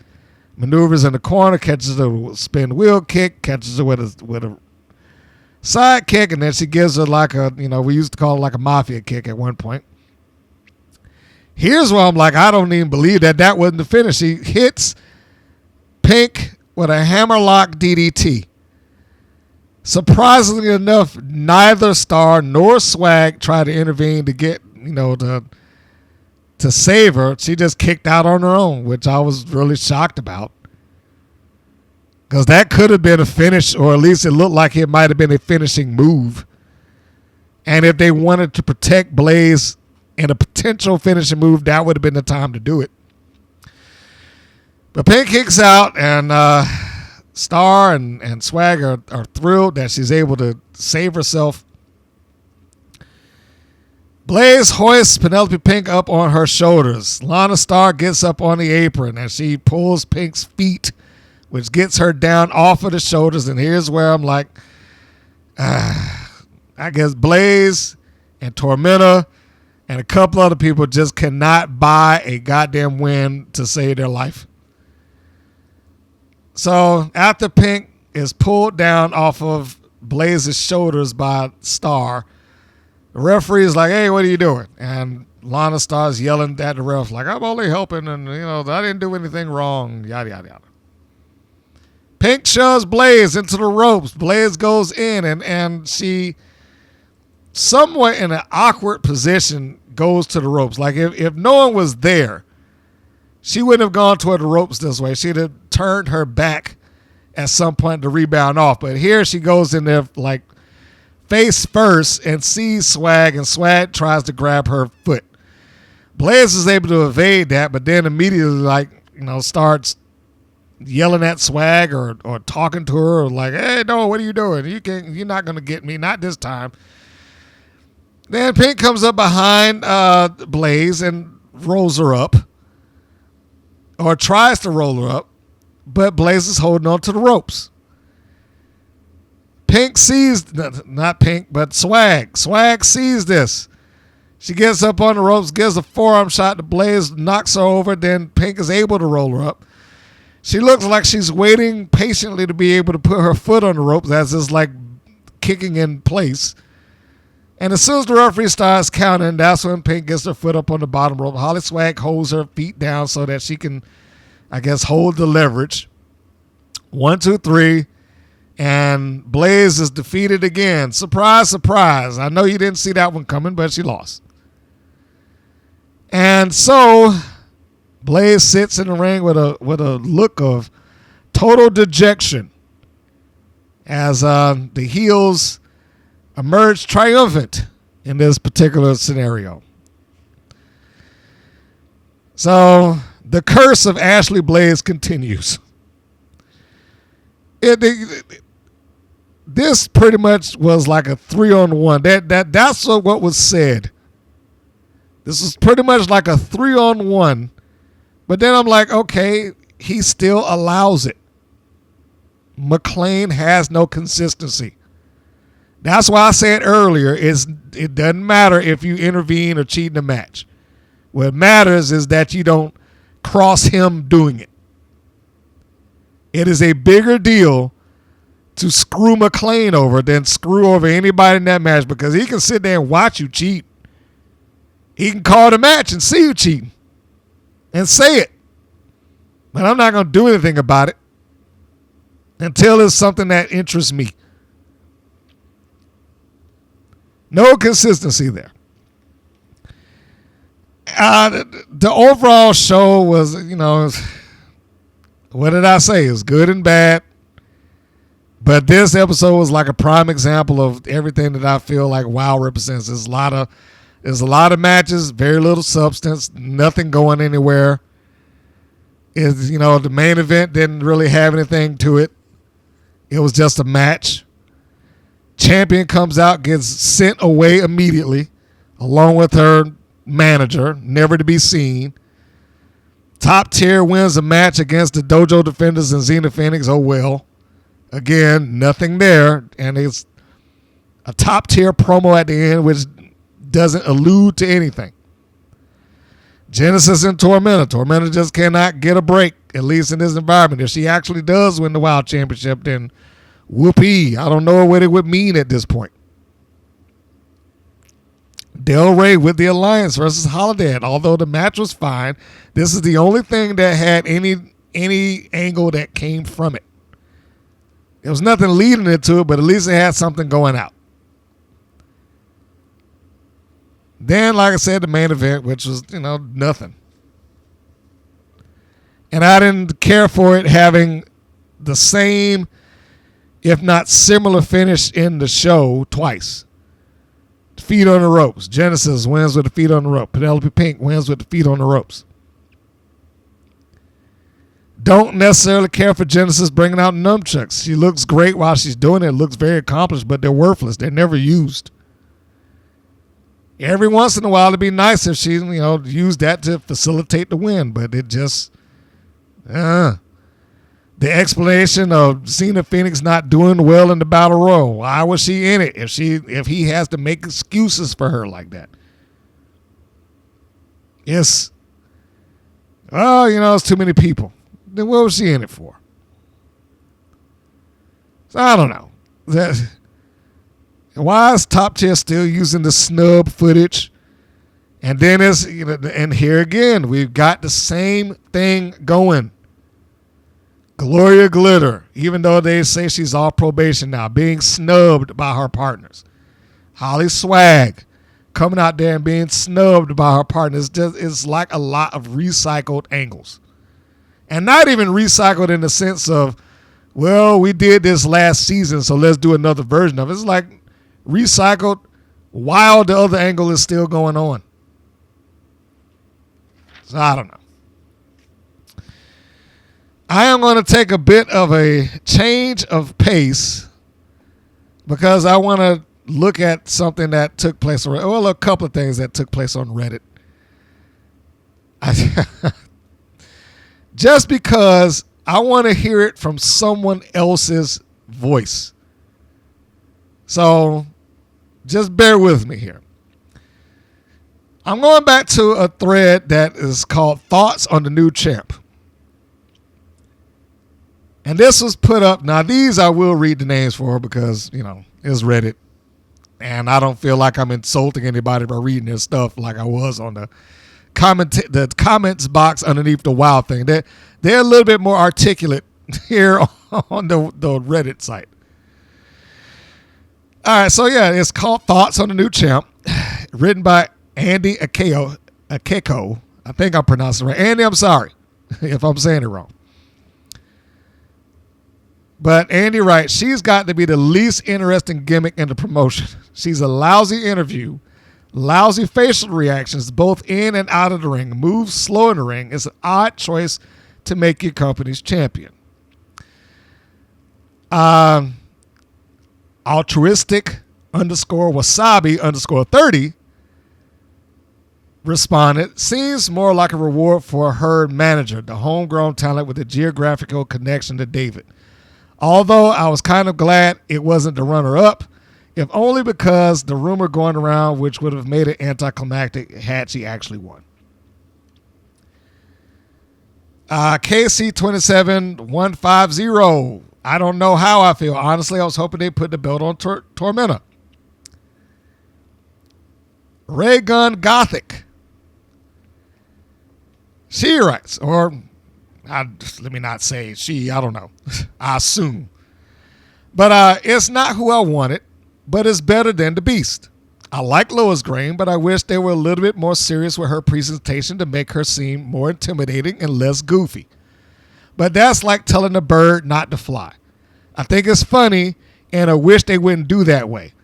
G: maneuvers in the corner, catches her with a spin wheel kick, catches her with a side kick, and then she gives her like a, we used to call it like a mafia kick at one point. Here's where I'm like, I don't even believe that wasn't the finish. She hits Pink with a hammerlock DDT. Surprisingly enough, neither Star nor Swag tried to intervene to get, to save her. She just kicked out on her own, which I was really shocked about. Because that could have been a finish, or at least it looked like it might have been a finishing move. And if they wanted to protect Blaze in a potential finishing move, that would have been the time to do it. But Pink kicks out, and Star and Swag are thrilled that she's able to save herself. Blaze hoists Penelope Pink up on her shoulders. Lana Star gets up on the apron, and she pulls Pink's feet, which gets her down off of the shoulders. And here's where I'm like, I guess Blaze and Tormenta and a couple other people just cannot buy a goddamn win to save their life. So after Pink is pulled down off of Blaze's shoulders by Star, the referee is like, hey, what are you doing? And Lana starts yelling at the ref like, I'm only helping, and I didn't do anything wrong, yada, yada, yada. Pink shoves Blaze into the ropes. Blaze goes in, and she, somewhat in an awkward position, goes to the ropes. Like if no one was there, she wouldn't have gone toward the ropes this way. She'd have turned her back at some point to rebound off. But here she goes in there like face first and sees Swag, and Swag tries to grab her foot. Blaze is able to evade that, but then immediately starts yelling at Swag or talking to her, or like, hey, no, what are you doing? You're not going to get me, not this time. Then Pink comes up behind Blaze and rolls her up, or tries to roll her up, but Blaze is holding on to the ropes. Pink sees, not Pink, but Swag. Swag sees this. She gets up on the ropes, gives a forearm shot to Blaze, knocks her over, then Pink is able to roll her up. She looks like she's waiting patiently to be able to put her foot on the ropes as it's like kicking in place. And as soon as the referee starts counting, that's when Pink gets her foot up on the bottom rope. HollySwag holds her feet down so that she can, I guess, hold the leverage. 1, 2, 3. And Blaze is defeated again. Surprise, surprise. I know you didn't see that one coming, but she lost. And so Blaze sits in the ring with a look of total dejection as the heels emerge triumphant in this particular scenario. So The curse of Ashley Blaze continues. This pretty much was like a 3-on-1. That's what was said. This is pretty much like a 3-on-1. But then I'm like, okay, he still allows it. McClain has no consistency. That's why I said earlier, it doesn't matter if you intervene or cheat in the match. What matters is that you don't cross him doing it. It is a bigger deal to screw McClain over than screw over anybody in that match, because he can sit there and watch you cheat. He can call the match and see you cheating and say it. But I'm not going to do anything about it until it's something that interests me. No consistency there. The overall show was, what did I say? It was good and bad. But this episode was like a prime example of everything that I feel like WoW represents. There's a lot of matches, very little substance, nothing going anywhere. The main event didn't really have anything to it. It was just a match. Champion comes out, gets sent away immediately, along with her manager, never to be seen. Top tier wins a match against the Dojo defenders and Xena Phoenix. Oh well. Again, nothing there. And it's a top tier promo at the end, which doesn't allude to anything. Genesis and Tormenta. Tormenta just cannot get a break, at least in this environment. If she actually does win the WoW Championship, then whoopee. I don't know what it would mean at this point. Del Rey with the Alliance versus Holidead. Although the match was fine, this is the only thing that had any angle that came from it. There was nothing leading into it, but at least it had something going out. Then, like I said, the main event, which was, nothing. And I didn't care for it having the same, if not similar, finish in the show twice. Feet on the ropes. Genesis wins with the feet on the rope. Penelope Pink wins with the feet on the ropes. Don't necessarily care for Genesis bringing out nunchucks. She looks great while she's doing it. Looks very accomplished, but they're worthless. They're never used. Every once in a while, it'd be nice if she, used that to facilitate the win, but it just, the explanation of Xena Phoenix not doing well in the Battle Royal. Why was she in it if he has to make excuses for her like that? It's too many people. Then what was she in it for? So I don't know. Why is Top Tier still using the snub footage? And then and here again, we've got the same thing going. Gloria Glitter, even though they say she's off probation now, being snubbed by her partners. HollySwag coming out there and being snubbed by her partners. It's like a lot of recycled angles. And not even recycled in the sense of, well, we did this last season, so let's do another version of it. It's like recycled while the other angle is still going on. So I don't know. I am going to take a bit of a change of pace because I want to look at something that took place, a couple of things that took place on Reddit. Just because I want to hear it from someone else's voice. So just bear with me here. I'm going back to a thread that is called Thoughts on the New Champ. And this was put up. Now, these I will read the names for because, it's Reddit. And I don't feel like I'm insulting anybody by reading their stuff like I was on the comments box underneath the WoW thing. They're a little bit more articulate here on the Reddit site. All right, so yeah, it's called Thoughts on the New Champ, written by Andy Akeko. I think I'm pronouncing it right. Andy, I'm sorry if I'm saying it wrong. But Andy writes, she's got to be the least interesting gimmick in the promotion. She's a lousy interview, Lousy facial reactions both in and out of the ring. Moves slow in the ring. It's an odd choice to make your company's champion. Altruistic _wasabi _30 responded, seems more like a reward for her manager, the homegrown talent with a geographical connection to David. Although I was kind of glad it wasn't the runner-up, if only because the rumor going around which would have made it anticlimactic had she actually won. KC27150. I don't know how I feel. Honestly, I was hoping they put the belt on Tormenta. Ray Gun Gothic. She writes, or let me not say she, I don't know. I assume. But it's not who I wanted, but it's better than the Beast. I like Lois Green, but I wish they were a little bit more serious with her presentation to make her seem more intimidating and less goofy. But that's like telling a bird not to fly. I think it's funny, and I wish they wouldn't do that way.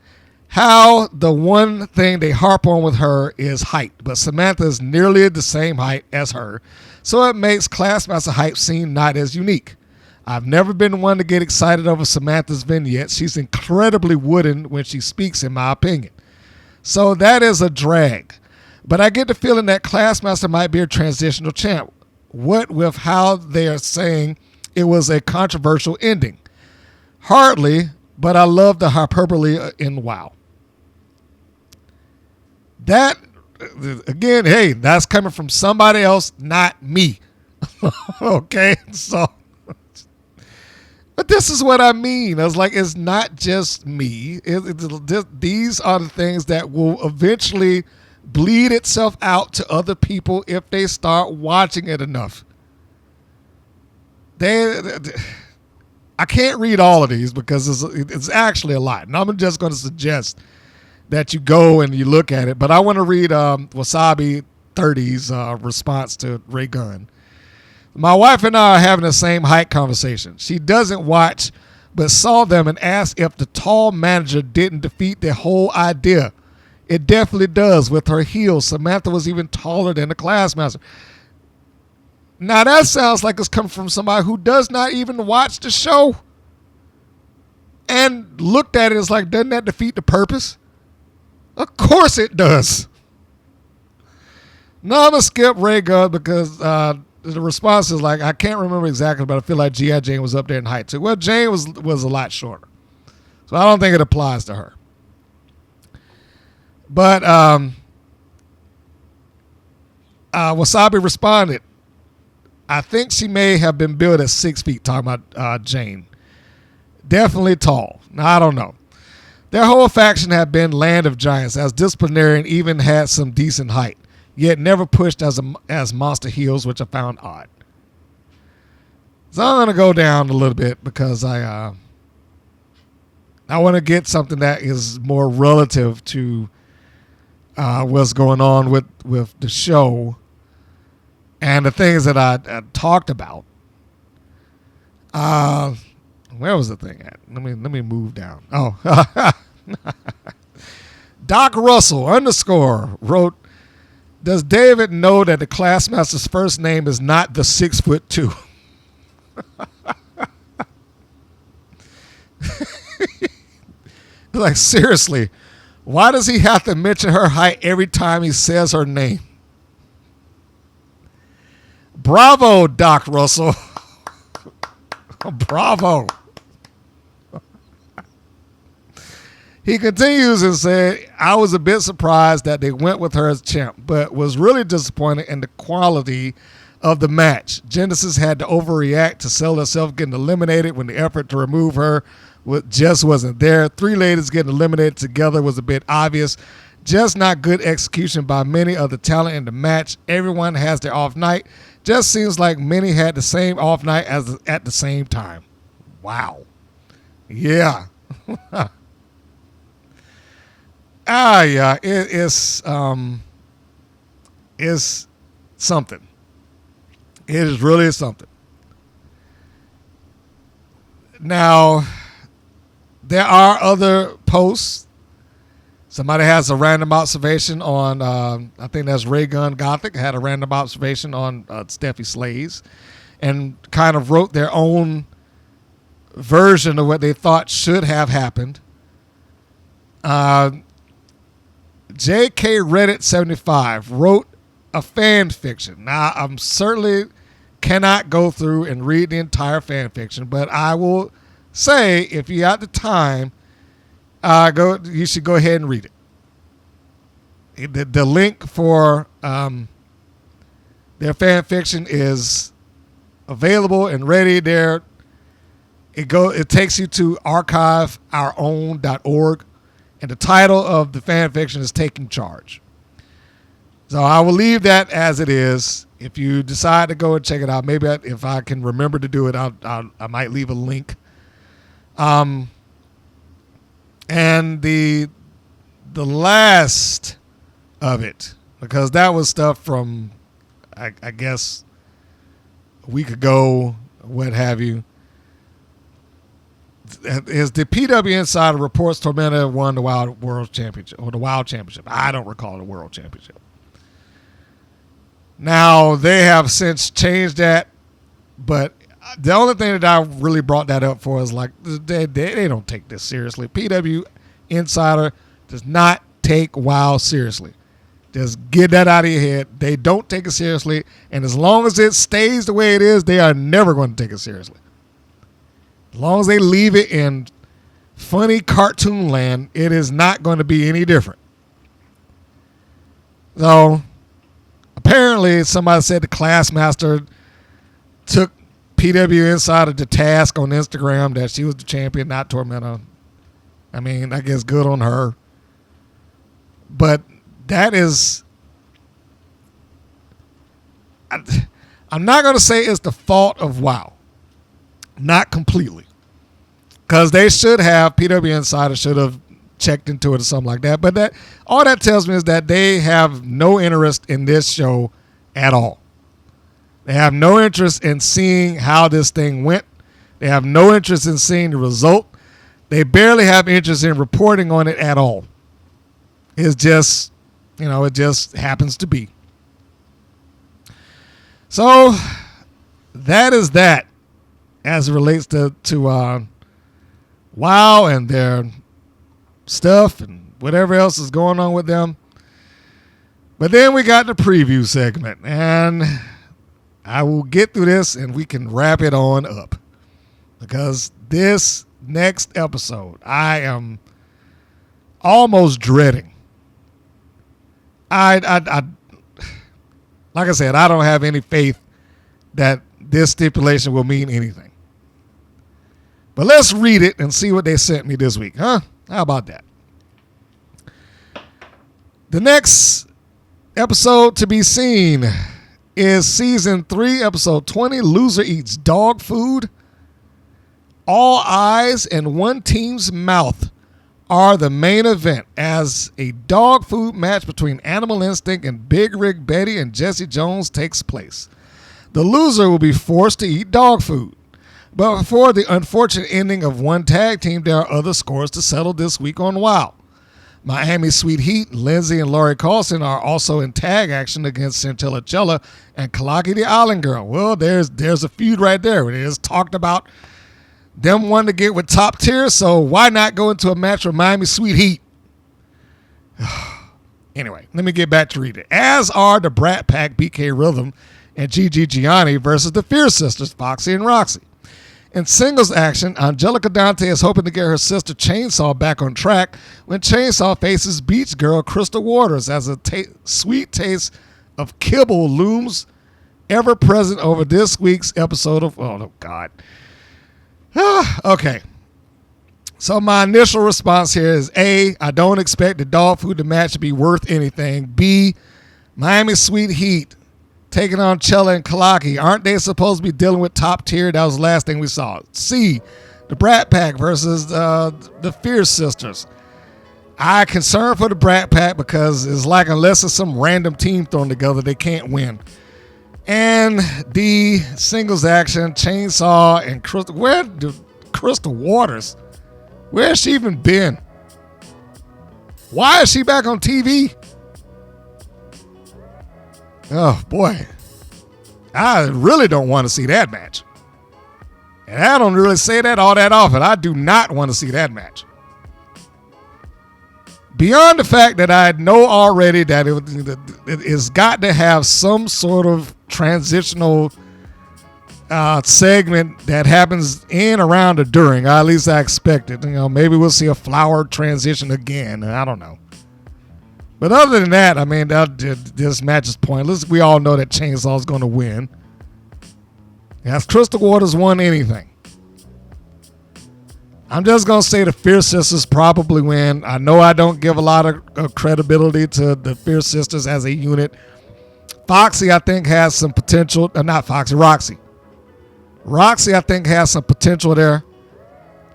G: How the one thing they harp on with her is height, but Samantha is nearly the same height as her, so it makes Classmaster hype seem not as unique. I've never been one to get excited over Samantha's vignette. She's incredibly wooden when she speaks, in my opinion. So that is a drag. But I get the feeling that Classmaster might be a transitional champ. What with how they are saying it was a controversial ending? Hardly, but I love the hyperbole in WoW. That, again, hey, that's coming from somebody else, not me. Okay, so, but this is what I mean. I was like, it's not just me. These are the things that will eventually bleed itself out to other people if they start watching it enough. I can't read all of these because it's actually a lot. And I'm just going to suggest that you go and you look at it. But I want to read Wasabi 30's response to Ray Gunn. My wife and I are having the same height conversation. She doesn't watch, but saw them and asked if the tall manager didn't defeat the whole idea. It definitely does with her heels. Samantha was even taller than the Classmaster. Now that sounds like it's coming from somebody who does not even watch the show and looked at it as like, doesn't that defeat the purpose? Of course it does. No, I'm going to skip Ray Gunn because the response is like, I can't remember exactly, but I feel like G.I. Jane was up there in height too. Well, Jane was a lot shorter. So I don't think it applies to her. But Wasabi responded, I think she may have been billed at 6 feet, talking about Jane. Definitely tall. Now, I don't know. Their whole faction had been Land of Giants, as disciplinarian even had some decent height, yet never pushed as monster heels, which I found odd. So I'm going to go down a little bit because I want to get something that is more relative to what's going on with the show and the things that I talked about. Where was the thing at? Let me move down. Oh, Doc Russell _ wrote, does David know that the Classmaster's first name is not the 6'2"? Like, seriously, why does he have to mention her height every time he says her name? Bravo, Doc Russell. Bravo. He continues and said, I was a bit surprised that they went with her as champ, but was really disappointed in the quality of the match. Genesis had to overreact to sell herself getting eliminated when the effort to remove her just wasn't there. Three ladies getting eliminated together was a bit obvious. Just not good execution by many of the talent in the match. Everyone has their off night. Just seems like many had the same off night as at the same time. Wow. Yeah. Yeah, it is something. It is really something. Now, there are other posts Somebody has a random observation on, I think that's Ray Gun Gothic, had a random observation on Steffi Slays and kind of wrote their own version of what they thought should have happened. JK Reddit 75 wrote a fan fiction. Now, I'm certainly cannot go through and read the entire fan fiction, but I will say if you have the time, you should go ahead and read it. The link for their fan fiction is available and ready there. It takes you to archiveourown.org, and the title of the fan fiction is Taking Charge. So I will leave that as it is. If you decide to go and check it out, maybe if I can remember to do it, I might leave a link. And the last of it, because that was stuff from, I guess, a week ago, what have you, is the PW Insider reports Tormenta won the Wild World Championship, or the Wild Championship. I don't recall the World Championship. Now, they have since changed that, but the only thing that I really brought that up for is like, they don't take this seriously. PW Insider does not take WoW seriously. Just get that out of your head. They don't take it seriously, and as long as it stays the way it is, they are never going to take it seriously. As long as they leave it in funny cartoon land, it is not going to be any different. So, apparently, somebody said the Classmaster took PW Insider to task on Instagram that she was the champion, not Tormenta. I mean, I guess good on her. But that is... I'm not going to say it's the fault of WoW. Not completely. Because they should have, PW Insider should have checked into it or something like that. But that all that tells me is that they have no interest in this show at all. They have no interest in seeing how this thing went. They have no interest in seeing the result. They barely have interest in reporting on it at all. It's just, it just happens to be. So that is that as it relates to WoW and their stuff and whatever else is going on with them. But then we got the preview segment, and I will get through this and we can wrap it on up, because this next episode I am almost dreading. I like I said, I don't have any faith that this stipulation will mean anything. But let's read it and see what they sent me this week, huh? How about that? The next episode to be seen is Season 3, Episode 20, Loser Eats Dog Food. All eyes and one team's mouth are the main event as a dog food match between Animal Instinct and Big Rig Betty and Jesse Jones takes place. The loser will be forced to eat dog food. But before the unfortunate ending of one tag team, there are other scores to settle this week on WoW. Miami Sweet Heat, Lindsay and Laurie Carlson are also in tag action against Scintilla Chella and Kalaki the Island Girl. Well, there's a feud right there. It is talked about them wanting to get with top tier, so why not go into a match with Miami Sweet Heat? Anyway, let me get back to reading. As are the Brat Pack, BK Rhythm, and Gigi Gianni versus the Fierce Sisters, Foxy and Roxy. In singles action, Angelica Dante is hoping to get her sister Chainsaw back on track when Chainsaw faces Beach Girl Crystal Waters as a sweet taste of kibble looms ever present over this week's episode of... Oh, God. Okay. So my initial response here is A, I don't expect the dog food match to be worth anything. B, Miami Sweet Heat taking on Chella and Kalaki. Aren't they supposed to be dealing with top tier? That was the last thing we saw. C, the Brat Pack versus the Fierce Sisters. I concerned for the Brat Pack because it's like unless it's some random team thrown together, they can't win. And D, singles action, Chainsaw and Crystal. Where the Crystal Waters? Where has she even been? Why is she back on TV? Oh, boy. I really don't want to see that match. And I don't really say that all that often. I do not want to see that match. Beyond the fact that I know already that it's got to have some sort of transitional segment that happens in, around, or during. Or at least I expect it. Maybe we'll see a flower transition again. I don't know. But other than that, I mean, this match is pointless. We all know that Chainsaw's going to win. Has Crystal Waters won anything? I'm just going to say the Fierce Sisters probably win. I know I don't give a lot of credibility to the Fierce Sisters as a unit. Foxy, I think, has some potential. Not Foxy, Roxy. Roxy, I think, has some potential there.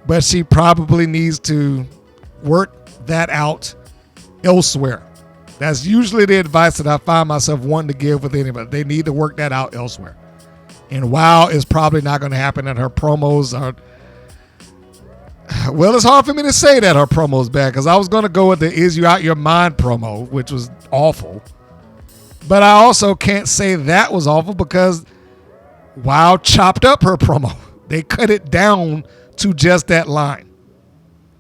G: But she probably needs to work that out elsewhere. That's usually the advice that I find myself wanting to give with anybody. They need to work that out elsewhere. And WoW is probably not going to happen, and her promos are... Well, it's hard for me to say that her promo is bad, because I was going to go with the Is You Out Your Mind promo, which was awful. But I also can't say that was awful because WoW chopped up her promo. They cut it down to just that line.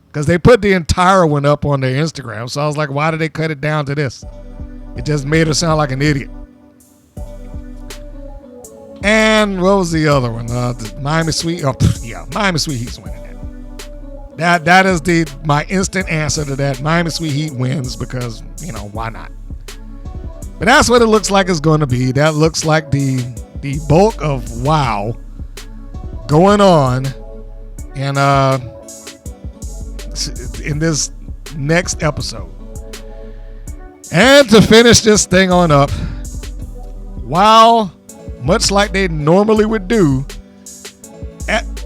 G: Because they put the entire one up on their Instagram. So I was like, why did they cut it down to this? It just made her sound like an idiot. And what was the other one? Miami Sweet. Oh, yeah, Miami Sweet Heat's winning that. That is my instant answer to that. Miami Sweet Heat wins because, why not? But that's what it looks like it's going to be. That looks like the bulk of WoW going on in this next episode. And to finish this thing on up, WoW, much like they normally would do,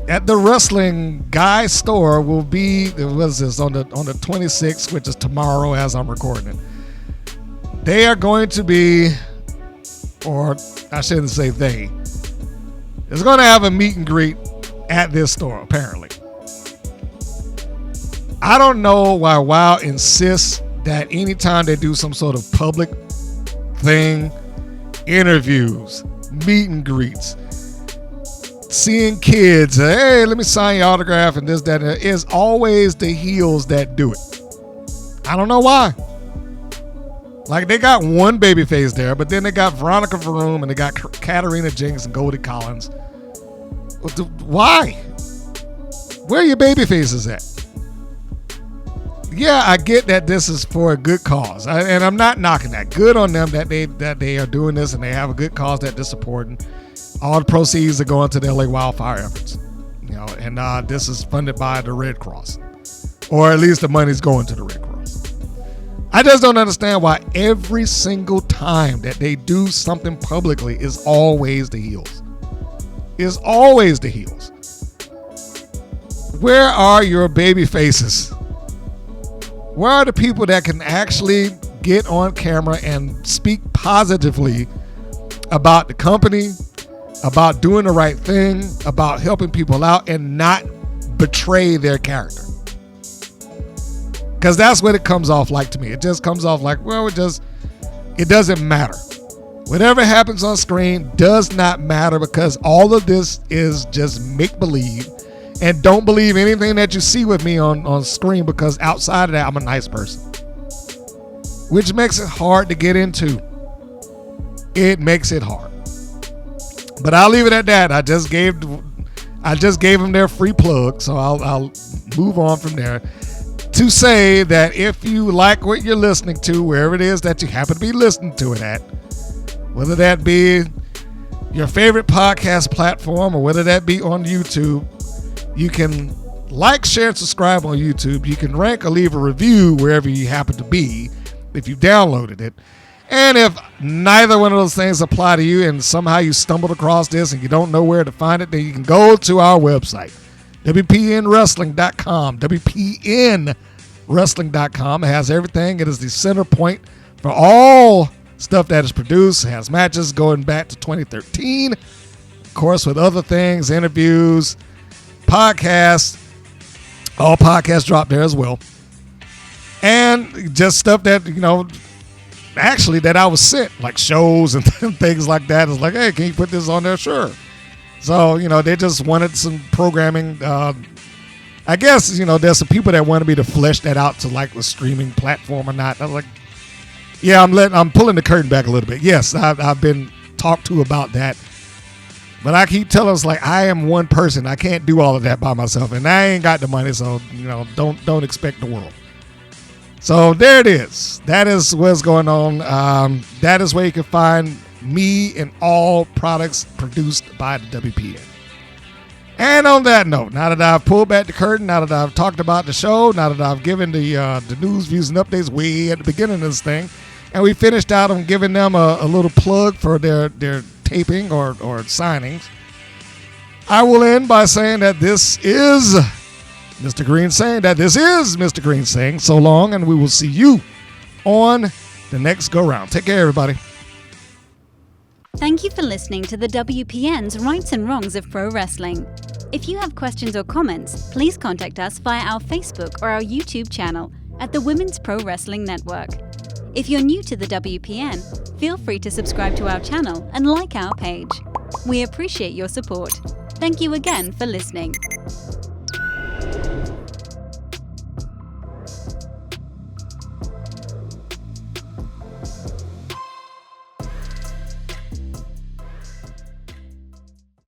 G: at the Wrestling Guy store will be, what is this, on the 26th, which is tomorrow as I'm recording it. They are going to be, or I shouldn't say they, it's going to have a meet and greet at this store, apparently. I don't know why WoW insists that anytime they do some sort of public thing, interviews, meet and greets, seeing kids, hey, let me sign your autograph and this, that, and that, it's always the heels that do it. I don't know why. Like, they got one babyface there, but then they got Veronica Varun and they got Katarina Jinx and Goldie Collins. Why? Where are your babyfaces at? Yeah, I get that this is for a good cause, and I'm not knocking that. Good on them that they are doing this and they have a good cause that they're supporting. All the proceeds are going to the LA wildfire efforts, and this is funded by the Red Cross, or at least the money's going to the Red Cross. I just don't understand why every single time that they do something publicly is always the heels. Is always the heels. Where are your baby faces? Where are the people that can actually get on camera and speak positively about the company, about doing the right thing, about helping people out, and not betray their character? Because that's what it comes off like to me. It just comes off like, well, it doesn't matter. Whatever happens on screen does not matter, because all of this is just make-believe. And don't believe anything that you see with me on screen, because outside of that, I'm a nice person. Which makes it hard to get into. It makes it hard. But I'll leave it at that. I just gave them their free plug, so I'll move on from there to say that if you like what you're listening to, wherever it is that you happen to be listening to it at, whether that be your favorite podcast platform or whether that be on YouTube, you can like, share, and subscribe on YouTube. You can rank or leave a review wherever you happen to be if you downloaded it. And if neither one of those things apply to you and somehow you stumbled across this and you don't know where to find it, then you can go to our website, WPNWrestling.com. WPNWrestling.com. It has everything. It is the center point for all stuff that is produced. It has matches going back to 2013. Of course, with other things, interviews, podcasts. All podcasts drop there as well. And just stuff that, actually that I was sent, like shows and things like that. It's like, hey, can you put this on there? Sure. So, they just wanted some programming. I guess, there's some people that wanted me to flesh that out to like a streaming platform or not. I was like, yeah, I'm pulling the curtain back a little bit. Yes, I've been talked to about that. But I keep telling us, like, I am one person. I can't do all of that by myself. And I ain't got the money, so, don't expect the world. So there it is. That is what's going on. That is where you can find me and all products produced by the WPN. And on that note, now that I've pulled back the curtain, now that I've talked about the show, now that I've given the news, views, and updates way at the beginning of this thing, and we finished out on giving them a little plug for their taping or signings, I will end by saying that this is Mr. Green saying that this is Mr. Green saying so long, and we will see you on the next go-round. Take care, everybody.
B: Thank you for listening to the WPN's Rights and Wrongs of Pro Wrestling. If you have questions or comments, please contact us via our Facebook or our YouTube channel at the Women's Pro Wrestling Network. If you're new to the WPN, feel free to subscribe to our channel and like our page. We appreciate your support. Thank you again for listening.